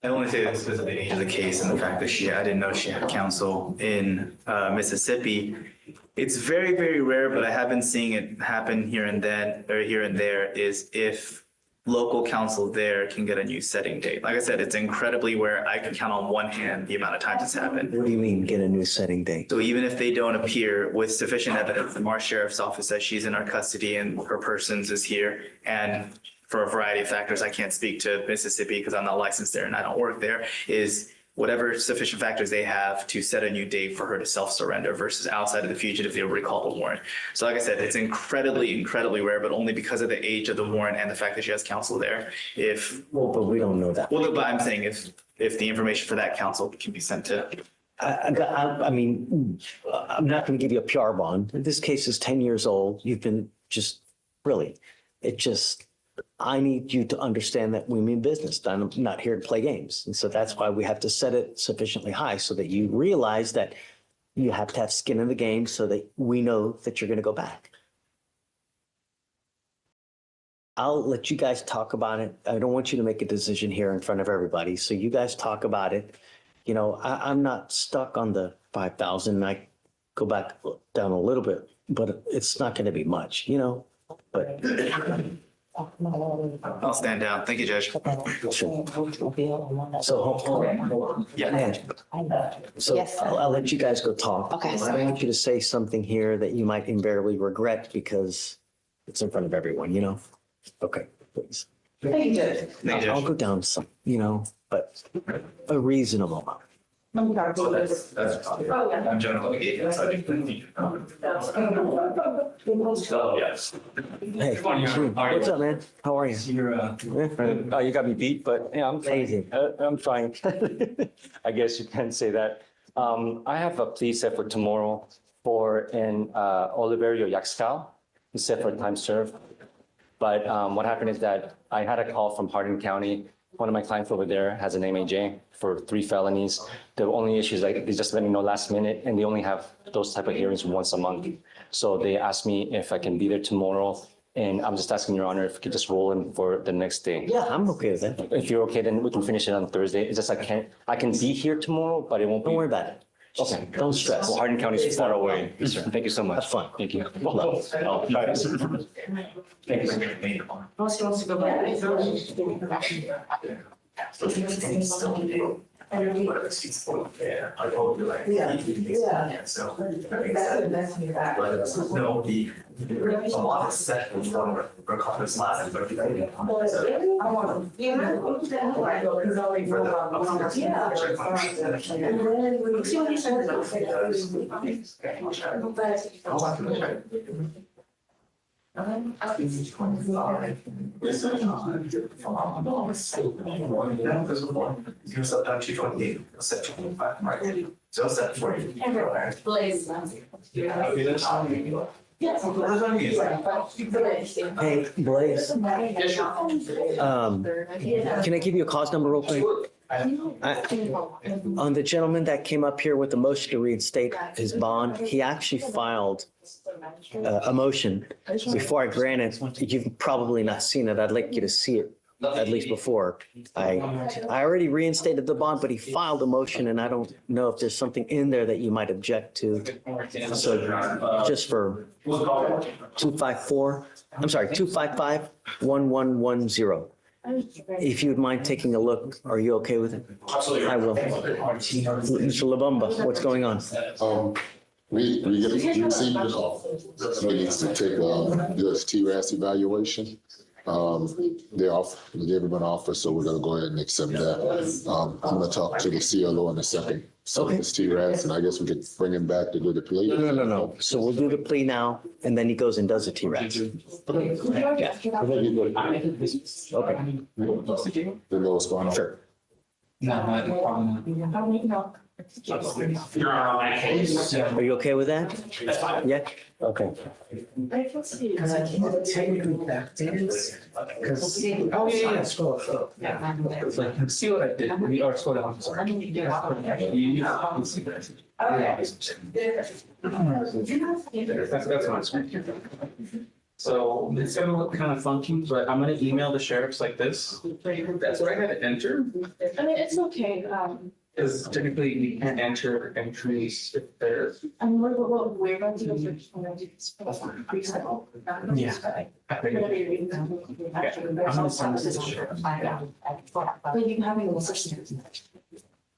I only say this because of the age of the case and the fact that I didn't know she had counsel in Mississippi. It's very, very rare, but I have been seeing it happen here and there, is if local counsel there can get a new setting date. Like I said, it's incredibly rare. I can count on one hand the amount of times it's happened. What do you mean get a new setting date? So even if they don't appear with sufficient evidence, the Sheriff's Office says she's in our custody and her persons is here, and for a variety of factors, I can't speak to Mississippi because I'm not licensed there and I don't work there, is whatever sufficient factors they have to set a new date for her to self-surrender versus outside of the fugitive, they'll recall the warrant. So like I said, it's incredibly, incredibly rare, but only because of the age of the warrant and the fact that she has counsel there. But we don't know that. Well, but I'm saying if the information for that counsel can be sent to. I mean, I'm not going to give you a PR bond. This case is 10 years old. You've been I need you to understand that we mean business. I'm not here to play games. And so that's why we have to set it sufficiently high so that you realize that you have to have skin in the game so that we know that you're going to go back. I'll let you guys talk about it. I don't want you to make a decision here in front of everybody. So you guys talk about it. You know, I'm not stuck on the 5,000. I go back down a little bit, but it's not going to be much, you know, but. I'll stand down. Thank you, Judge. So yeah. So Yes, sir. I'll let you guys go talk. Okay. I want you to say something here that you might invariably regret because it's in front of everyone, you know? Okay, please. Thank you, Judge. I'll go down some, you know, but a reasonable amount. That's I'm generally. Yes. Hey, what's up, man? How are you? Oh, you got me beat, but yeah, I'm Amazing. I'm fine. I guess you can say that. I have a plea set for tomorrow for an Oliverio Yaxcal. It's set for time served. But what happened is that I had a call from Hardin County. One of my clients over there has an MAJ for 3 felonies. The only issue is like they just let me know last minute, and they only have those type of hearings once a month. So they asked me if I can be there tomorrow, and I'm just asking Your Honor if we could just roll in for the next day. Yeah, I'm okay with that. If you're okay, then we can finish it on Thursday. It's just I can be here tomorrow, but it won't be. Don't worry about it. Okay, don't stress. Well, Hardin County is far away. Yes, sir. Thank you so much. Have fun. Thank you. I'll try to. Thank you. Also wants to go back. Hey, Blaze. Can I give you a cause number real quick? On the gentleman that came up here with the motion to reinstate his bond, he actually filed a motion before I grant it. You've probably not seen it. I'd like you to see it at least before. I already reinstated the bond, but he filed a motion and I don't know if there's something in there that you might object to. So just for 255-1110. If you'd mind taking a look, are you okay with it? Absolutely. I will. Mr. Labumba, what's going on? We received needs to take US TRAS evaluation. They gave him an offer, so we're gonna go ahead and accept that. I'm gonna talk to the CLO in a second. So it's TRAS, and I guess we could bring him back to do the plea. No. So we'll do the plea now, and then he goes and does the TRAS. Okay. Then know what's going on. Sure. Are you okay with that? That's fine. Yeah? Okay. Because I can't technically backdate it. Because, oh, yeah, scroll. It's like, see what I did, or scroll down, sorry. That's my screen. So it's gonna look kind of funky, but I'm gonna email the sheriffs like this. That's what I had to enter. I mean, it's okay. Because typically we can't enter entries if there's. I'm more about where about to go for presale. Yeah. I'm gonna send this to the sheriff. But you having a system.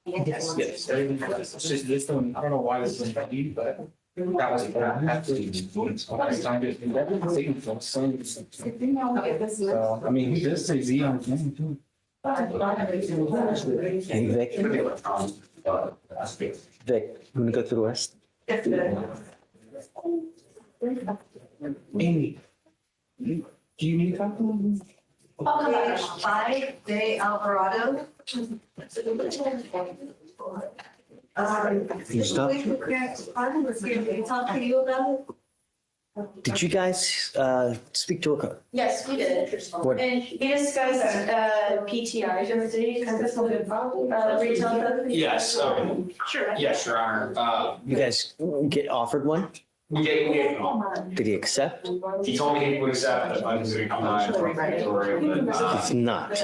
Yes. It's just this one, I don't know why this was ready, but that was what I had to. I signed it. So, I mean, this says Z on the name too. Hey, Vic. Vic, you wanna go through the rest? Amy, do you need a copy? Page 5, De Alvarado. Can you stop? Talk to you about it? Did you guys speak to her? Yes, we did. What? And we discussed PTIs in the city, retail. Yes, Sure. yes, Your Honor. You guys get offered one? We gave him. Did he accept? He told me he would accept if I was going to come by for a He's not. I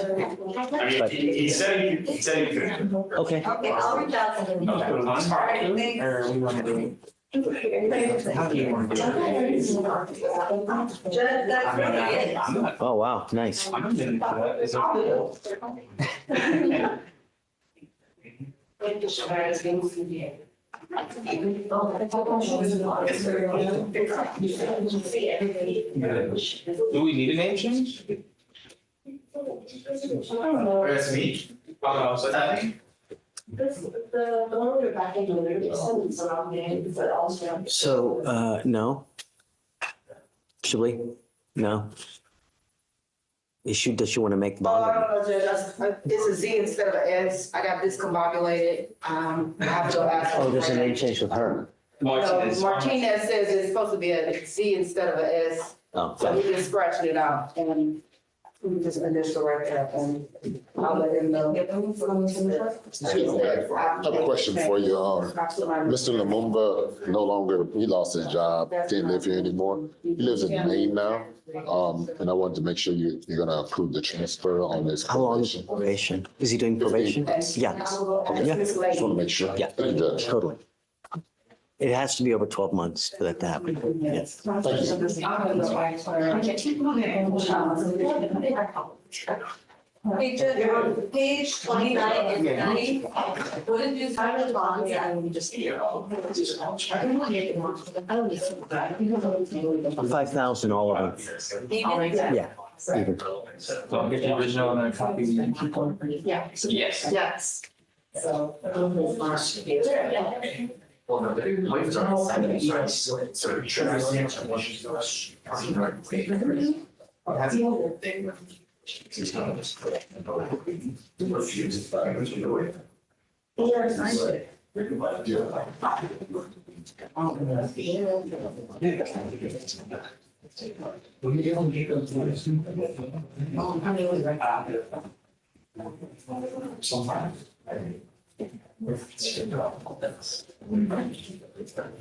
mean, he said he could. Okay. Okay, I'll reach out to him. That's fine. Or we want to do. How do you want to do it? Judge, that's really it. Oh, wow, nice. I'm into that. Is Do we need a name change? That's me. What's happening? So, no. Should we? No. Does she want to make the bond? I don't know, Judge. It's a Z instead of an S. I got discombobulated. I have to ask. Oh, there's a name change with her. Martinez says it's supposed to be a Z instead of an S. Oh, So we just scratched it out and we just initial right there and I'll let him know. I have a question for you. Mr. Lumumba no longer, he lost his job, can't live here anymore. He lives in Maine now. And I wanted to make sure you're gonna approve the transfer on his. How long is probation? Is he doing probation? Yeah. Okay, Yeah. just want to make sure. Yeah, Thank you, Judge. totally. It has to be over 12 months for that to happen. Yes. Page 29 and 30, what did you sign the bonds and just. 5,000, all of them. Yeah, even. So I'll get the original and then a copy. Yeah. Yes. Yes. So. Well, no, the waivers are signed.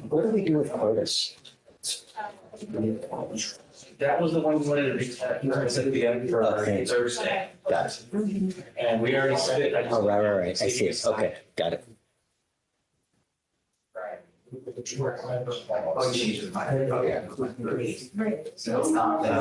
What do we do with Curtis? That was the one we wanted to reset. You said at the end for Thursday. Got it. And we already said it. Oh, right. I see it. Okay, got it. Oh, Jesus. Okay. So it's not no,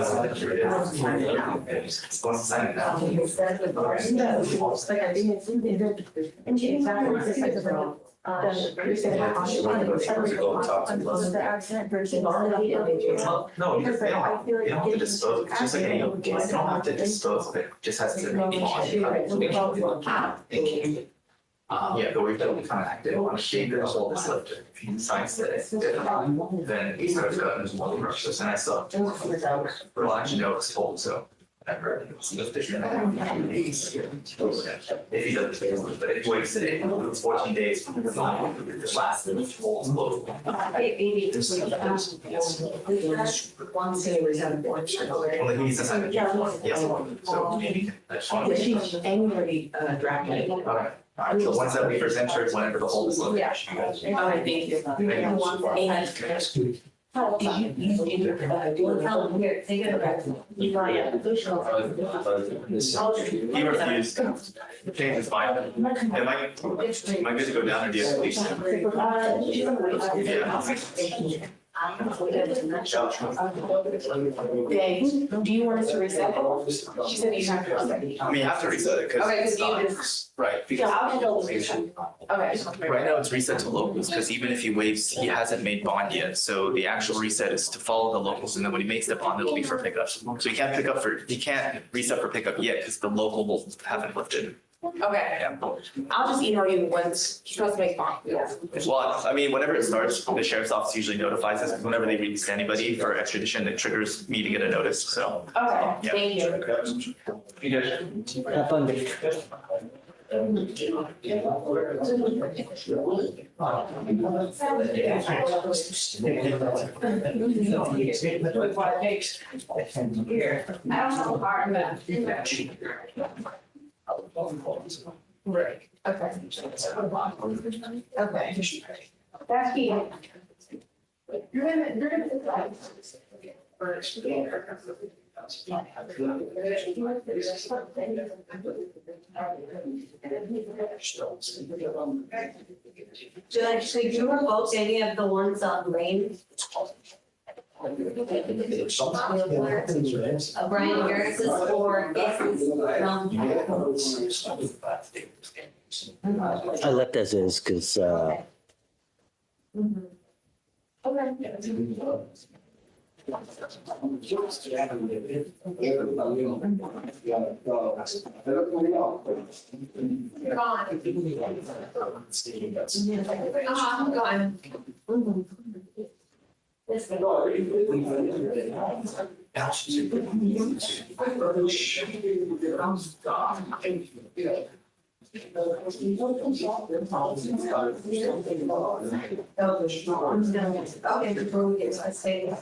because they don't have to dispose of it, just like any other case, they don't have to dispose of it, just has to be. Yeah, but we've done kind of active on a sheet that all this left. If he signs it, then he's gonna go into one process, and I still will actually know it's full, so. If he doesn't, but if he waits today, it's 14 days. Last. Well, he needs to sign it. Yes. So maybe. Anybody drafted it. Okay. All right, so once that waivers entered, whenever the hold is loaded. Yeah. All right, thank you. Here, take it back. He refused. Change his mind. Am I good to go down or do you have police? Dave, do you want us to reset it? She said you have to reset it. I mean, you have to reset it because Okay, it's because you not, just. right, Yeah, I'll handle because this. Okay. right now it's reset to locals because even if he waives, he hasn't made bond yet. So the actual reset is to follow the locals, and then when he makes the bond, it'll be for pickup. So he can't reset for pickup yet because the local will haven't lifted. Okay. Yeah. I'll just email you once he's supposed to make bond. Yeah. Well, I mean, whenever it starts, the sheriff's office usually notifies us because whenever they release anybody for extradition, it triggers me to get a notice. So. Okay, Yeah. thank you. Have fun. Here, I don't have a bar, but. Right, okay. Okay. That's key. You're gonna. Judge, did you revoke any of the ones on Lane? Brian Harris's or cases? I left as is because I'm gone. Okay, before we get to I say.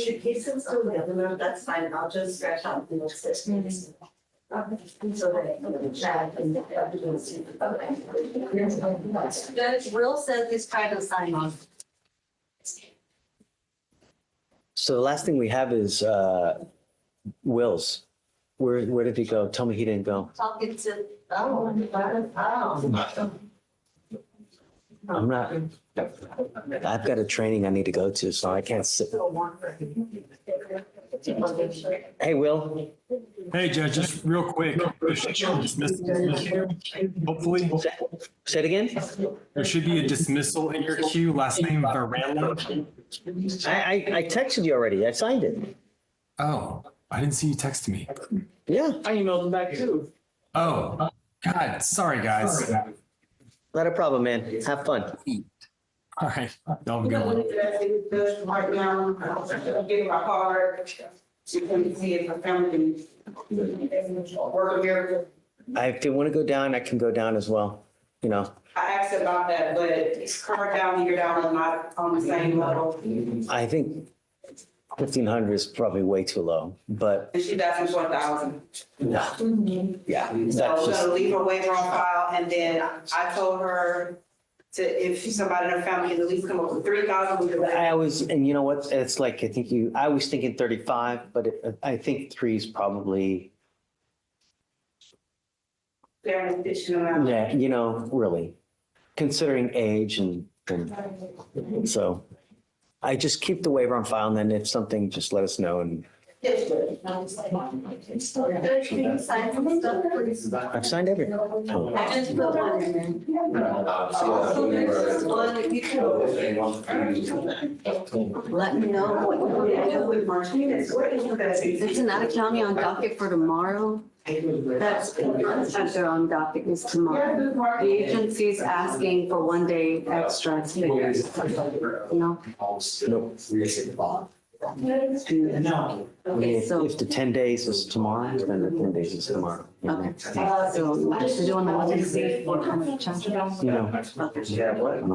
The cases still together, that's fine, I'll just scratch out the next six. So that. Judge, Will says he's trying to sign on. so the last thing we have is wills. Where did he go? Tell me he didn't go. Talking to. I'm not, I've got a training I need to go to, so I can't sit. Hey, Will. Hey, Judge, just real quick, there should be a dismissal, hopefully. Say it again? There should be a dismissal in your queue, last name Varela. I texted you already. I signed it. Oh, I didn't see you text me. Yeah. I emailed him back too. Oh, God, sorry, guys. Not a problem, man. Have fun. All right, y'all have a good one. Right now, I'm getting my card. So you can see if my family can work here. If they want to go down, I can go down as well, you know. I asked about that, but it's card down, you're down, and not on the same level. I think 1,500 is probably way too low, but And she's asking for 1,000. no. Yeah, So that's I'm just, gonna leave her waiver on file, and then I told her to, if somebody in her family can at least come up with 3,000, we could. I was, and you know what? It's like, I was thinking 35, but I think 3 is probably, Fair and additional amount. yeah, you know, really, considering age and so I just keep the waiver on file, and then if something, just let us know. And I've signed everything. I just put one in Let me know what you want to do. There's another county on docket for tomorrow. That's their on docket is tomorrow. The agency's asking for 1 day extra. No? No. Okay, so. If the 10 days is tomorrow, then the 10 days is tomorrow. Okay, so just doing the 1 day. You know,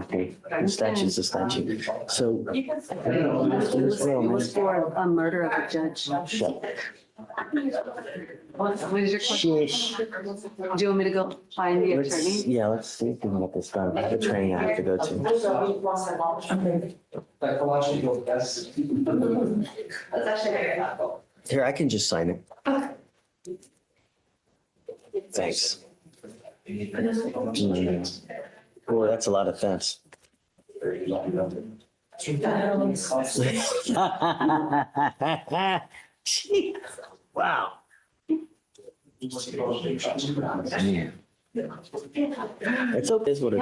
okay, the statute's a statute. So. It was for a murder of a judge. What is your question? Do you want me to go find the attorney? Yeah, let's see if we can get this done. I have a training I have to go to. Here, I can just sign it. Thanks. Oh, that's a lot of fence. Wow. It's okay, it's what it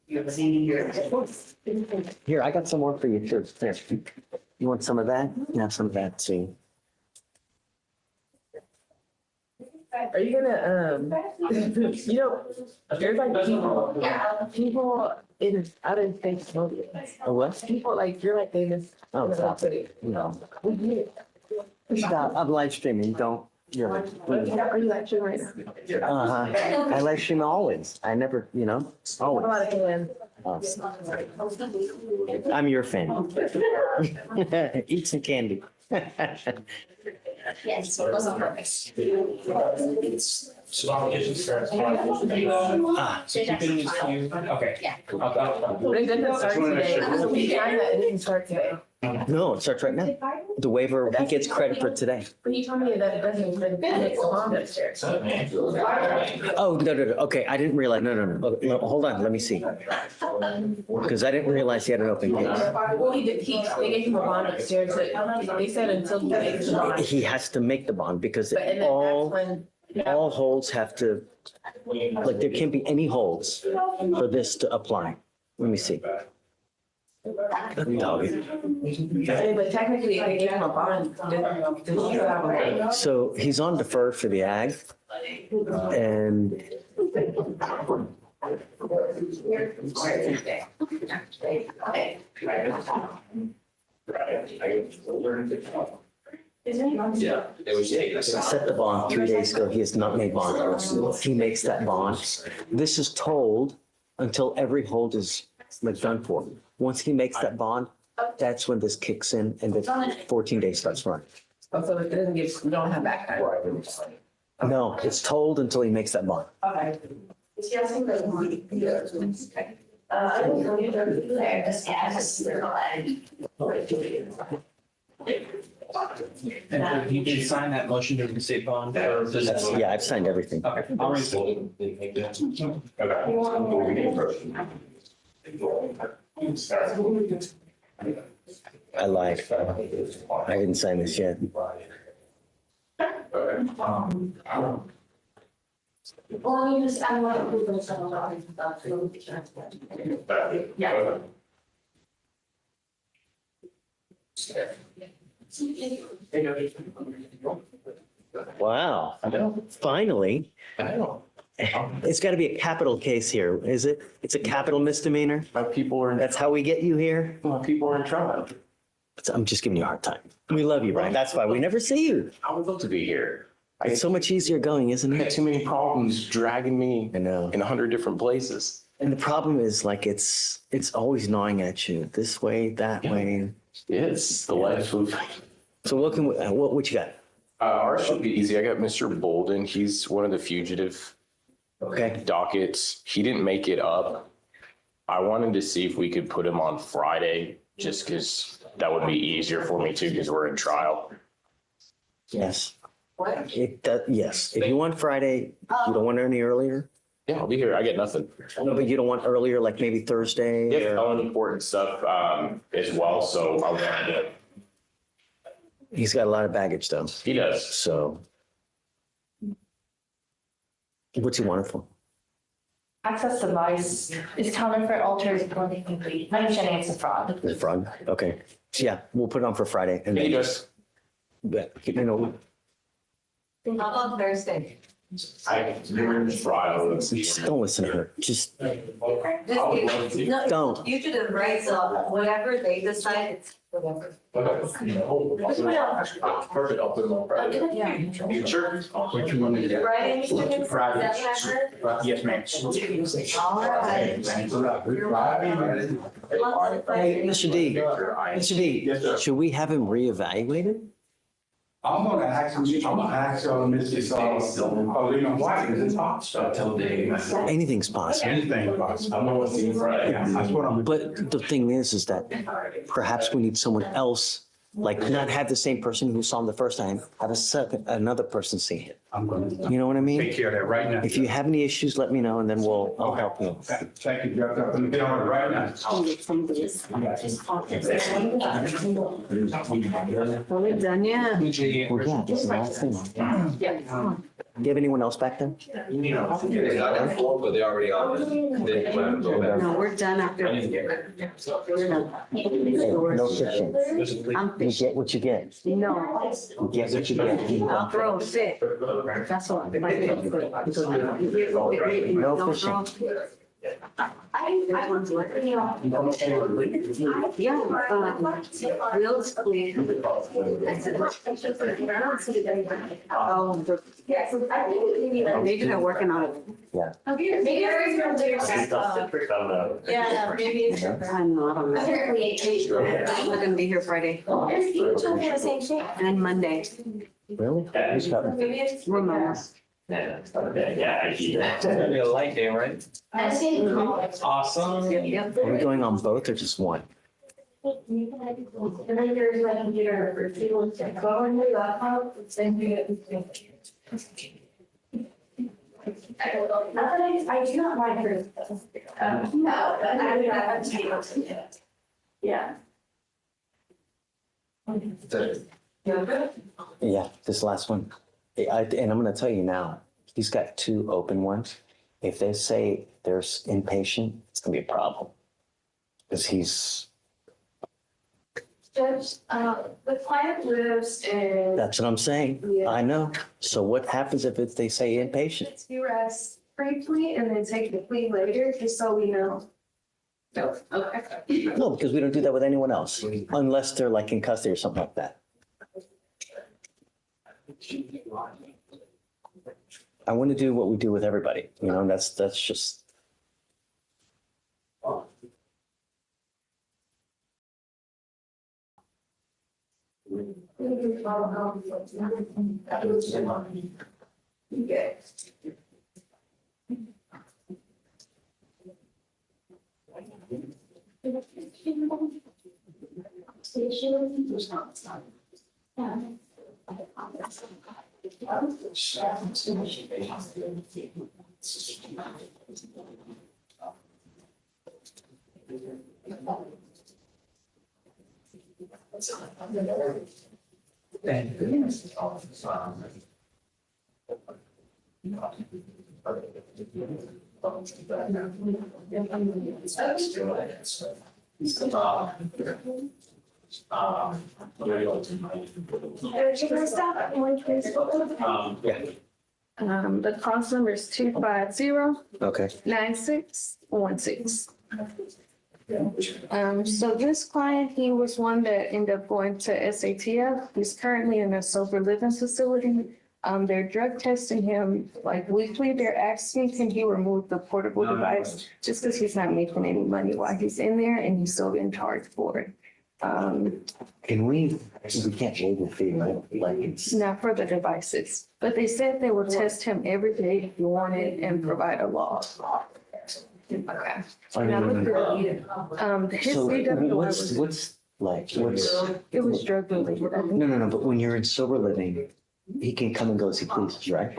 is. Here, I got some more for you too. There. You want some of that? You have some of that too. Are you gonna, you know, there's like people in other states smoking. A what? People like, you're like famous. Oh, stop it. No. Stop. I'm live streaming. Don't. You're like, Are you actually right now? I live stream always. I never, you know, always. A lot of fans. I'm your fan. Eat some candy. Yes, it wasn't perfect. Okay. Yeah. But it didn't start today. We signed that, it didn't start today. No, it starts right now. The waiver, he gets credit for today. But he told me that it doesn't even finish the bond upstairs. Oh, no. Okay, I didn't realize. No. No, hold on, let me see. Because I didn't realize he had an open case. Well, he did, they gave him a bond upstairs, but they said until he makes the bond. He has to make the bond because But and then all holds have to, like, there can't be any holds for this to apply. Let me see. Dog. But technically, they gave him a bond. So he's on defer for the ag. And I set the bond 3 days ago. He has not made bond. He makes that bond. This is told until every hold is like done for. Once he makes that bond, that's when this kicks in and the 14 days starts running. Oh, so it doesn't give, you don't have back time. No, it's told until he makes that bond. Okay. And you can sign that motion to reinstate bond for this. Yeah, I've signed everything. Okay, I'll reinstate. I lied. I didn't sign this yet. Well, you just, I want to put some. Yeah. Wow. Finally. It's got to be a capital case here, is it? It's a capital misdemeanor? That's how we get you here? People are in trial. I'm just giving you a hard time. We love you, Brian. That's why we never see you. I would love to be here. It's so much easier going, isn't I had it? too many problems dragging me I know. in 100 different places. And the problem is like it's always gnawing at you this way, that way. It's the life of. So what you got? Ours should be easy. I got Mr. Bolden. He's one of the fugitive dockets. He didn't make it up. I wanted to see if we could put him on Friday, just because that would be easier for me too, because we're in trial. Yes. Yes. If you want Friday, you don't want any earlier? Yeah, I'll be here. I get nothing. No, but you don't want earlier, like maybe Thursday? Yeah, all important stuff as well. So I wanted to. He's got a lot of baggage though. He does. So. What's he wanted for? Access device is counterfeit, alters, or incomplete. My understanding it's a fraud. The fraud? Okay. Yeah, we'll put it on for Friday. And He then, does. but, you know, How about Thursday? We're in trial. just don't listen to her. Just No, don't. you should embrace whatever they decide, it's whatever. Perfect. I'll put him on Friday. Yeah. Sure. What you want me to do? Friday, Mr. Gibbs? Is Friday. that what I heard? Yes, ma'am. All right. Hey, Mr. D. Mr. D. Yes, sir. Should we have him reevaluated? I'm gonna ask Mrs. Paulina White, is it possible? Anything's possible. Anything possible. I'm gonna see Friday. Yeah, that's what I'm. But the thing is that perhaps we need someone else, like not have the same person who saw him the first time, have another person see him. I'm gonna You know what I mean? take care of that right now. If you have any issues, let me know and then I'll help you. Thank you, Judge. I'm gonna get on it right now. Well, we're done, yeah. Well, yeah, this is the last thing. Do you have anyone else back there? But they already are. No, we're done after. We're done. Hey, no fishing. I'm You fishing. get what you get. No, You get what you get. I'll throw a fit. That's what I'm like. No fishing. This one's what? Yeah, Will's clean. Oh, maybe they're working on it. Yeah. Maybe everybody's gonna do yeah, maybe it's. I'm not on that. I'm not gonna be here Friday and Monday. Really? Who's covered? Ramona. Yeah, It's gonna be a light day, right? Awesome. Yep. Are we going on both or just one? I do not mind her. No, I would not to be able to. Yeah. Yeah, this last one. And I'm gonna tell you now, he's got two open ones. If they say there's inpatient, it's gonna be a problem. Because he's, Judge, the client lives in. that's what I'm saying. Yeah. I know. So what happens if they say inpatient? You rest briefly and then take the plea later, just so we know. No, okay. No, because we don't do that with anyone else, unless they're like in custody or something like that. I want to do what we do with everybody, you know, and that's just. Okay. The clause number is 250. Okay. 9616. So this client, he was one that ended up going to SATF. He's currently in a sober living facility. They're drug testing him like weekly. They're asking, can he remove the portable device just because he's not making any money while he's in there and he's still being charged for it. We can't waive the fee, right? Like it's. Not for the devices, but they said they will test him every day if you want it and provide a log. Okay. And I looked it up. His So DWI what's it was drug related. I think. No, but when you're in sober living, he can come and go as he pleases, right?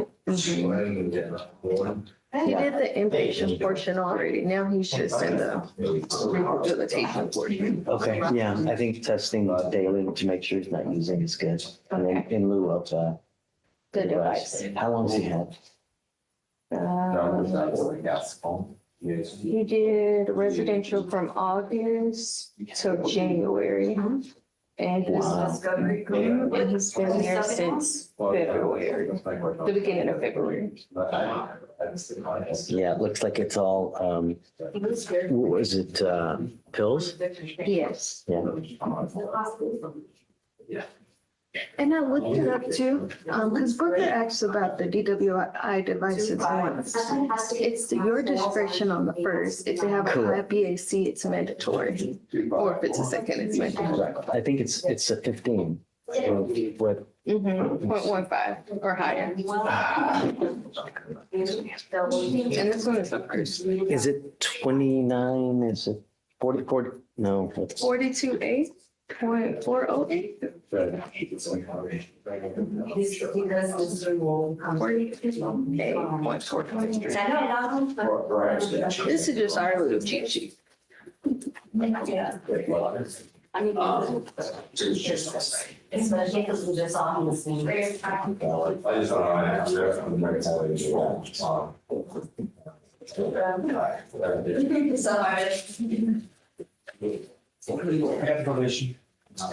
He did the inpatient portion already. Now he's just in the rehabilitation portion. Okay, yeah, I think testing daily to make sure he's not using is good. And then in lieu of The device. How long has he had? He did residential from August to January. And he's been here since February, the beginning of February. Yeah, it looks like it's all, what was it, pills? Yes. Yeah. And I looked it up too, because Booker asked about the DWI devices once. It's your discretion on the first. If they have a high BAC, it's mandatory. Or if it's a second, it's mandatory. I think it's a 15. What? 0.15 or higher. And this one is the first. Is it 29? Is it 40? No. 42.8. 0.408. This is just our little cheat sheet. I mean, especially because we just saw him the same. Have probation. Hey,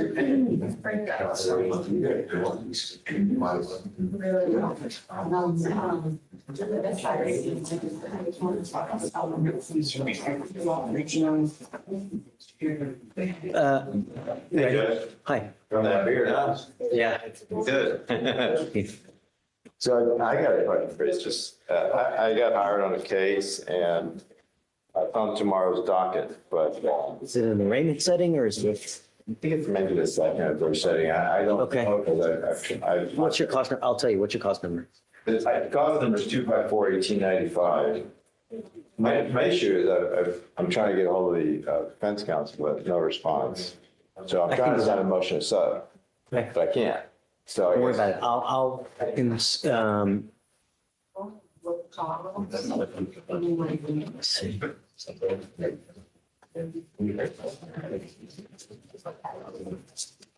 Judge. Hi. From that beard, huh? Yeah. Good. So I got a question for you. It's just, I got hired on a case and I found tomorrow's docket, but. Is it an arraignment setting or is it? I think it's maybe the second or third setting. I don't. Okay. know, 'cause What's your cost number? I'll tell you, what's your cost number? The cost number is 254-1895. My issue is I'm trying to get a hold of the defense counsel, but no response. So I'm trying to send a motion to sub, but I can't. So Don't worry about it. I can, let's see.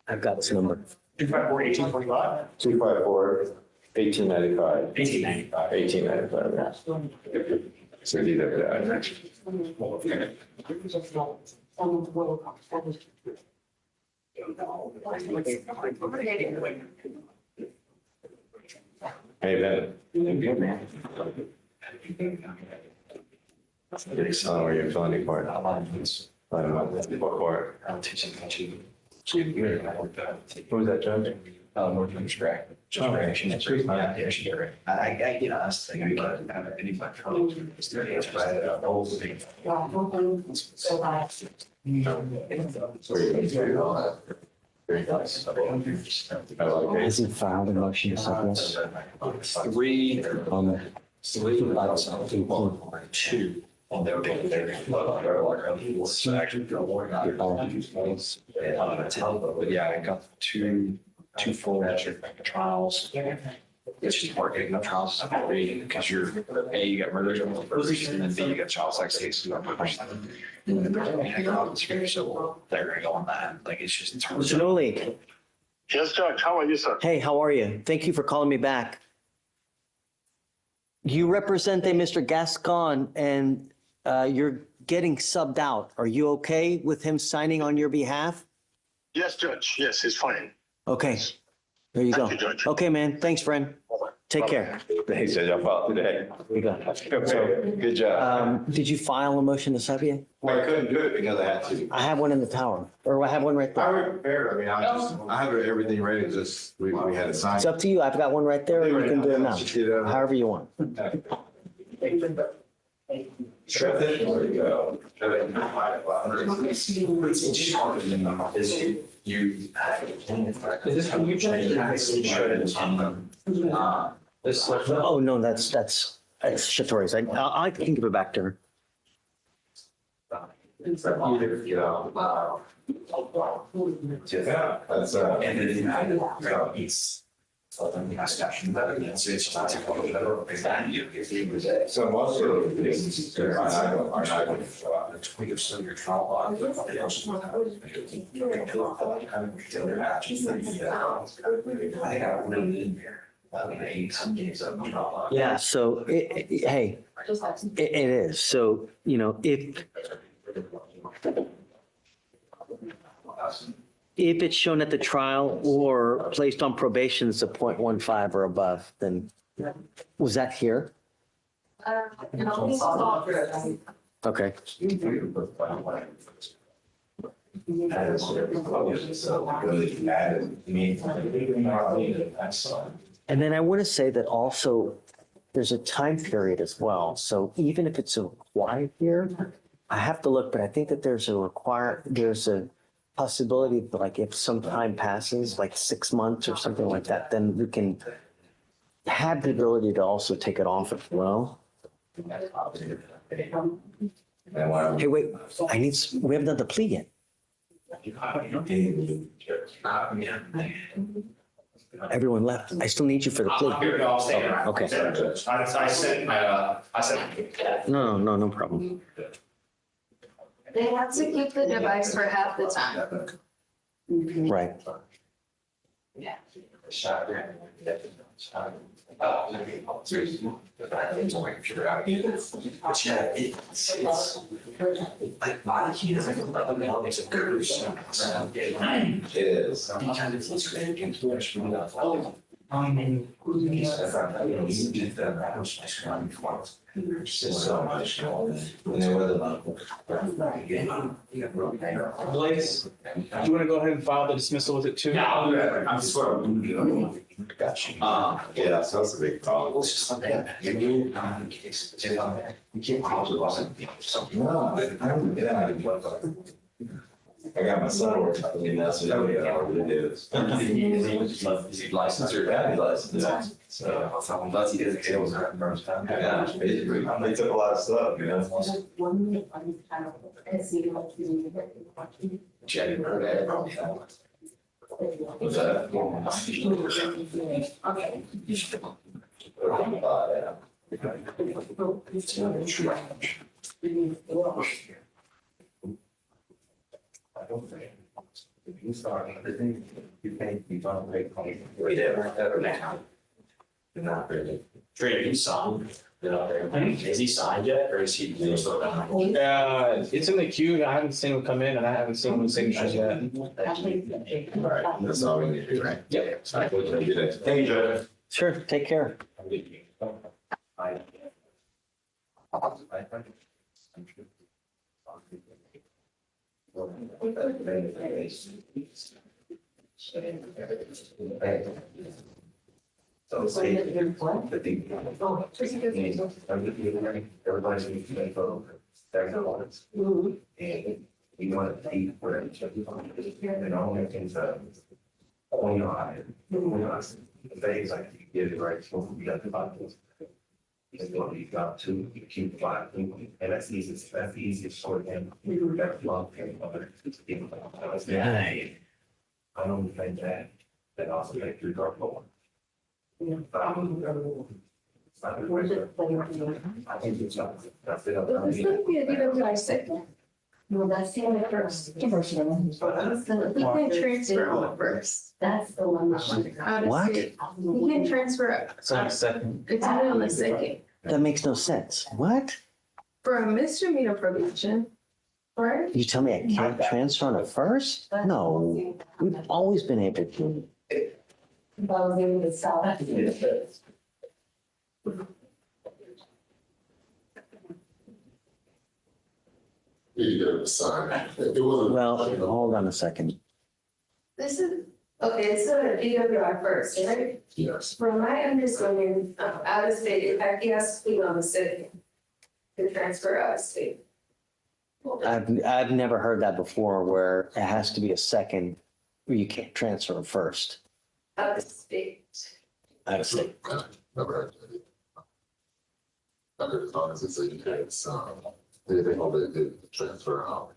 I've got this number. 254-1845? 254-1895. 1895, yeah. So either. Hey, Ben. So are you filling any part? What part? Who was that, Judge? North District. I get us. Hasn't filed a motion to submit. 3, 2. On their day, but yeah, I got 2 two full trials. It's just more getting the trials reading because you're, A, you got murder first, and then B, you got child sex cases. So they're gonna go on that. Like, it's just. Mr. Noli. Yes, Judge. How are you, sir? Hey, how are you? Thank you for calling me back. You represent a Mr. Gascon and you're getting subbed out. Are you okay with him signing on your behalf? Yes, Judge. Yes, it's fine. Okay. There you go. Thank you, Judge. Okay, man. Thanks, friend. Take care. Thanks, Judge. I'll file today. There you go. Good job. Did you file a motion to sub you? Well, I couldn't do it because I had to. I have one in the tower, or I have one right I there. prepared, I mean, I have everything ready, just, we had to sign. It's up to you. I've got one right there, or you can do it now. However you want. Sure. There you go. Oh, no, that's Shatori's. I can give it back to her. That's so most of the things are not going to show up. Your trial Yeah, so, hey, it is. So, you know, if it's shown at the trial or placed on probation as a 0.15 or above, then was that here? Okay. And then I want to say that also there's a time period as well. So even if it's a required here, I have to look, but I think that there's a possibility that, like, if some time passes, like 6 months or something like that, then we can have the ability to also take it off as well. Hey, wait, we haven't done the plea yet. Everyone left. I still need you for the plea. Okay. No problem. They have to keep the device for half the time. Right. Blaze, do you want to go ahead and file the dismissal with it too? Yeah, I'll do that. I'm just sort of. Got you. Yeah, so that's a big problem. You can't call it something. No, I don't get out of I got my son working for me now, so I really do. Is he licensed or got his license? So unless he doesn't tell us the first time. Yeah, basically, they took a lot of stuff, you know. Jenny, was that? You start, I think you can't be on a great point. Not really. Trey, he signed? Is he signed yet, or is he still down? It's in the queue. I haven't seen him come in, and I haven't seen his signatures yet. All right, that's all we need to do, right? Yep. Thank you, Judge. Sure, take care. So say, I think, everybody's going to make photos. There's no ones. And we want to see where each of you and all the things going on. The things like you get it right, so we got the bottles. It's what you've got to keep five, and that's easy. That's the easiest sort of thing. That's long term. I don't think that Then also like your dark one. I think it's not, that's it. Is this gonna be a DWI second? No, that's the only first. So he can transfer on the first. That's the one. What? He can transfer. It's on the second. It's only on the second. That makes no sense. What? For a misdemeanor probation, right? You tell me I can't transfer on a first? No, we've always been able to. You gotta decide. It wasn't. Well, hold on a second. This is, okay, it's a DWI first, right? Yes. From my understanding, out of state, in fact, he has to be on the city to transfer out of state. I've never heard that before where it has to be a second where you can't transfer first. Out of state. Out of state. Never heard that. I heard as long as it's a yes, they hold it, they transfer out.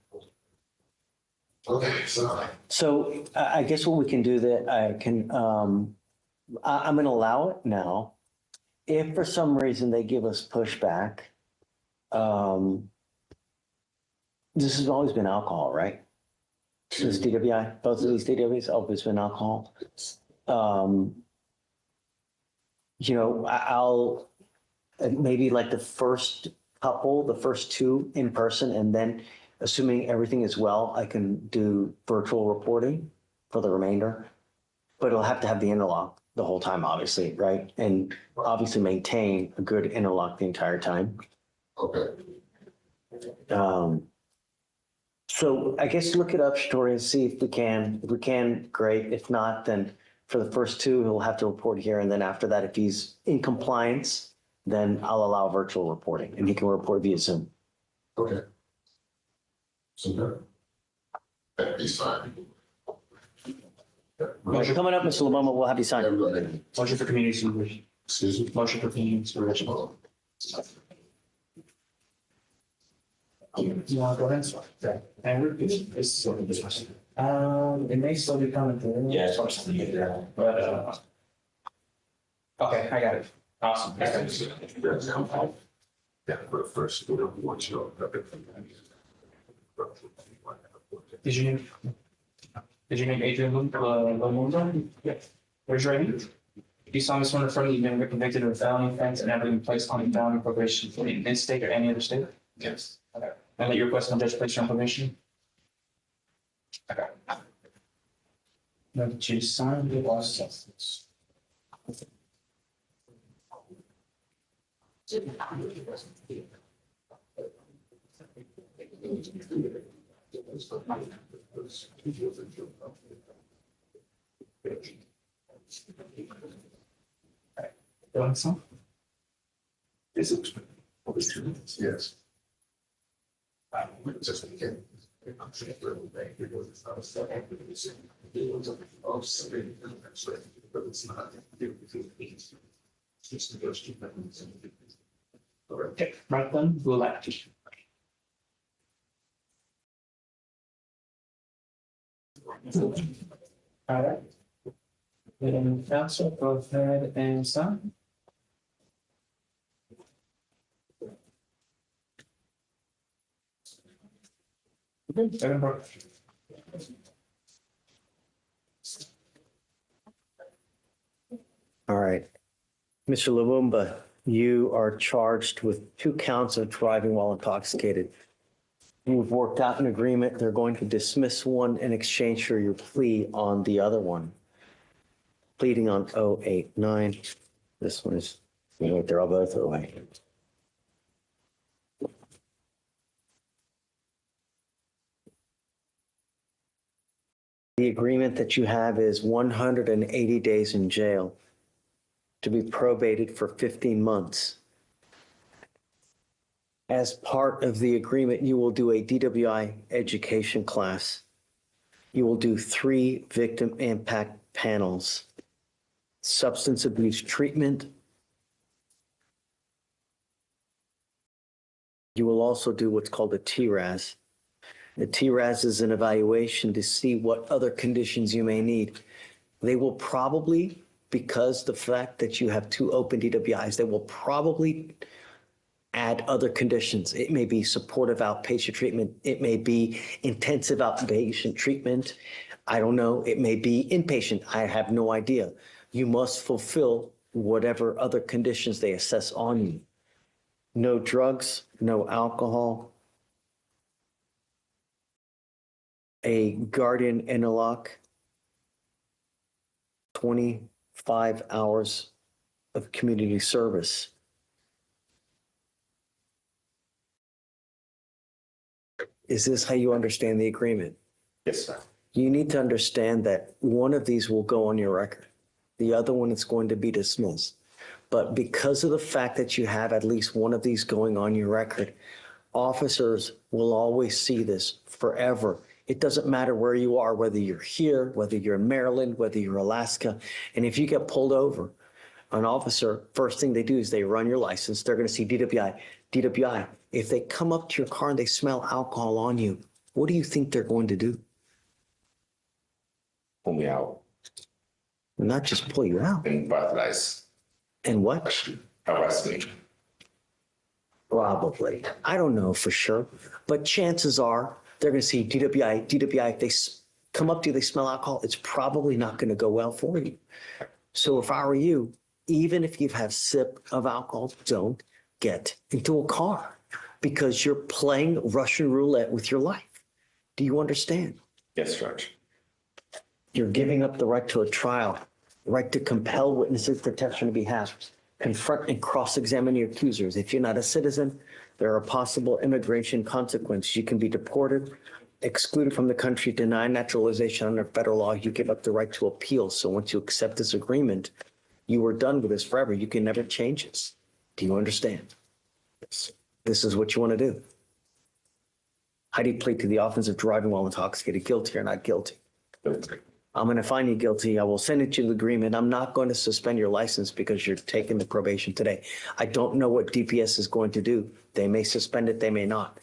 Okay, so. So I guess what we can do that I can, I'm gonna allow it now. If for some reason they give us pushback, this has always been alcohol, right? This DWI, both of these DWIs, always been alcohol. You know, I'll maybe like the first couple, the first two in person, and then assuming everything is well, I can do virtual reporting for the remainder. But it'll have to have the interlock the whole time, obviously, right? And obviously maintain a good interlock the entire time. Okay. So I guess look it up, Story, and see if we can. If we can, great. If not, then for the first two, he'll have to report here. And then after that, if he's in compliance, then I'll allow virtual reporting and he can report via Zoom. Okay. So that'd be fine. Coming up, Mr. Lomama, we'll have you sign. Motion for community supervision. Excuse me? Motion for community supervision. You want to go ahead? Yeah. And repeat. This is sort of discussion. It may still be coming through. Yeah, it's something to get there. But, okay, I got it. Awesome. Yeah, but first, we don't want you. Did you name Adrian Lumumba? Yeah. Raise your right hand. You solemnly swear in front of you, you've been convicted of a felony offense and ever been placed on felony probation for this state or any other state? Yes. Okay. And that your request on judge place you on probation? Okay. Now that you sign the law substance. Doing some? Is it? Yes. Just again. Okay, right then, we'll let you. All right. Then council, go ahead and sign. Okay, Edinburgh. All right. Mr. Lumumba, you are charged with 2 counts of driving while intoxicated. You've worked out an agreement. They're going to dismiss one in exchange for your plea on the other one. Pleading on 089. This one is, they're all both 08. The agreement that you have is 180 days in jail to be probated for 15 months. As part of the agreement, you will do a DWI education class. You will do 3 victim impact panels, substance abuse treatment. You will also do what's called a TRAS. The TRAS is an evaluation to see what other conditions you may need. They will probably, because the fact that you have 2 open DWIs, they will probably add other conditions. It may be supportive outpatient treatment. It may be intensive outpatient treatment. I don't know. It may be inpatient. I have no idea. You must fulfill whatever other conditions they assess on you. No drugs, no alcohol, a guardian interlock, 25 hours of community service. Is this how you understand the agreement? Yes, sir. You need to understand that one of these will go on your record. The other one is going to be dismissed. But because of the fact that you have at least one of these going on your record, officers will always see this forever. It doesn't matter where you are, whether you're here, whether you're in Maryland, whether you're Alaska. And if you get pulled over, an officer, first thing they do is they run your license. They're going to see DWI, DWI. If they come up to your car and they smell alcohol on you, what do you think they're going to do? Pull me out. Not just pull you out. And breathalyze. And what? Arrest me. Probably. I don't know for sure. But chances are they're going to see DWI, DWI. If they come up to you, they smell alcohol, it's probably not going to go well for you. So if I were you, even if you've had a sip of alcohol, don't get into a car because you're playing Russian roulette with your life. Do you understand? Yes, Judge. You're giving up the right to a trial, right to compel witnesses to testify on behalf, confront and cross-examine your accusers. If you're not a citizen, there are possible immigration consequences. You can be deported, excluded from the country, denied naturalization under federal law. You give up the right to appeal. So once you accept this agreement, you are done with this forever. You can never change this. Do you understand? Yes. This is what you want to do. How do you plead to the offense of driving while intoxicated, guilty or not guilty? Guilty. I'm going to find you guilty. I will send it to the agreement. I'm not going to suspend your license because you're taking the probation today. I don't know what DPS is going to do. They may suspend it. They may not.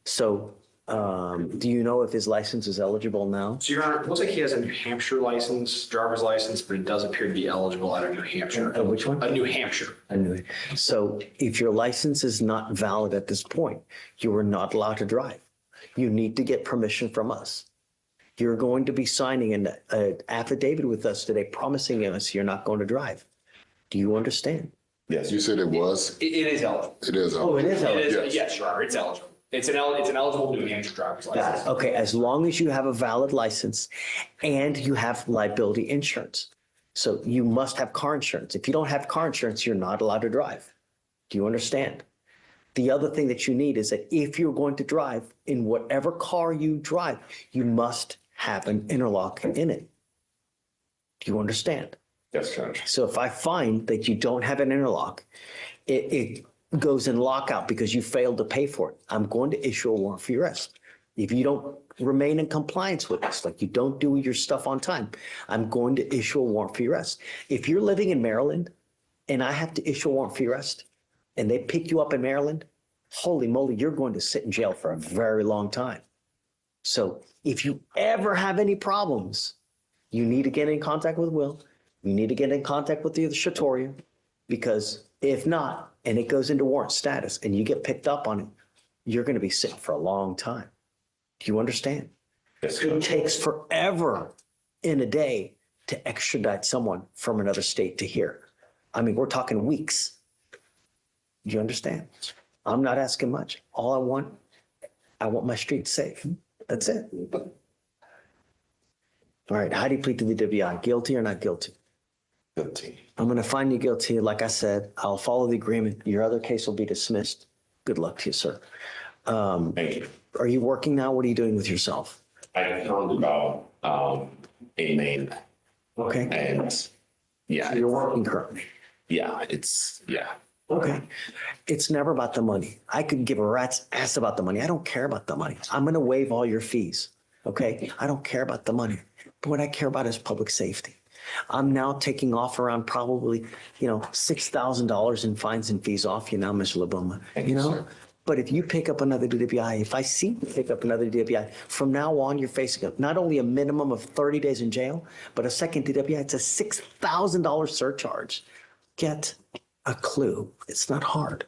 So do you know if his license is eligible now? So Your Honor, it looks like he has a New Hampshire license, driver's license, but he does appear to be eligible out of New Hampshire. Which one? A New Hampshire. So if your license is not valid at this point, you are not allowed to drive. You need to get permission from us. You're going to be signing an affidavit with us today promising us you're not going to drive. Do you understand? Yes. You said it was? It is eligible. It is. Oh, it is eligible. Yes, Your Honor, it's eligible. It's an eligible New Hampshire driver's license. Okay, as long as you have a valid license and you have liability insurance. So you must have car insurance. If you don't have car insurance, you're not allowed to drive. Do you understand? The other thing that you need is that if you're going to drive in whatever car you drive, you must have an interlock in it. Do you understand? Yes, Judge. So if I find that you don't have an interlock, it goes in lockout because you failed to pay for it. I'm going to issue a warrant for your arrest. If you don't remain in compliance with this, like you don't do your stuff on time, I'm going to issue a warrant for your arrest. If you're living in Maryland and I have to issue a warrant for your arrest and they pick you up in Maryland, holy moly, you're going to sit in jail for a very long time. So if you ever have any problems, you need to get in contact with Will. You need to get in contact with the Shatoria, because if not, and it goes into warrant status and you get picked up on it, you're going to be sitting for a long time. Do you understand? Yes, it takes forever in a day to extradite someone from another state to here. I mean, we're talking weeks. Do you understand? I'm not asking much. All I want my street safe. That's it. All right. How do you plead to the WI? Guilty or not guilty? Guilty. I'm going to find you guilty. Like I said, I'll follow the agreement. Your other case will be dismissed. Good luck to you, sir. Thank you. Are you working now? What are you doing with yourself? I found about a name. Okay. And yeah. So you're working currently. Yeah, it's, yeah. Okay. It's never about the money. I could give a rat's ass about the money. I don't care about the money. I'm going to waive all your fees. Okay. I don't care about the money. But what I care about is public safety. I'm now taking off around probably, $6,000 in fines and fees off you now, Mr. Laboma. But if you pick up another DWI, if I see you pick up another DWI, from now on, you're facing not only a minimum of 30 days in jail, but a second DWI, it's a $6,000 surcharge. Get a clue. It's not hard.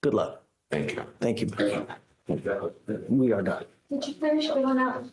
Good luck. Thank you. Thank you. We are done. Did you finish going out